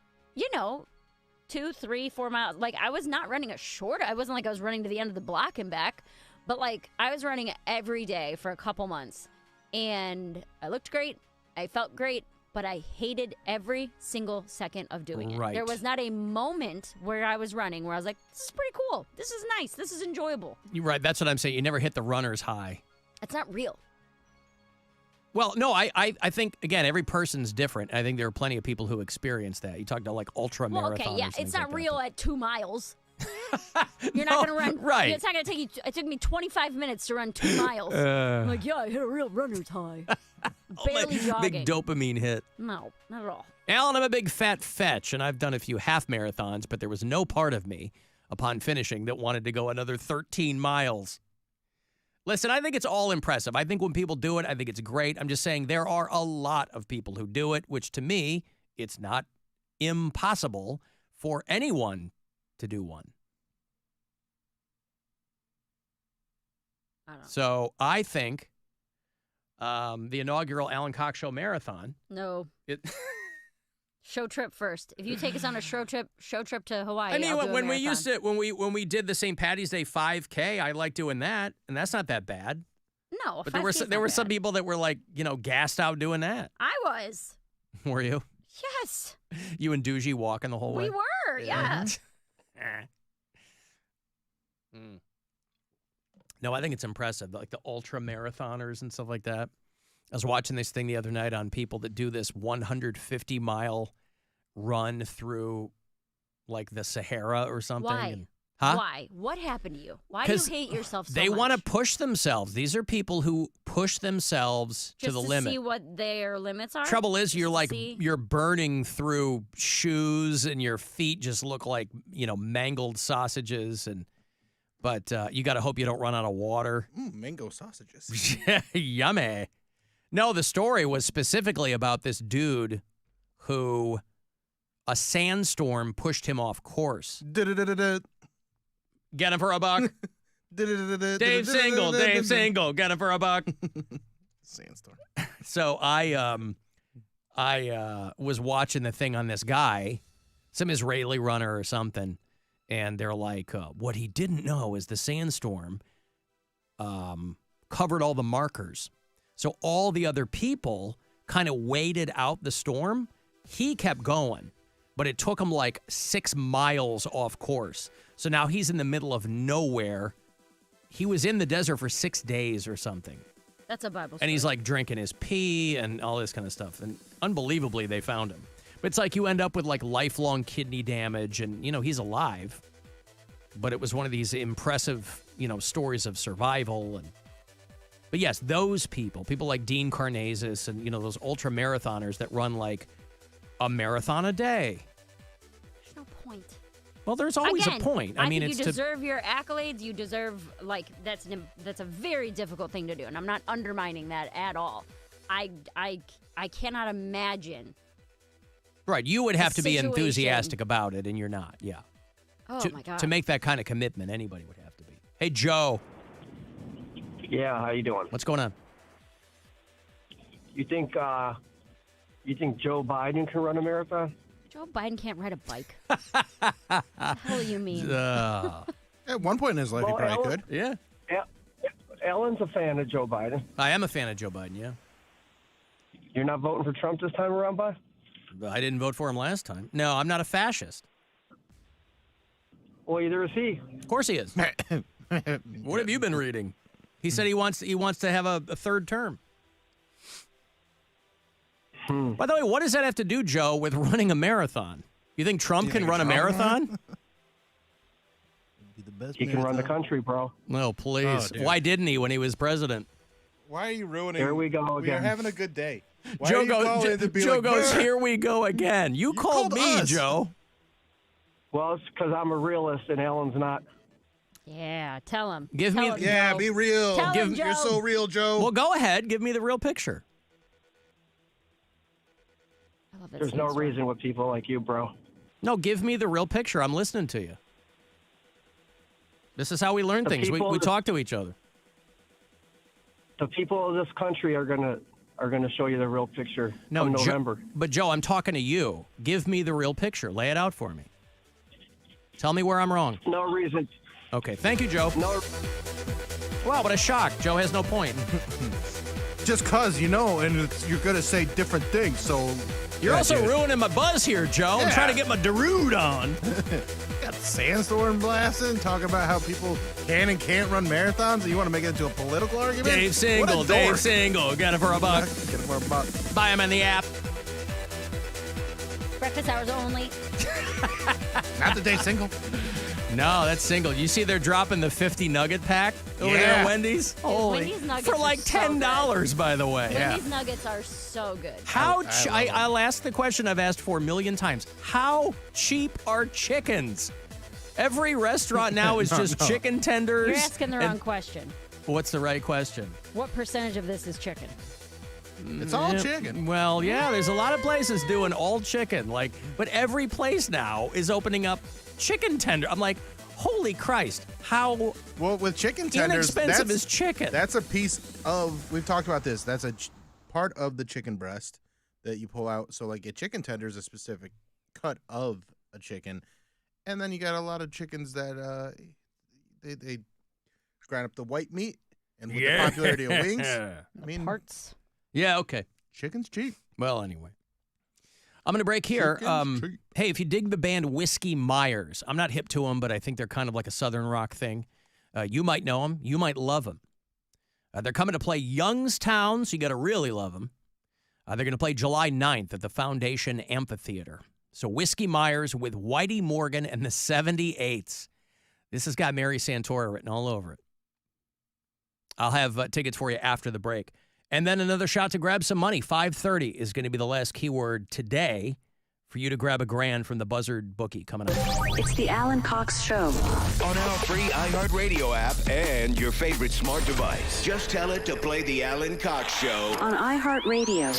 2, 3, 4 miles. Like, I was not running a short. I wasn't like I was running to the end of the block and back. But, like, I was running every day for a couple months. And I looked great. I felt great. But I hated every single second of doing it. Right. There was not a moment where I was running where I was like, this is pretty cool. This is nice. This is enjoyable. You're right. That's what I'm saying. You never hit the runner's high. It's not real. Well, no, I think, again, every person's different. I think there are plenty of people who experience that. You talk to, like, ultra Well, marathoners. okay, yeah. and It's things not like real at 2 miles. You're not going to run. right. It's not going to take you. It took me 25 minutes to run 2 miles. I'm like, yeah, I hit a real runner's high. Barely jogging. Big dopamine hit. No, not at all. Alan, I'm a big fat fetch, and I've done a few half marathons, but there was no part of me upon finishing that wanted to go another 13 miles. Listen, I think it's all impressive. I think when people do it, I think it's great. I'm just saying there are a lot of people who do it, which to me, it's not impossible for anyone to do one. I don't know. So I think the inaugural Alan Cox Show marathon. No. Show trip first. If you take us on a show trip to Hawaii, I mean, I'll do a when we marathon. used to, when we did the St. Patty's Day 5K, I like doing that, and that's not that bad. No, But there were some people that were like, gassed out doing that. I was. Were you? Yes. You and Doogie walking the whole way? We were, yeah. No, I think it's impressive. Like the ultra marathoners and stuff like that. I was watching this thing the other night on people that do this 150-mile run through, like, the Sahara or something. Why? And, huh? Why? What happened to you? Why do you hate yourself so much? They want to push themselves. These are people who push themselves to the limit. Just to see what their limits are? Trouble is, you're burning through shoes, and your feet just look like, mangled sausages. But you got to hope you don't run out of water. Mango sausages. Yummy. No, the story was specifically about this dude who a sandstorm pushed him off course. Get him for a buck. Dave Single, get him for a buck. Sandstorm. So I was watching the thing on this guy, some Israeli runner or something, and they're like, what he didn't know is the sandstorm covered all the markers. So all the other people kind of waited out the storm. He kept going. but it took him like 6 miles off course. So now he's in the middle of nowhere. He was in the desert for 6 days or something. That's a Bible story. And he's like drinking his pee and all this kind of stuff. And unbelievably, they found him. But it's like you end up with like lifelong kidney damage and, he's alive. But it was one of these impressive, stories of survival. But yes, those people like Dean Karnazes and, those ultra marathoners that run like a marathon a day. There's no point. Well, there's always Again, a point. I mean, think it's you deserve your accolades. You deserve, that's a very difficult thing to do. And I'm not undermining that at all. I cannot imagine. Right. You would have to be situation. enthusiastic about it, and you're not. Yeah. Oh, my God. To make that kind of commitment, anybody would have to be. Hey, Joe. Yeah, how you doing? What's going on? You think Joe Biden can run a marathon? Joe Biden can't ride a bike. What the hell do you mean? At one point in his life, he probably could. Yeah. Ellen's a fan of Joe Biden. I am a fan of Joe Biden, yeah. You're not voting for Trump this time around, bud? I didn't vote for him last time. No, I'm not a fascist. Well, either is he. Of course he is. What have you been reading? He said he wants to have a third term. By the way, what does that have to do, Joe, with running a marathon? You think Trump can run a marathon? He can run the country, bro. No, please. Oh, why didn't he when he was president? Why are you ruining? Here we go We again. are having a good day. Why Joe are you calling to be Joe like, goes, "Brr." here we go again. You called me, us. Joe. Well, it's because I'm a realist and Ellen's not. Yeah, tell him. Give Tell me- him, Yeah, Joe. be real. Tell him, You're Joe. so real, Joe. Well, go ahead. Give me the real picture. I love that There's no same story. reason with people like you, bro. No, give me the real picture. I'm listening to you. This is how we learn The things. We people- talk to each other. The people of this country are gonna show you the real picture No, come November. But Joe, I'm talking to you. Give me the real picture. Lay it out for me. Tell me where I'm wrong. No reason. Okay, thank you, Joe. No. Wow, what a shock. Joe has no point. Just cause and you're gonna say different things. So You're also ruining my buzz here, Joe. I'm trying to get my Darude on. got Sandstorm blasting, talking about how people can and can't run marathons. And you want to make it into a political argument? Dave Single, Dave Single. Got it for a buck. Get it for a buck. Buy him in the app. Breakfast hours only. Not the Dave Single. No, that's single. You see they're dropping the 50 nugget pack over there at Wendy's? Holy. Wendy's nuggets for are like so $10, by the way. Wendy's nuggets are so good. How I'll ask the question I've asked for a million times. How cheap are chickens? Every restaurant now is just chicken tenders. You're asking the wrong question. What's the right question? What percentage of this is chicken? It's all chicken. Well, yeah, there's a lot of places doing all chicken. But every place now is opening up chicken tender. I'm like, holy Christ, how with chicken tenders, inexpensive is chicken? That's a piece of, we've talked about this, that's a part of the chicken breast that you pull out. So like a chicken tender is a specific cut of a chicken. And then you got a lot of chickens that they grind up the white meat. And with the popularity of wings, I mean, parts. Yeah, okay. Chicken's cheap. Well, anyway. I'm going to break here. Hey, if you dig the band Whiskey Myers, I'm not hip to them, but I think they're kind of like a Southern rock thing. You might know them. You might love them. They're coming to play Youngstown, so you got to really love them. They're going to play July 9th at the Foundation Amphitheater. So Whiskey Myers with Whitey Morgan and the 78s. This has got Mary Santora written all over it. I'll have tickets for you after the break. And then another shot to grab some money. 5:30 is going to be the last keyword today for you to grab $1,000 from the Buzzard bookie coming up. It's the Alan Cox Show. On our free iHeartRadio app and your favorite smart device. Just tell it to play the Alan Cox Show. On iHeartRadio.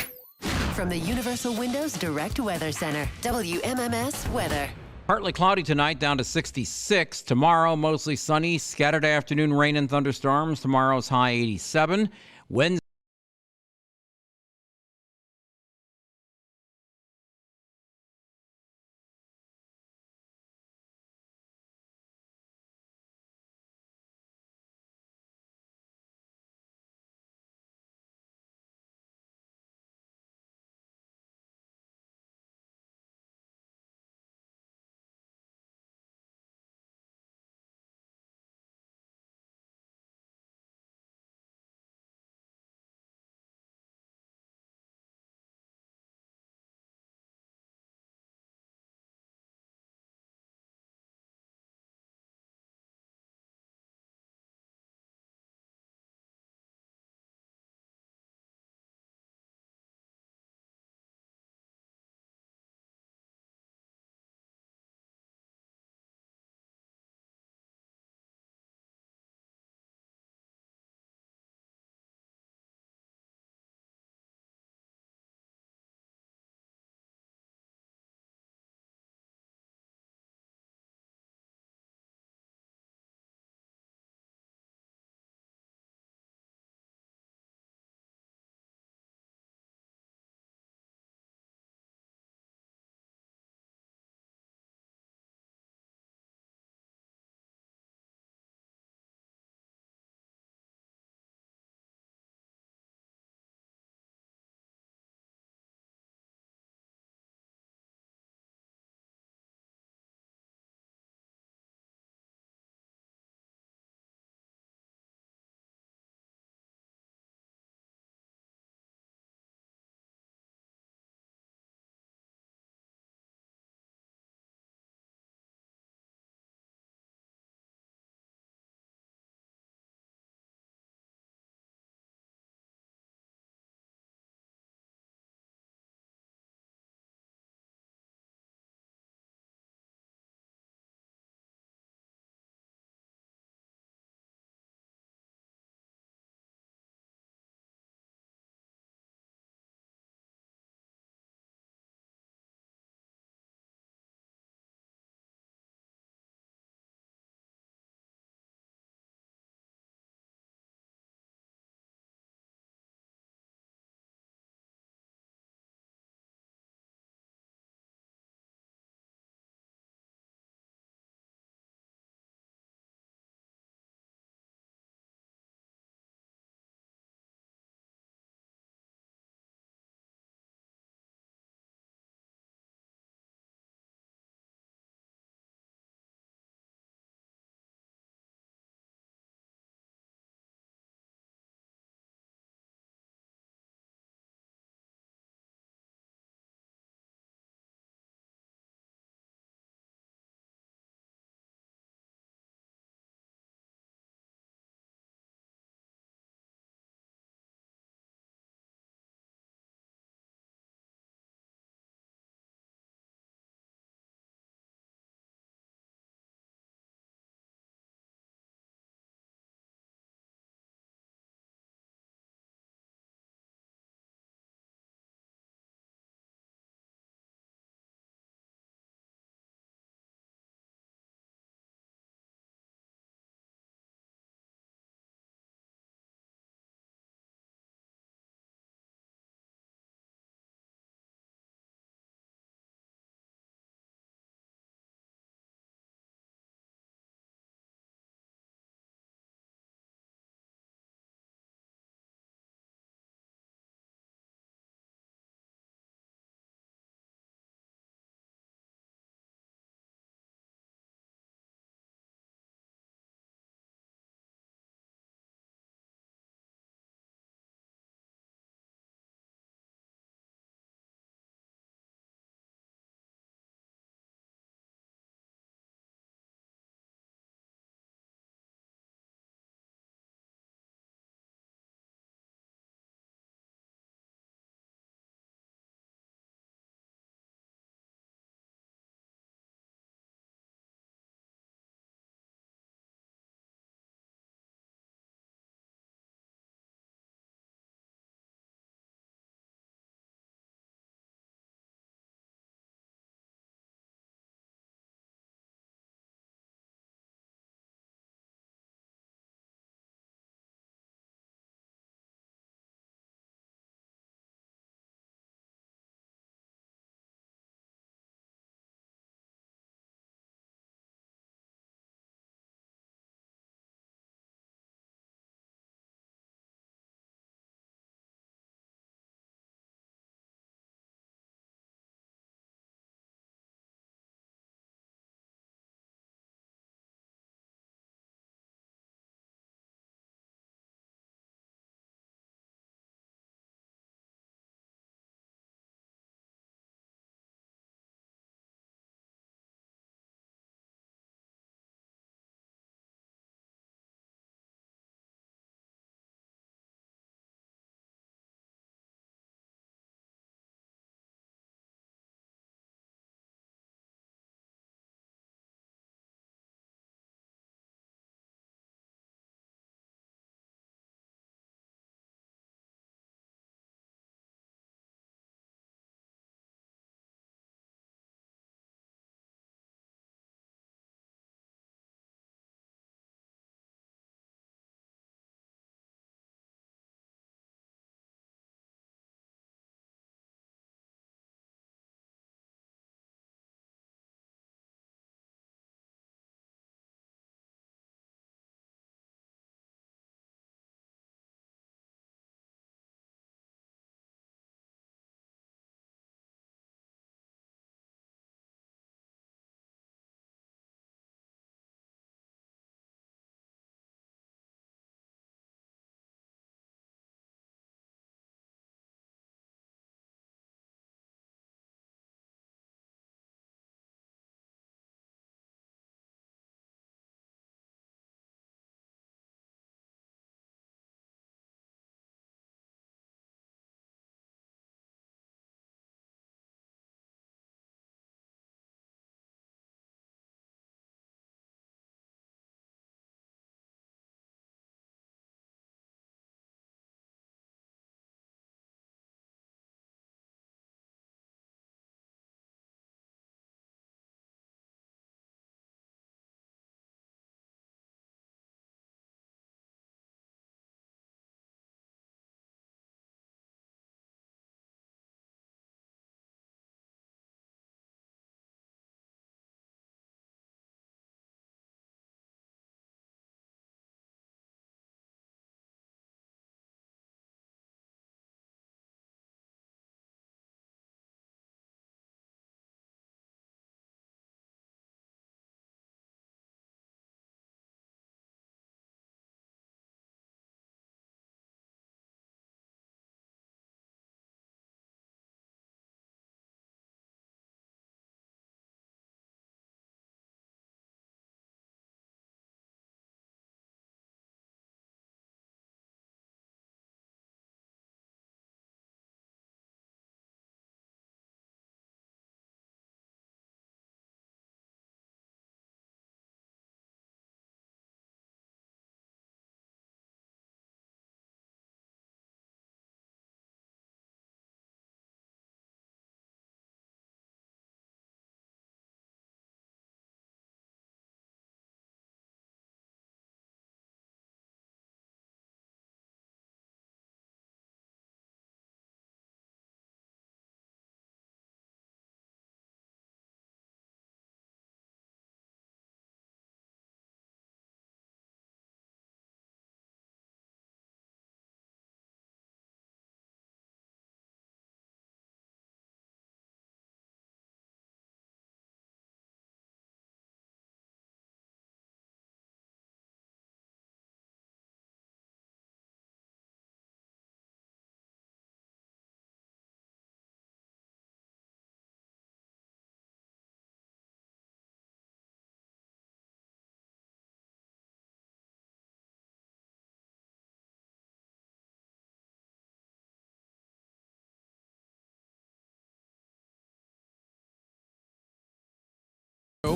From the Universal Windows Direct Weather Center, WMMS Weather. Partly cloudy tonight, down to 66. Tomorrow, mostly sunny. Scattered afternoon rain and thunderstorms. Tomorrow's high 87. Wednesday.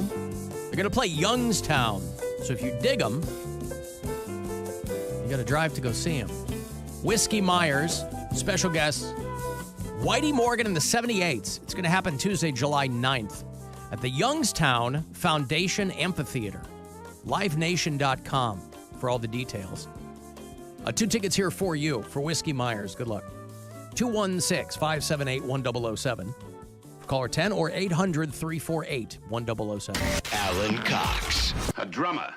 They're going to play Youngstown. So if you dig them, you got to drive to go see them. Whiskey Myers, special guests, Whitey Morgan and the 78s. It's going to happen Tuesday, July 9th at the Youngstown Foundation Amphitheater. LiveNation.com for all the details. 2 tickets here for you for Whiskey Myers. Good luck. 216-578-1007. Caller 10 or 800-348-1007. Alan Cox. A drummer.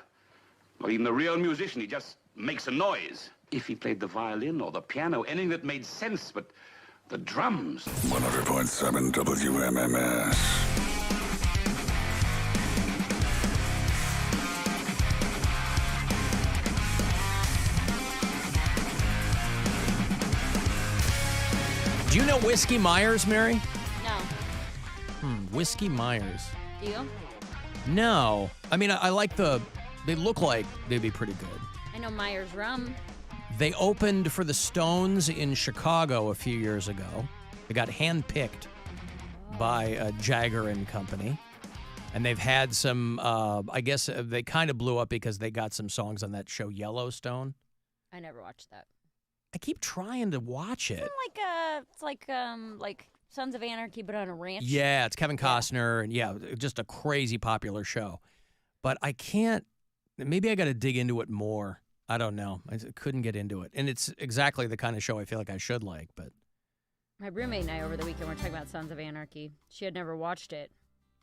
Or even a real musician, he just makes a noise. If he played the violin or the piano, anything that made sense, but the drums. 100.7 WMMS. Do you know Whiskey Myers, Mary? No. Whiskey Myers. Do you? No. I mean, I like they look like they'd be pretty good. I know Myers Rum. They opened for the Stones in Chicago a few years ago. They got handpicked by Jagger and Company. And they've had some, I guess they kind of blew up because they got some songs on that show Yellowstone. I never watched that. I keep trying to watch it. It's like Sons of Anarchy, but on a ranch. Yeah, it's Kevin Costner, and just a crazy popular show. But I can't. Maybe I got to dig into it more. I don't know. I couldn't get into it, and it's exactly the kind of show I feel like I should like. But my roommate and I over the weekend were talking about Sons of Anarchy. She had never watched it,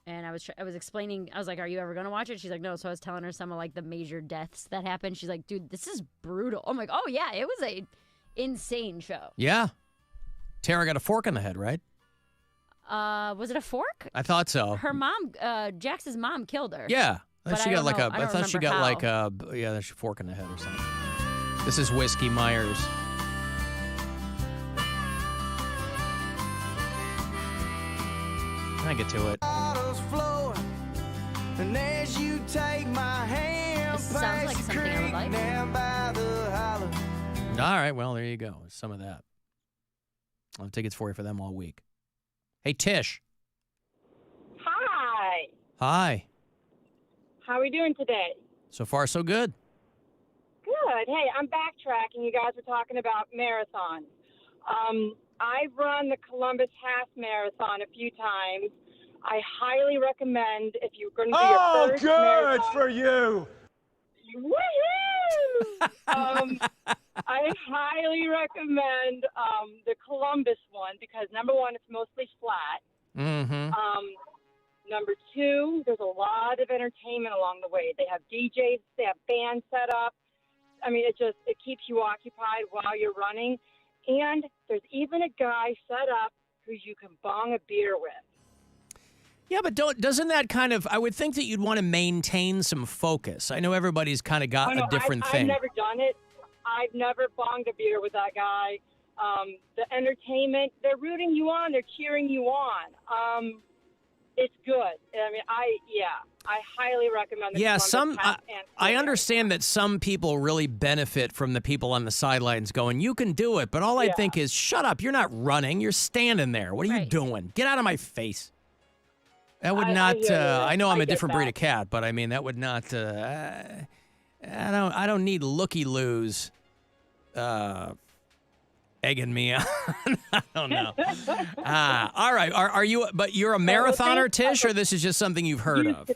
and I was explaining. I was like, "Are you ever going to watch it?" She's like, "No." So I was telling her some of like the major deaths that happened. She's like, "Dude, this is brutal." I'm like, "Oh yeah, it was a insane show." Yeah. Tara got a fork in the head, right? Was it a fork? I thought so. Her mom, Jax's mom, killed her. Yeah. But She got like a. I thought she got how. like a. Yeah, there's a fork in the head or something. This is Whiskey Myers. Can I get to it? And as you take my hand, this sounds like something I would like. All right, well, there you go. Some of that. I'll have tickets for you for them all week. Hey, Tish. Hi. Hi. How are we doing today? So far, so good. Good. Hey, I'm backtracking. You guys were talking about marathons. I've run the Columbus Half Marathon a few times. I highly recommend if you're going to do your first marathon. good for you. Woohoo! I highly recommend the Columbus one because, number one, it's mostly flat. Mm-hmm. Number two, there's a lot of entertainment along the way. They have DJs, they have bands set up. I mean, it keeps you occupied while you're running. And there's even a guy set up who you can bong a beer with. Yeah, but doesn't that kind of, I would think that you'd want to maintain some focus. I know everybody's kind of got a different thing. I've never done it. I've never bonged a beer with that guy. The entertainment, they're rooting you on, they're cheering you on. It's good. I mean, I highly recommend the I understand that some people really benefit from the people on the sidelines going, you can do it. But all I think is, shut up. You're not running. You're standing there. What are you doing? Get out of my face. That would not, I know I'm a different breed of cat, but I mean, that would not, I don't need looky-loos egging me on. I don't know. All right. Are you, but you're a marathoner, Tish, or this is just something you've heard of?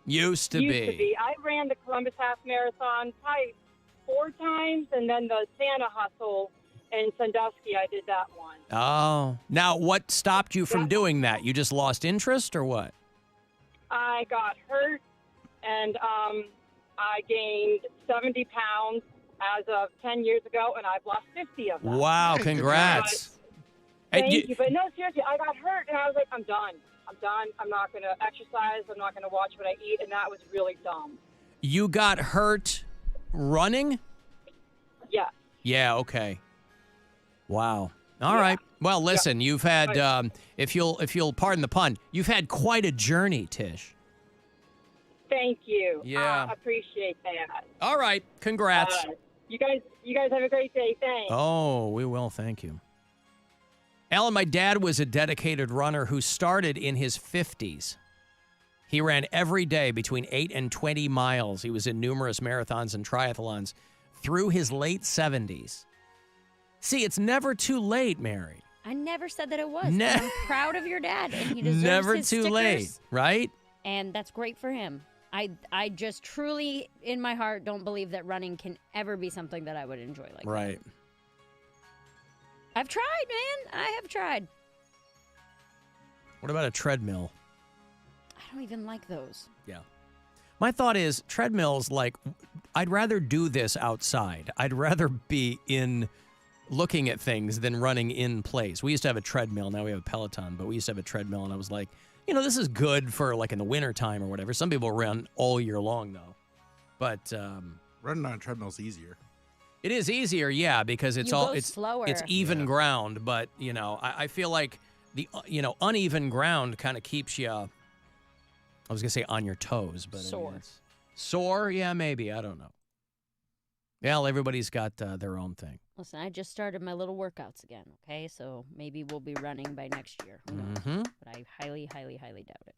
Used to be. I ran the Columbus Half Marathon probably 4 times, and then the Santa Hustle in Sandusky, I did that one. Oh. Now, what stopped you from doing that? You just lost interest, or what? I got hurt, and I gained 70 pounds as of 10 years ago, and I've lost 50 of them. Wow, congrats. Thank you. But no, seriously, I got hurt, and I was like, I'm done. I'm not going to exercise. I'm not going to watch what I eat, and that was really dumb. You got hurt running? Yeah. Yeah, okay. Wow. All right. Well, listen, you've had, if you'll pardon the pun, you've had quite a journey, Tish. Thank you. Yeah. I appreciate that. All right. Congrats. You guys have a great day. Thanks. Oh, we will. Thank you. Alan, my dad was a dedicated runner who started in his 50s. He ran every day between 8 and 20 miles. He was in numerous marathons and triathlons through his late 70s. See, it's never too late, Mary. I never said that it was. I'm proud of your dad, and he deserves Never his too stickers, late, right? And that's great for him. I just truly, in my heart, don't believe that running can ever be something that I would enjoy like that. Right. I've tried, man. I have tried. What about a treadmill? I don't even like those. Yeah. My thought is treadmills, like, I'd rather do this outside. I'd rather be in looking at things than running in place. We used to have a treadmill. Now we have a Peloton, but we used to have a treadmill, and I was like, you know, this is good for, like, in the wintertime or whatever. Some people run all year long, though. But running on a treadmill is easier. It is easier, yeah, because it's slower. It's even ground, but, you know, I feel like the, uneven ground kind of keeps you, I was going to say on your toes, but sore. Sore? Yeah, maybe. I don't know. Well, everybody's got their own thing. Listen, I just started my little workouts again, okay? So maybe we'll be running by next year. Who knows? Mm-hmm. But I highly, highly, highly doubt it.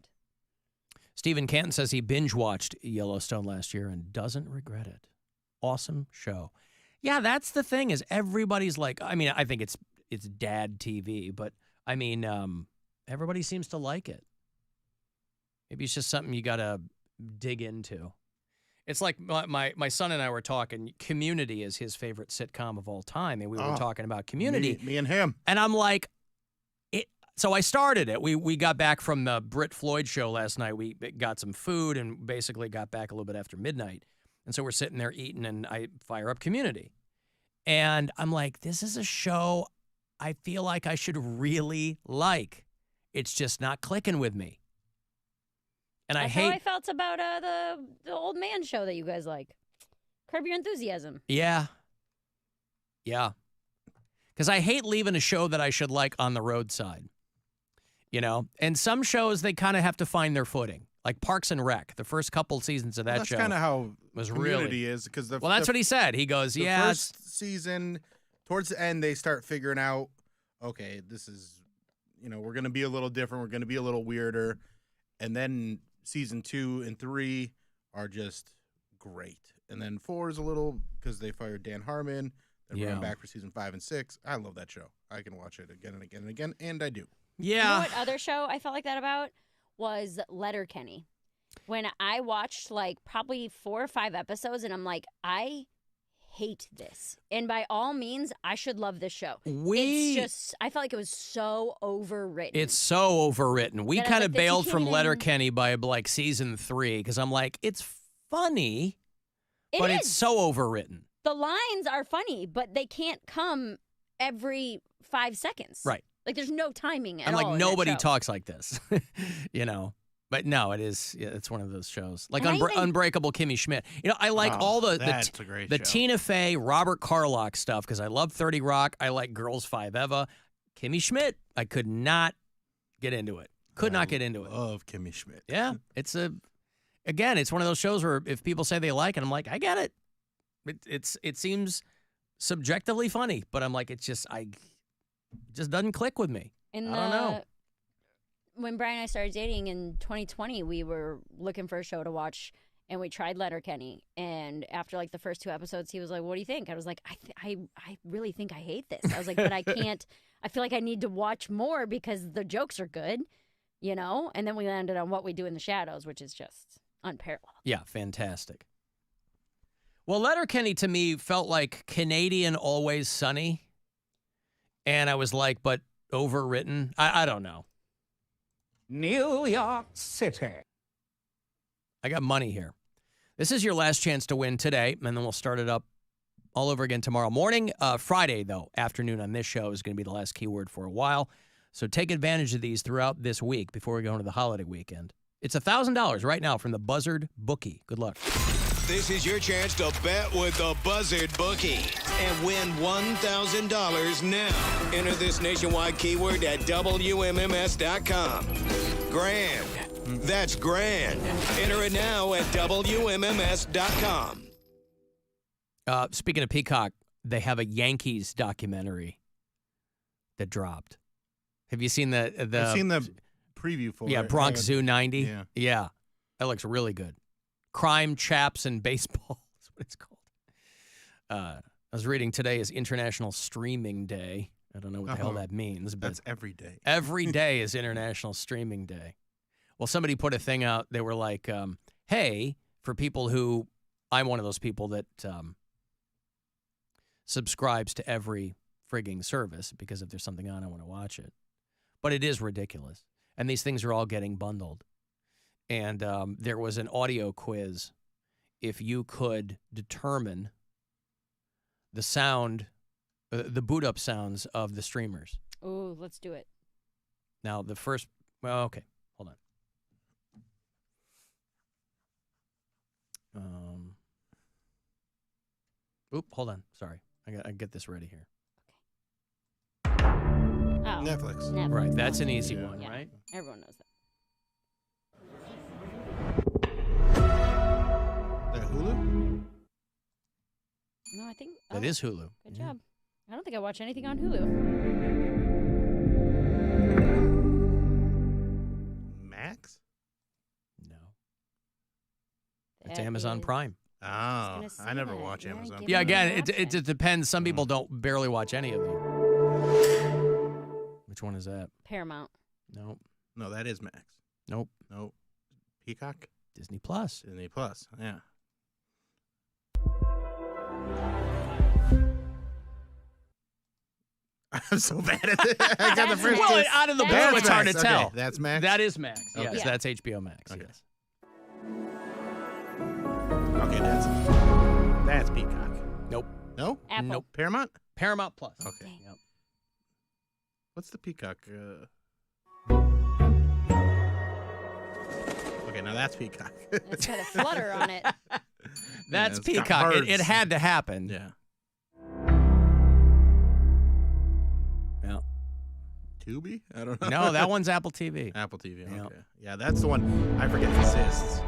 Stephen Canton says he binge-watched Yellowstone last year and doesn't regret it. Awesome show. Yeah, that's the thing is everybody's like, I mean, I think it's dad TV, but, I mean, everybody seems to like it. Maybe it's just something you got to dig into. It's like my son and I were talking, Community is his favorite sitcom of all time, and we were talking about Community. Me and him. And I'm like, so I started it. We got back from the Brit Floyd show last night. We got some food and basically got back a little bit after midnight. And so we're sitting there eating, and I fire up Community. And I'm like, this is a show I feel like I should really like. It's just not clicking with me. And That's how I felt about the old man show that you guys like. Curb Your Enthusiasm. Yeah. Yeah. Because I hate leaving a show that I should like on the roadside. You know? And some shows, they kind of have to find their footing. Like Parks and Rec. The first couple seasons of that show. That's kind of how was Community really is. Because well, that's what he said. He goes, the yeah. first season, towards the end, they start figuring out, okay, this is, we're going to be a little different. We're going to be a little weirder. And then season 2 and 3 are just great. And then 4 is a little, because they fired Dan Harmon. They're going back for season 5 and 6. I love that show. I can watch it again and again and again, and I do. Yeah. You know what other show I felt like that about was Letterkenny. When I watched like probably 4 or 5 episodes, and I'm like, I hate this. And by all means, I should love this show. It's just, I felt like it was so overwritten. It's so overwritten. We kind of bailed from Letterkenny by like season 3 because I'm like, it's funny, but it's so overwritten. The lines are funny, but they can't come every 5 seconds. Right. Like there's no timing at and all. like in nobody that show. talks like this, But no, it is. Yeah, it's one of those shows like Unbreakable Kimmy Schmidt. I like all the Tina Fey, Robert Carlock stuff because I love 30 Rock. I like Girls 5 Eva. Kimmy Schmidt, I could not get into it. Could not get into it. Love Kimmy Schmidt. Yeah, it's one of those shows where if people say they like it, I'm like, I get it. It seems subjectively funny, but I'm like, it just doesn't click with me. I don't know. When Brian and I started dating in 2020, we were looking for a show to watch, and we tried Letterkenny. And after like the first 2 episodes, he was like, "What do you think?" I was like, "I really think I hate this." I was like, "But I can't. I feel like I need to watch more because the jokes are good, And then we landed on What We Do in the Shadows, which is just unparalleled. Yeah, fantastic. Well, Letterkenny to me felt like Canadian Always Sunny, and I was like, but overwritten. I don't know. New York City. I got money here. This is your last chance to win today, and then we'll start it up all over again tomorrow morning. Friday, though, afternoon on this show is going to be the last keyword for a while. So take advantage of these throughout this week before we go into the holiday weekend. It's $1,000 right now from the Buzzard Bookie. Good luck. This is your chance to bet with the Buzzard Bookie and win $1,000 now. Enter this nationwide keyword at WMMS.com. Grand. That's grand. Enter it now at WMMS.com. Speaking of Peacock, they have a Yankees documentary that dropped. Have you seen the I've seen the preview for it. Yeah, Bronx Zoo 90. Yeah. That looks really good. Crime, Chaps, and Baseball is what it's called. I was reading today is International Streaming Day. I don't know what the hell that means. But that's every day. Every day is International Streaming Day. Well, somebody put a thing out. They were like, hey, for people who, I'm one of those people that subscribes to every frigging service because if there's something on, I want to watch it. But it is ridiculous. And these things are all getting bundled. And there was an audio quiz. If you could determine the sound, the boot up sounds of the streamers. Ooh, let's do it. Now, the first, well, okay, hold on. Hold on. Sorry. I get this ready here. Oh, Netflix. Right, that's an easy one, Yeah, right? everyone knows that. That Hulu? No, I think That is Hulu. Good job. I don't think I watch anything on Hulu. Max? No. It's That Amazon is- Prime. Oh, gonna say I never that. watch Yeah, Amazon. give Yeah, me again, an it just depends. Some people don't barely watch any of them. Which one is that? Paramount. Nope. No, that is Max. Nope. Nope. Peacock? Disney Plus. Disney Plus, yeah. I'm so bad at it. I got the first Well, two. out of the blue, That's it's hard to Max. tell. Okay, that's Max? That is Max. Okay. Yes, Yeah. that's HBO Max. Okay. Yes. Okay, that's Peacock. Nope. No? Apple. Nope. Paramount? Paramount Plus. Okay. Yep. What's the Peacock? Okay, now that's Peacock. It's got a flutter on it. That's it's got Peacock. birds. It had to happen. Yeah. Yeah. Tubi? I don't know. No, that one's Apple TV. Apple TV. Okay. Yep. Yeah, that's the one. I forget exists.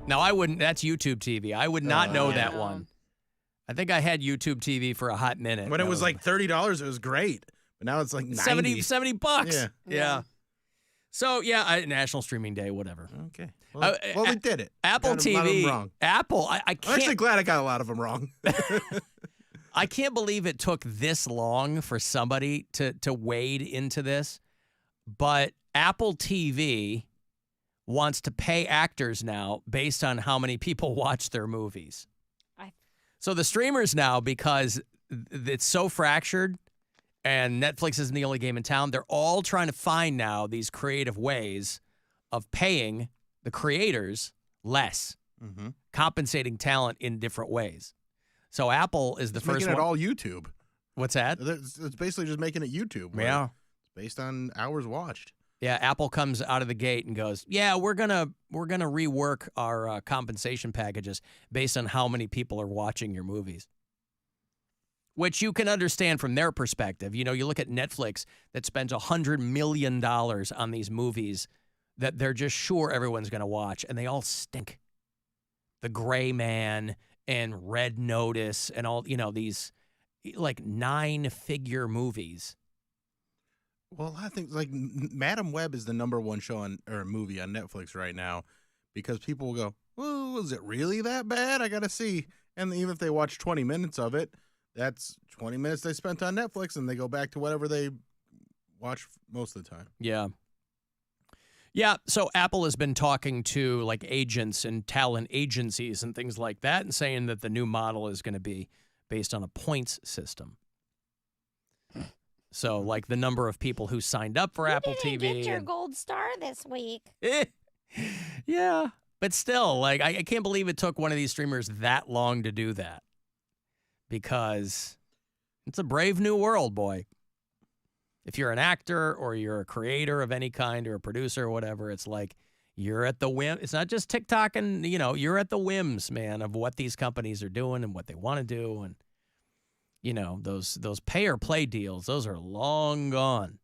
No, I wouldn't. That's YouTube TV. I would not know that No. one. I think I had YouTube TV for a hot minute. When it That was like $30, it was great. But now it's like 90. $70 bucks. Yeah. Yeah. So, yeah, National Streaming Day, whatever. Okay. Well, we did it. Apple Got a lot of them TV. wrong. Apple, I I'm can't. actually glad I got a lot of them wrong. I can't believe it took this long for somebody to wade into this. But Apple TV wants to pay actors now based on how many people watch their movies. So the streamers now, because it's so fractured and Netflix isn't the only game in town, they're all trying to find now these creative ways of paying the creators less, compensating talent in different ways. So Apple is the It's first making one. it all YouTube. What's that? It's basically just making it YouTube. where Yeah. It's based on hours watched. Yeah, Apple comes out of the gate and goes, "Yeah, we're gonna rework our compensation packages based on how many people are watching your movies." Which you can understand from their perspective. You know, you look at Netflix that spends $100 million on these movies that they're just sure everyone's going to watch, and they all stink. The Gray Man and Red Notice and all, these like 9-figure movies. Well, I think like Madam Web is the #1 show or movie on Netflix right now because people will go, "Well, is it really that bad? I got to see." And even if they watch 20 minutes of it, that's 20 minutes they spent on Netflix, and they go back to whatever they watch most of the time. Yeah. Yeah, so Apple has been talking to like agents and talent agencies and things like that and saying that the new model is going to be based on a points system. So like the number of people who signed up for Apple TV. Get your gold star this week. Yeah, but still, like I can't believe it took one of these streamers that long to do that because it's a brave new world, boy. If you're an actor or you're a creator of any kind or a producer or whatever, it's like you're at the whim. It's not just TikTok and, you're at the whims, man, of what these companies are doing and what they want to do. And, those pay or play deals, those are long gone.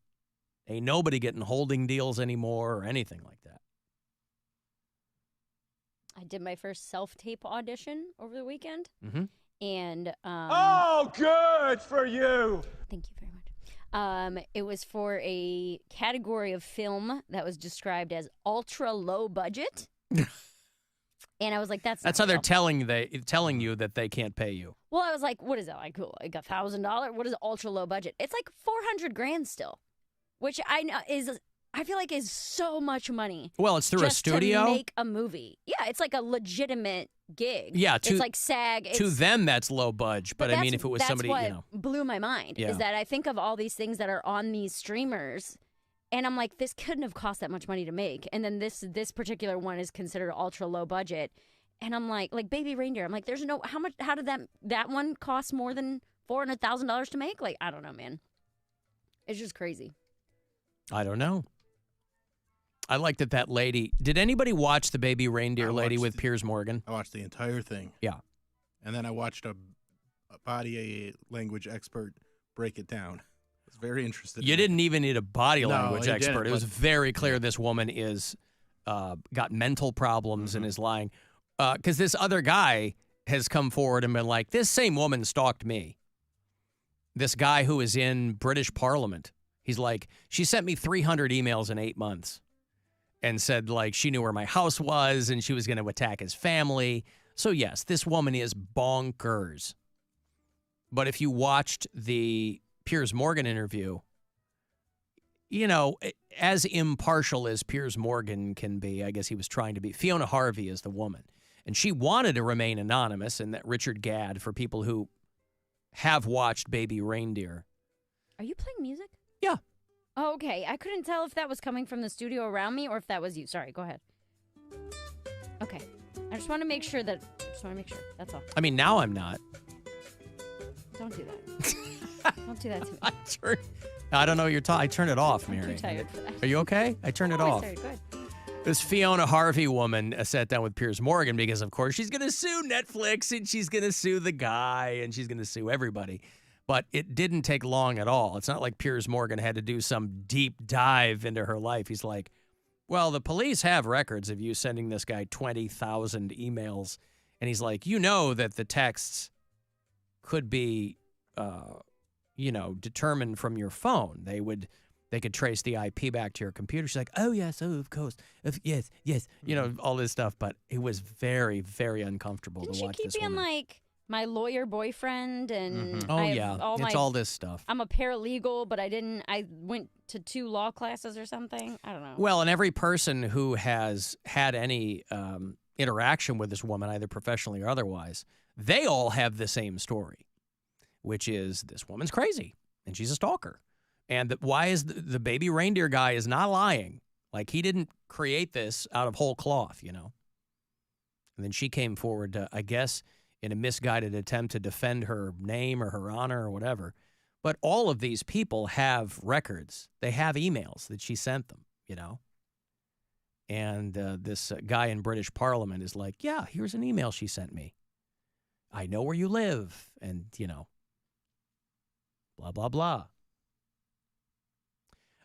Ain't nobody getting holding deals anymore or anything like that. I did my first self-tape audition over the weekend. Mm-hmm. And Oh, good for you. Thank you very much. It was for a category of film that was described as ultra low budget. And I was like, that's how they're telling you that they can't pay you. Well, I was like, what is that? Like $1,000? What is ultra low budget? It's like $400,000 still, which I feel like is so much money. Well, it's through a studio to make a movie. Yeah, it's like a legitimate gig. Yeah, it's like SAG. To them, that's low budge. But I mean, if it was somebody, that's what blew my mind is that I think of all these things that are on these streamers. And I'm like, this couldn't have cost that much money to make. And then this particular one is considered ultra low budget. And I'm like Baby Reindeer. I'm like, there's no how did that one cost more than $400,000 to make? Like, I don't know, man. It's just crazy. I don't know. I like that lady. Did anybody watch the Baby Reindeer lady with Piers Morgan? I watched the entire thing. Yeah. And then I watched a body language expert break it down. Very interested. You didn't even need a body language he expert. didn't, It was very clear this woman is got mental problems and is lying. Because this other guy has come forward and been like, this same woman stalked me. This guy who is in British Parliament. He's like, she sent me 300 emails in 8 months and said like she knew where my house was and she was going to attack his family. So yes, this woman is bonkers. But if you watched the Piers Morgan interview, you know, as impartial as Piers Morgan can be, I guess he was trying to be. Fiona Harvey is the woman. And she wanted to remain anonymous, and that Richard Gadd, for people who have watched Baby Reindeer. Are you playing music? Yeah. Oh, okay. I couldn't tell if that was coming from the studio around me or if that was you. Sorry, go ahead. Okay. I just want to make sure. That's all. I mean, now I'm not. Don't do that. Don't do that to me. I don't know what you're talking. I turned it off, Mary. I'm too tired for that. Are you okay? I turned it off. Sorry, good. This Fiona Harvey woman sat down with Piers Morgan because, of course, she's going to sue Netflix and she's going to sue the guy and she's going to sue everybody. But it didn't take long at all. It's not like Piers Morgan had to do some deep dive into her life. He's like, well, the police have records of you sending this guy 20,000 emails. And he's like, you know that the texts could be, determined from your phone. They could trace the IP back to your computer. She's like, oh, yes, oh, of course. Yes. You know, all this stuff. But it was very, very uncomfortable to watch this woman. Didn't she keep being like my lawyer boyfriend? And Oh, yeah. It's all this stuff. I'm a paralegal, but I went to 2 law classes or something. I don't know. Well, and every person who has had any interaction with this woman, either professionally or otherwise, they all have the same story, which is this woman's crazy and she's a stalker. And why is the Baby Reindeer guy is not lying. Like, he didn't create this out of whole cloth, you know. And then she came forward, I guess, in a misguided attempt to defend her name or her honor or whatever. But all of these people have records. They have emails that she sent them, you know. And this guy in British Parliament is like, yeah, here's an email she sent me. I know where you live. And, you know, blah, blah, blah.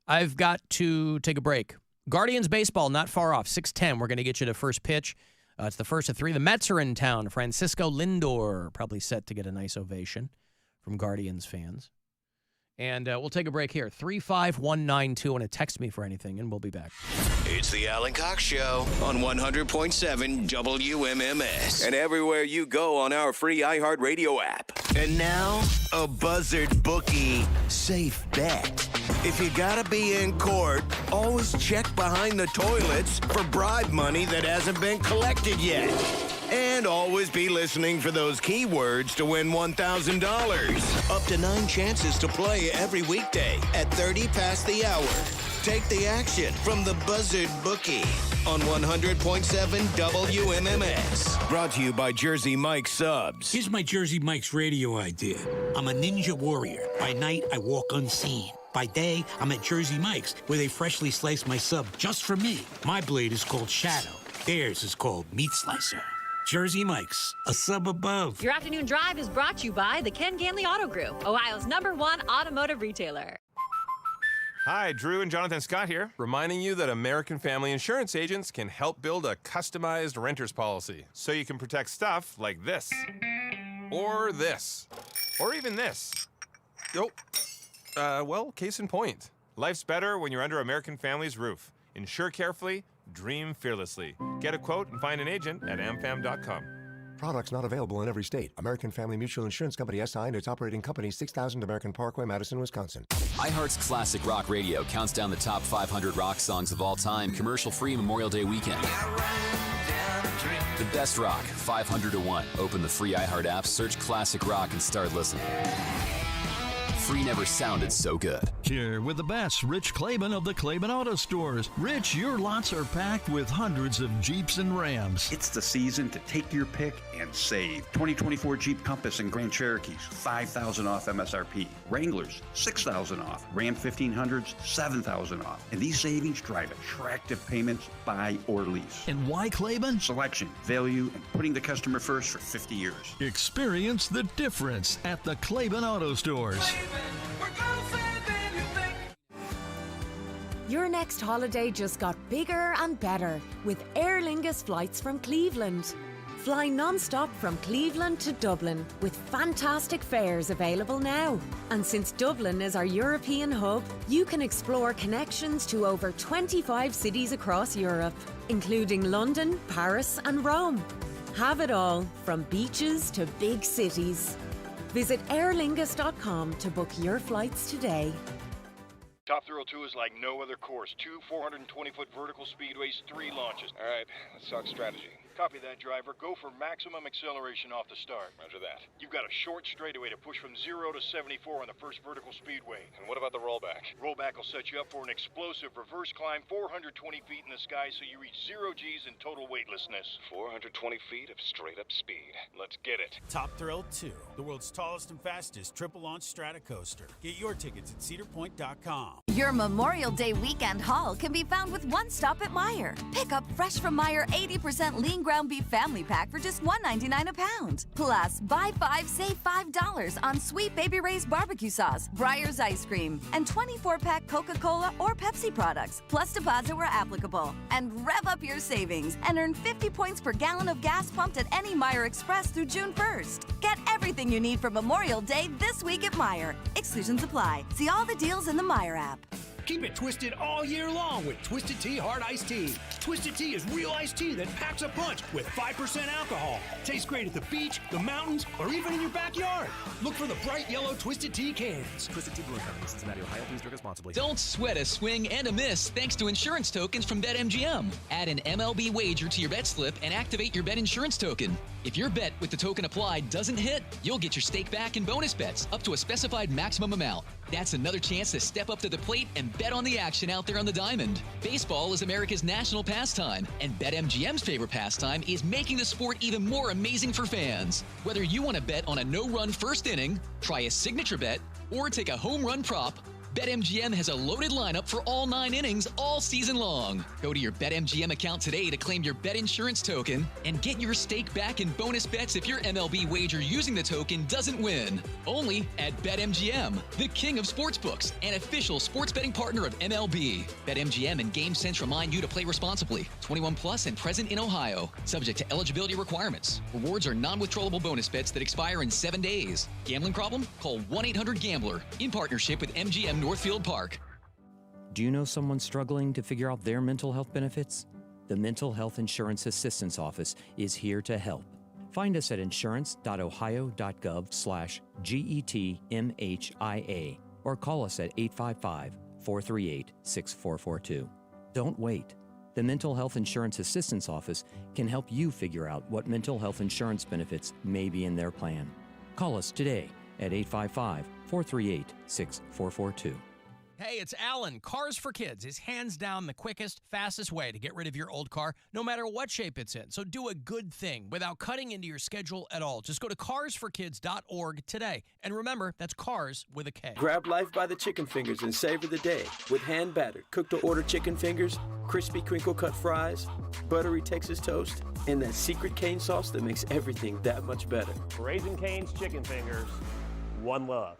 I've got to take a break. Guardians baseball, not far off, 6:10. We're going to get you to first pitch. It's the first of 3. The Mets are in town. Francisco Lindor probably set to get a nice ovation from Guardians fans. And we'll take a break here. 35192. Want to text me for anything, and we'll be back. It's the Alan Cox Show on 100.7 WMMS. And everywhere you go on our free iHeartRadio app. And now, a Buzzard Bookie safe bet. If you gotta be in court, always check behind the toilets for bribe money that hasn't been collected yet. And always be listening for those keywords to win $1,000. Up to 9 chances to play every weekday at 30 past the hour. Take the action from the Buzzard Bookie on 100.7 WMMS. Brought to you by Jersey Mike's Subs. Here's my Jersey Mike's radio idea. I'm a ninja warrior. By night, I walk unseen. By day, I'm at Jersey Mike's, where they freshly slice my sub just for me. My blade is called Shadow. Theirs is called Meat Slicer. Jersey Mike's, a sub above. Your afternoon drive is brought to you by the Ken Ganley Auto Group, Ohio's #1 automotive retailer. Hi, Drew and Jonathan Scott here, reminding you that American Family Insurance agents can help build a customized renter's policy so you can protect stuff like this, or even this. Oh, Well, case in point. Life's better when you're under American Family's roof. Insure carefully, dream fearlessly. Get a quote and find an agent at amfam.com. Products not available in every state. American Family Mutual Insurance Company SI and its operating company 6000 American Parkway, Madison, Wisconsin. iHeart's Classic Rock Radio counts down the top 500 rock songs of all time, commercial-free Memorial Day weekend. The best rock, 500 to 1. Open the free iHeart app, search Classic Rock, and start listening. Free never sounded so good. Here with the best, Rich Claiborne of the Claiborne Auto Stores. Rich, your lots are packed with hundreds of Jeeps and Rams. It's the season to take your pick and save. 2024 Jeep Compass and Grand Cherokees, $5,000 off MSRP. Wranglers, $6,000 off. Ram 1500s, $7,000 off. And these savings drive attractive payments, buy or lease. And why Claiborne? Selection, value, and putting the customer first for 50 years. Experience the difference at the Claiborne Auto Stores. Your next holiday just got bigger and better with Aer Lingus flights from Cleveland. Fly non-stop from Cleveland to Dublin with fantastic fares available now. And since Dublin is our European hub, you can explore connections to over 25 cities across Europe, including London, Paris and Rome. Have it all, from beaches to big cities. Visit airlingus.com to book your flights today. Top Thrill 2 is like no other course. 2 420-foot vertical speedways, 3 launches. All right, let's talk strategy. Copy that, driver. Go for maximum acceleration off the start. Roger that. You've got a short straightaway to push from 0 to 74 on the first vertical speedway. And what about the rollback? Rollback will set you up for an explosive reverse climb 420 feet in the sky so you reach 0 G's in total weightlessness. 420 feet of straight-up speed. Let's get it. Top Thrill 2, the world's tallest and fastest triple-launch strata coaster. Get your tickets at cedarpoint.com. Your Memorial Day weekend haul can be found with one stop at Meijer. Pick up fresh from Meijer 80% lean ground beef family pack for just $1.99 a pound. Plus, buy 5, save $5 on Sweet Baby Ray's barbecue sauce, Breyer's ice cream, and 24-pack Coca-Cola or Pepsi products, plus deposit where applicable. And rev up your savings and earn 50 points per gallon of gas pumped at any Meijer Express through June 1st. Get everything you need for Memorial Day this week at Meijer. Exclusions apply. See all the deals in the Meijer app. Keep it twisted all year long with Twisted Tea Hard Iced Tea. Twisted Tea is real iced tea that packs a punch with 5% alcohol. Tastes great at the beach, the mountains, or even in your backyard. Look for the bright yellow Twisted Tea cans. Twisted Tea Brewing Company, Cincinnati, Ohio. Please drink responsibly. Don't sweat a swing and a miss thanks to insurance tokens from BetMGM. Add an MLB wager to your bet slip and activate your bet insurance token. If your bet with the token applied doesn't hit, you'll get your stake back in bonus bets up to a specified maximum amount. That's another chance to step up to the plate and bet on the action out there on the diamond. Baseball is America's national pastime, and BetMGM's favorite pastime is making the sport even more amazing for fans. Whether you want to bet on a no-run first inning, try a signature bet, or take a home run prop, BetMGM has a loaded lineup for all 9 innings all season long. Go to your BetMGM account today to claim your bet insurance token and get your stake back in bonus bets if your MLB wager using the token doesn't win. Only at BetMGM, the king of sportsbooks and official sports betting partner of MLB. BetMGM and GameSense remind you to play responsibly. 21 plus and present in Ohio. Subject to eligibility requirements. Rewards are non-withdrawable bonus bets that expire in 7 days. Gambling problem? Call 1-800-GAMBLER in partnership with MGM Northfield Park. Do you know someone struggling to figure out their mental health benefits? The Mental Health Insurance Assistance Office is here to help. Find us at insurance.ohio.gov/GETMHIA or call us at 855-438-6442. Don't wait. The Mental Health Insurance Assistance Office can help you figure out what mental health insurance benefits may be in their plan. Call us today at 855-438-6442. Hey, it's Alan. Cars for Kids is hands down the quickest, fastest way to get rid of your old car, no matter what shape it's in. So do a good thing without cutting into your schedule at all. Just go to carsforkids.org today. And remember, that's cars with a K. Grab life by the chicken fingers and savor the day with hand-battered, cooked-to-order chicken fingers, crispy crinkle-cut fries, buttery Texas toast, and that secret cane sauce that makes everything that much better. Raising Cane's Chicken Fingers. One love.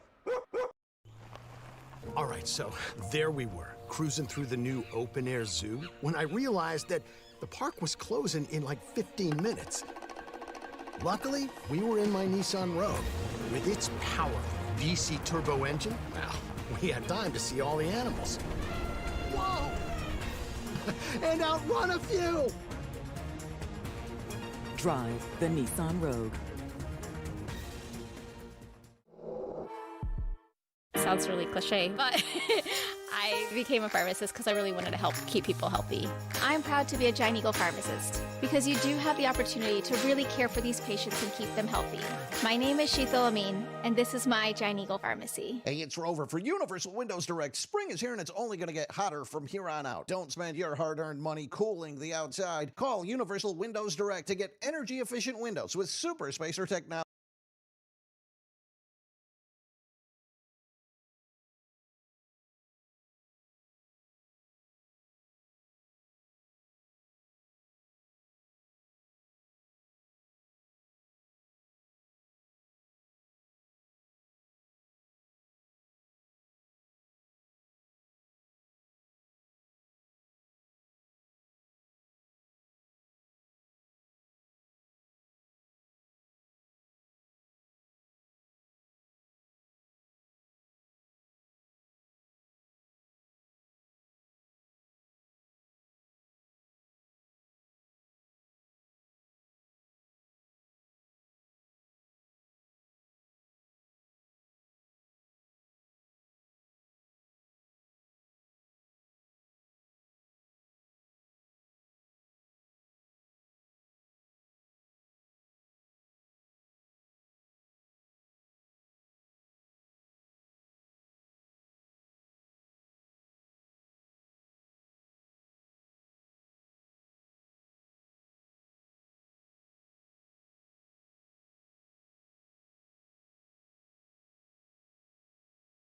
All right, so there we were, cruising through the new open-air zoo, when I realized that the park was closing in like 15 minutes. Luckily, we were in my Nissan Rogue. With its powerful VC turbo engine, well, We had time to see all the animals. Whoa! And outrun a few! Drive the Nissan Rogue. Sounds really cliche, but I became a pharmacist because I really wanted to help keep people healthy. I'm proud to be a Giant Eagle pharmacist because you do have the opportunity to really care for these patients and keep them healthy. My name is Sheetal Amin, and this is my Giant Eagle pharmacy. Hey, it's Rover for Universal Windows Direct. Spring is here and it's only going to get hotter from here on out. Don't spend your hard-earned money cooling the outside. Call Universal Windows Direct to get energy-efficient windows with super spacer technology.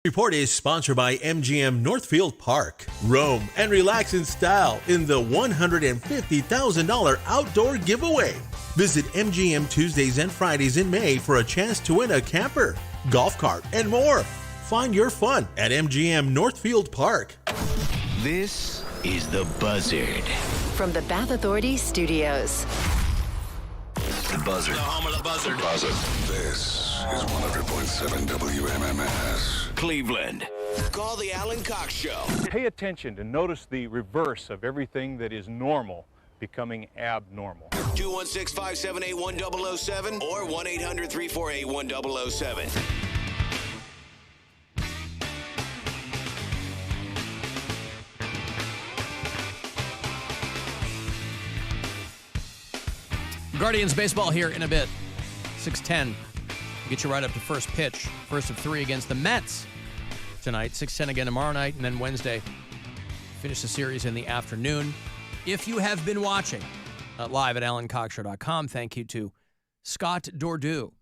Report is sponsored by MGM Northfield Park. Roam and relax in style in the $150,000 outdoor giveaway. Visit MGM Tuesdays and Fridays in May for a chance to win a camper, golf cart, and more. Find your fun at MGM Northfield Park. This is The Buzzard. From the Bath Authority Studios. The Buzzard. The home of the Buzzard. The Buzzard. This is 100.7 WMMS. Cleveland. Call the Alan Cox Show. Pay attention to notice the reverse of everything that is normal becoming abnormal. 216-578-1007 or 1-800-348-1007. Guardians baseball here in a bit. 6:10. Get you right up to first pitch. First of 3 against the Mets tonight. 6:10 again tomorrow night, and then Wednesday. Finish the series in the afternoon. If you have been watching live at AlanCoxShow.com, thank you to Scott Dordew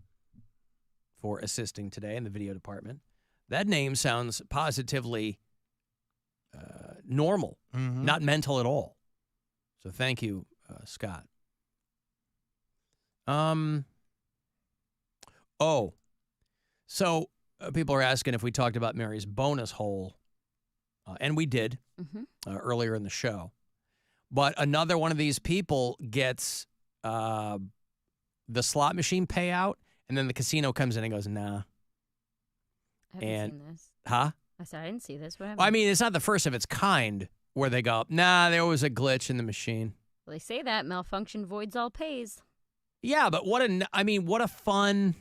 for assisting today in the video department. That name sounds positively normal, not mental at all. So thank you, Scott. So people are asking if we talked about Mary's bonus hole, and we did earlier in the show. But another one of these people gets the slot machine payout, and then the casino comes in and goes, nah. I haven't seen this. Huh? I said, I didn't see this. What happened? Well, I mean, it's not the first of its kind where they go, nah, there was a glitch in the machine. Well, they say that malfunction voids all pays. Yeah, but what a fun...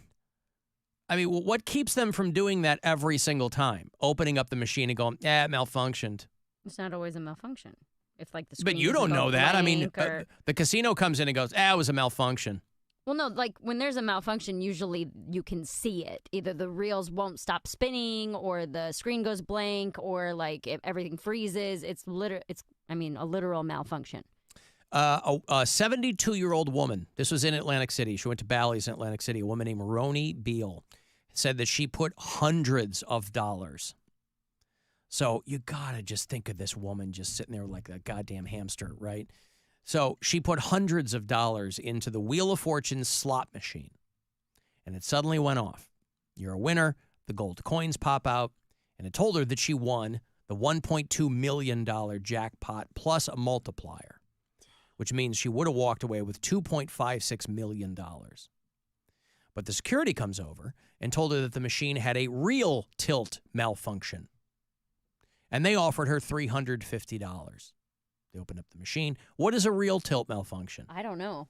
I mean, what keeps them from doing that every single time? Opening up the machine and going, it malfunctioned. It's not always a malfunction. If like the screen But you don't know that. I mean, the casino comes in and goes, it was a malfunction. Well, no, like when there's a malfunction, usually you can see it. Either the reels won't stop spinning, or the screen goes blank, or like if everything freezes. It's a literal malfunction. A 72-year-old woman, this was in Atlantic City. She went to Bally's in Atlantic City. A woman named Roni Beal said that she put hundreds of dollars. So you got to just think of this woman just sitting there like a goddamn hamster, right? So she put hundreds of dollars into the Wheel of Fortune slot machine, and it suddenly went off. You're a winner. The gold coins pop out, and it told her that she won the $1.2 million jackpot plus a multiplier, which means she would have walked away with $2.56 million. But the security comes over and told her that the machine had a real tilt malfunction. And they offered her $350. They opened up the machine. What is a real tilt malfunction? I don't know.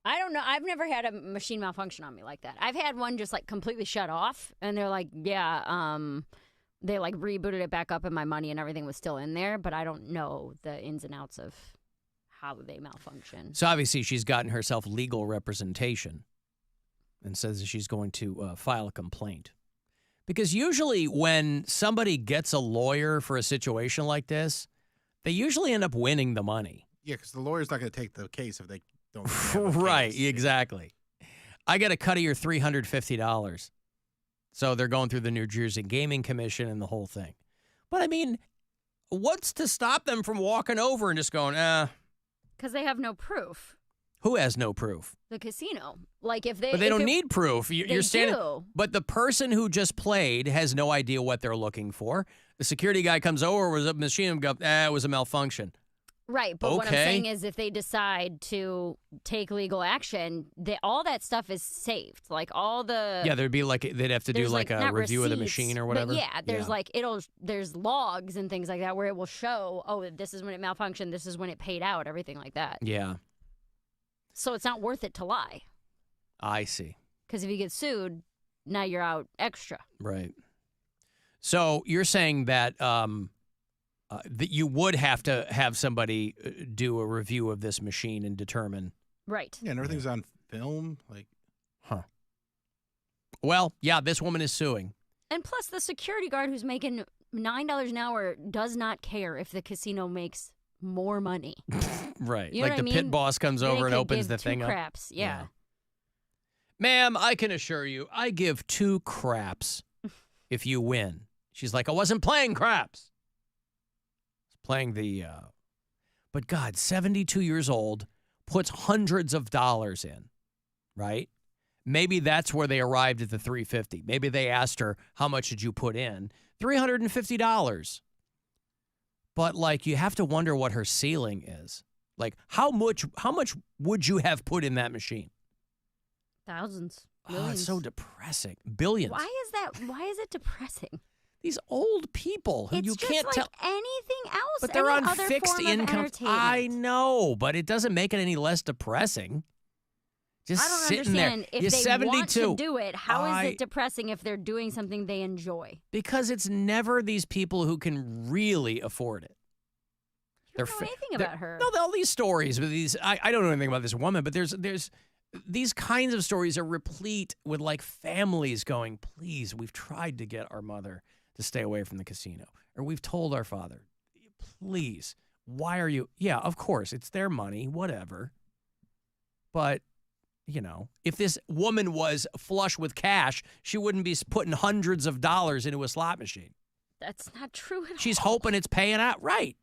I've never had a machine malfunction on me like that. I've had one just like completely shut off, and they're like, yeah, they like rebooted it back up, and my money and everything was still in there, but I don't know the ins and outs of how they malfunction. So obviously she's gotten herself legal representation and says that she's going to file a complaint. Because usually when somebody gets a lawyer for a situation like this, they usually end up winning the money. Yeah, because the lawyer's not going to take the case if they don't. Right, exactly. I got a cut of your $350. So they're going through the New Jersey Gaming Commission and the whole thing. But I mean, what's to stop them from walking over and just going, Because they have no proof. Who has no proof? The casino. Like if they. But they don't need proof. You're standing. Do. But the person who just played has no idea what they're looking for. The security guy comes over, was a machine, and goes, it was a malfunction. Right, but what I'm saying is if they decide to take legal action, all that stuff is saved. Like all the... Yeah, there'd be like, they'd have to do like a review of the machine or whatever. But yeah, there's logs and things like that where it will show, this is when it malfunctioned, this is when it paid out, everything like that. Yeah. So it's not worth it to lie. I see. Because if you get sued, now you're out extra. Right. So you're saying that... that you would have to have somebody do a review of this machine and determine. Right. Yeah, and everything's on film. Well, yeah, this woman is suing. And plus, the security guard who's making $9 an hour does not care if the casino makes more money. Right. You know like the what I pit mean? boss comes They over and could opens give the thing two up. craps. Yeah. Ma'am, I can assure you, I give 2 craps if you win. She's like, I wasn't playing craps. Playing the, but God, 72 years old, puts hundreds of dollars in, right? Maybe that's where they arrived at the $350. Maybe they asked her, how much did you put in? $350. But like, you have to wonder what her ceiling is. Like, how much would you have put in that machine? Thousands. Oh, it's so depressing. Billions. Why is it depressing? These old people who you can't like tell anything else. But they're any on other fixed form of income. entertainment. I know, but it doesn't make it any less depressing. Just I don't sitting understand. there. If You're they 72. want to do it, how is it depressing if they're doing something they enjoy? Because it's never these people who can really afford it. You don't know anything about her. No, all these stories. But I don't know anything about this woman, but there's these kinds of stories are replete with like families going, please, we've tried to get our mother to stay away from the casino. Or we've told our father, please, why are you? Yeah, of course, it's their money, whatever. But, you know, if this woman was flush with cash, she wouldn't be putting hundreds of dollars into a slot machine. That's not true at all. She's hoping it's paying out. Right.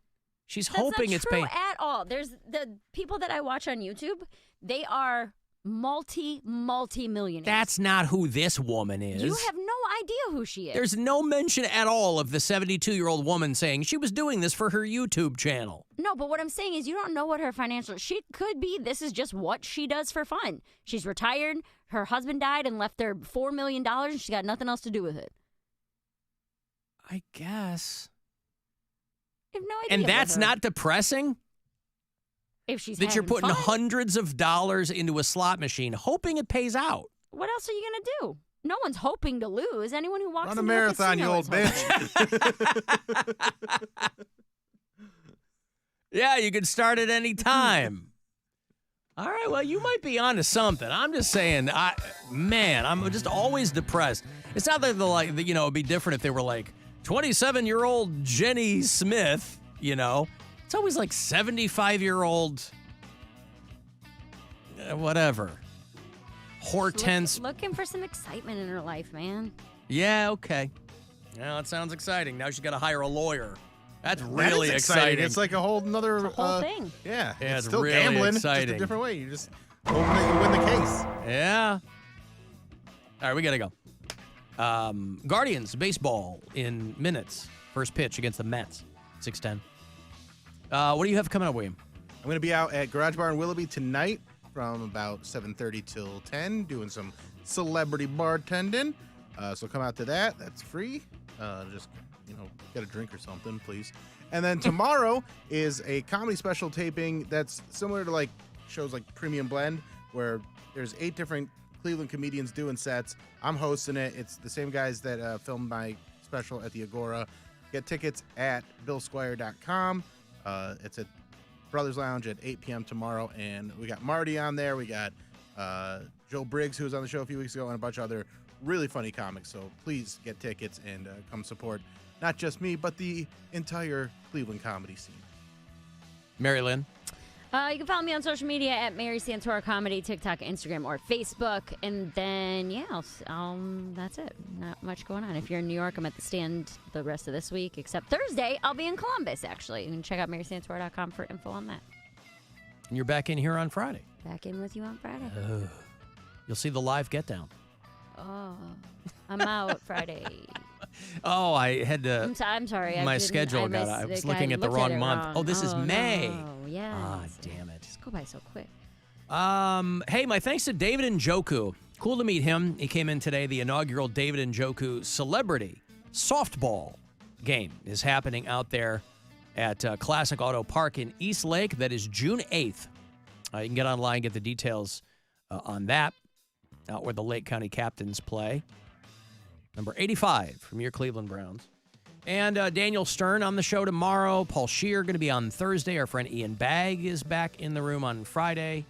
She's hoping it's paying. That's not true at all. There's the people that I watch on YouTube, they are multi-millionaires. That's not who this woman is. You have no idea who she is. There's no mention at all of the 72-year-old woman saying she was doing this for her YouTube channel. No, but what I'm saying is you don't know what her financial... She could be, this is just what she does for fun. She's retired, her husband died and left her $4 million, and she's got nothing else to do with it. I guess. I have no idea. And that's not depressing? If she's that you're having putting fun. hundreds of dollars into a slot machine, hoping it pays out. What else are you going to do? No one's hoping to lose. Anyone who walks Run a into marathon, casino you old is bitch. Yeah, you could start at any time. All right, well, you might be onto something. I'm just saying, I'm just always depressed. It's not that it'd be different if they were like 27-year-old Jenny Smith, you know. It's always like 75-year-old, whatever. Hortense. Looking for some excitement in her life, man. Yeah, okay. Yeah, that sounds exciting. Now she's got to hire a lawyer. That's really exciting. It's like a whole nother whole thing. Yeah, it's still really gambling, exciting. just a different way. You just hope that you win the case. Yeah. All right, we got to go. Guardians baseball in minutes. First pitch against the Mets, 6:10. What do you have coming up, William? I'm going to be out at Garage Bar in Willoughby tonight from about 7:30 till 10, doing some celebrity bartending. So come out to that. That's free. Just get a drink or something, please. And then tomorrow is a comedy special taping that's similar to like shows like Premium Blend, where there's 8 different Cleveland comedians doing sets. I'm hosting it. It's the same guys that filmed my special at the Agora. Get tickets at billsquire.com. It's at Brothers Lounge at 8 p.m. tomorrow, and we got Marty on there. We got Joe Briggs, who was on the show a few weeks ago, and a bunch of other really funny comics. So please get tickets and come support not just me, but the entire Cleveland comedy scene. Mary Lynn? You can follow me on social media at Mary Santora Comedy, TikTok, Instagram, or Facebook. And then, that's it. Not much going on. If you're in New York, I'm at the stand the rest of this week, except Thursday, I'll be in Columbus, actually. You can check out marysantora.com for info on that. And you're back in here on Friday. Back in with you on Friday. You'll see the live Get Down. Oh, I'm out Friday. Oh, I had to. I'm sorry. My schedule got. I was looking at the wrong month. Oh, this is May. Oh, yeah. Ah, damn it. Just go by so quick. Hey, my thanks to David Njoku. Cool to meet him. He came in today. The inaugural David Njoku Celebrity Softball game is happening out there at Classic Auto Park in East Lake. That is June 8th. You can get online, get the details on that, out where the Lake County Captains play. Number 85 from your Cleveland Browns. And Daniel Stern on the show tomorrow. Paul Scheer going to be on Thursday. Our friend Ian Bagg is back in the room on Friday.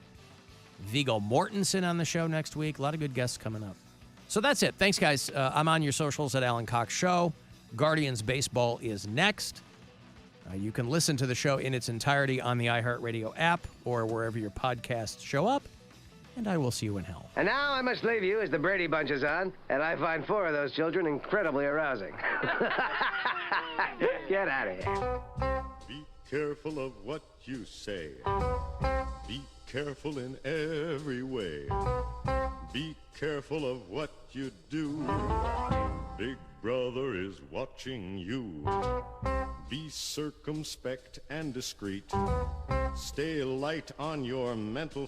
Viggo Mortensen on the show next week. A lot of good guests coming up. So that's it. Thanks, guys. I'm on your socials at Alan Cox Show. Guardians Baseball is next. You can listen to the show in its entirety on the iHeartRadio app or wherever your podcasts show up. And I will see you in hell. And now I must leave you as the Brady Bunch is on, and I find 4 of those children incredibly arousing. Get out of here. Be careful of what you say. Be careful in every way. Be careful of what you do. Big Brother is watching you. Be circumspect and discreet. Stay light on your mental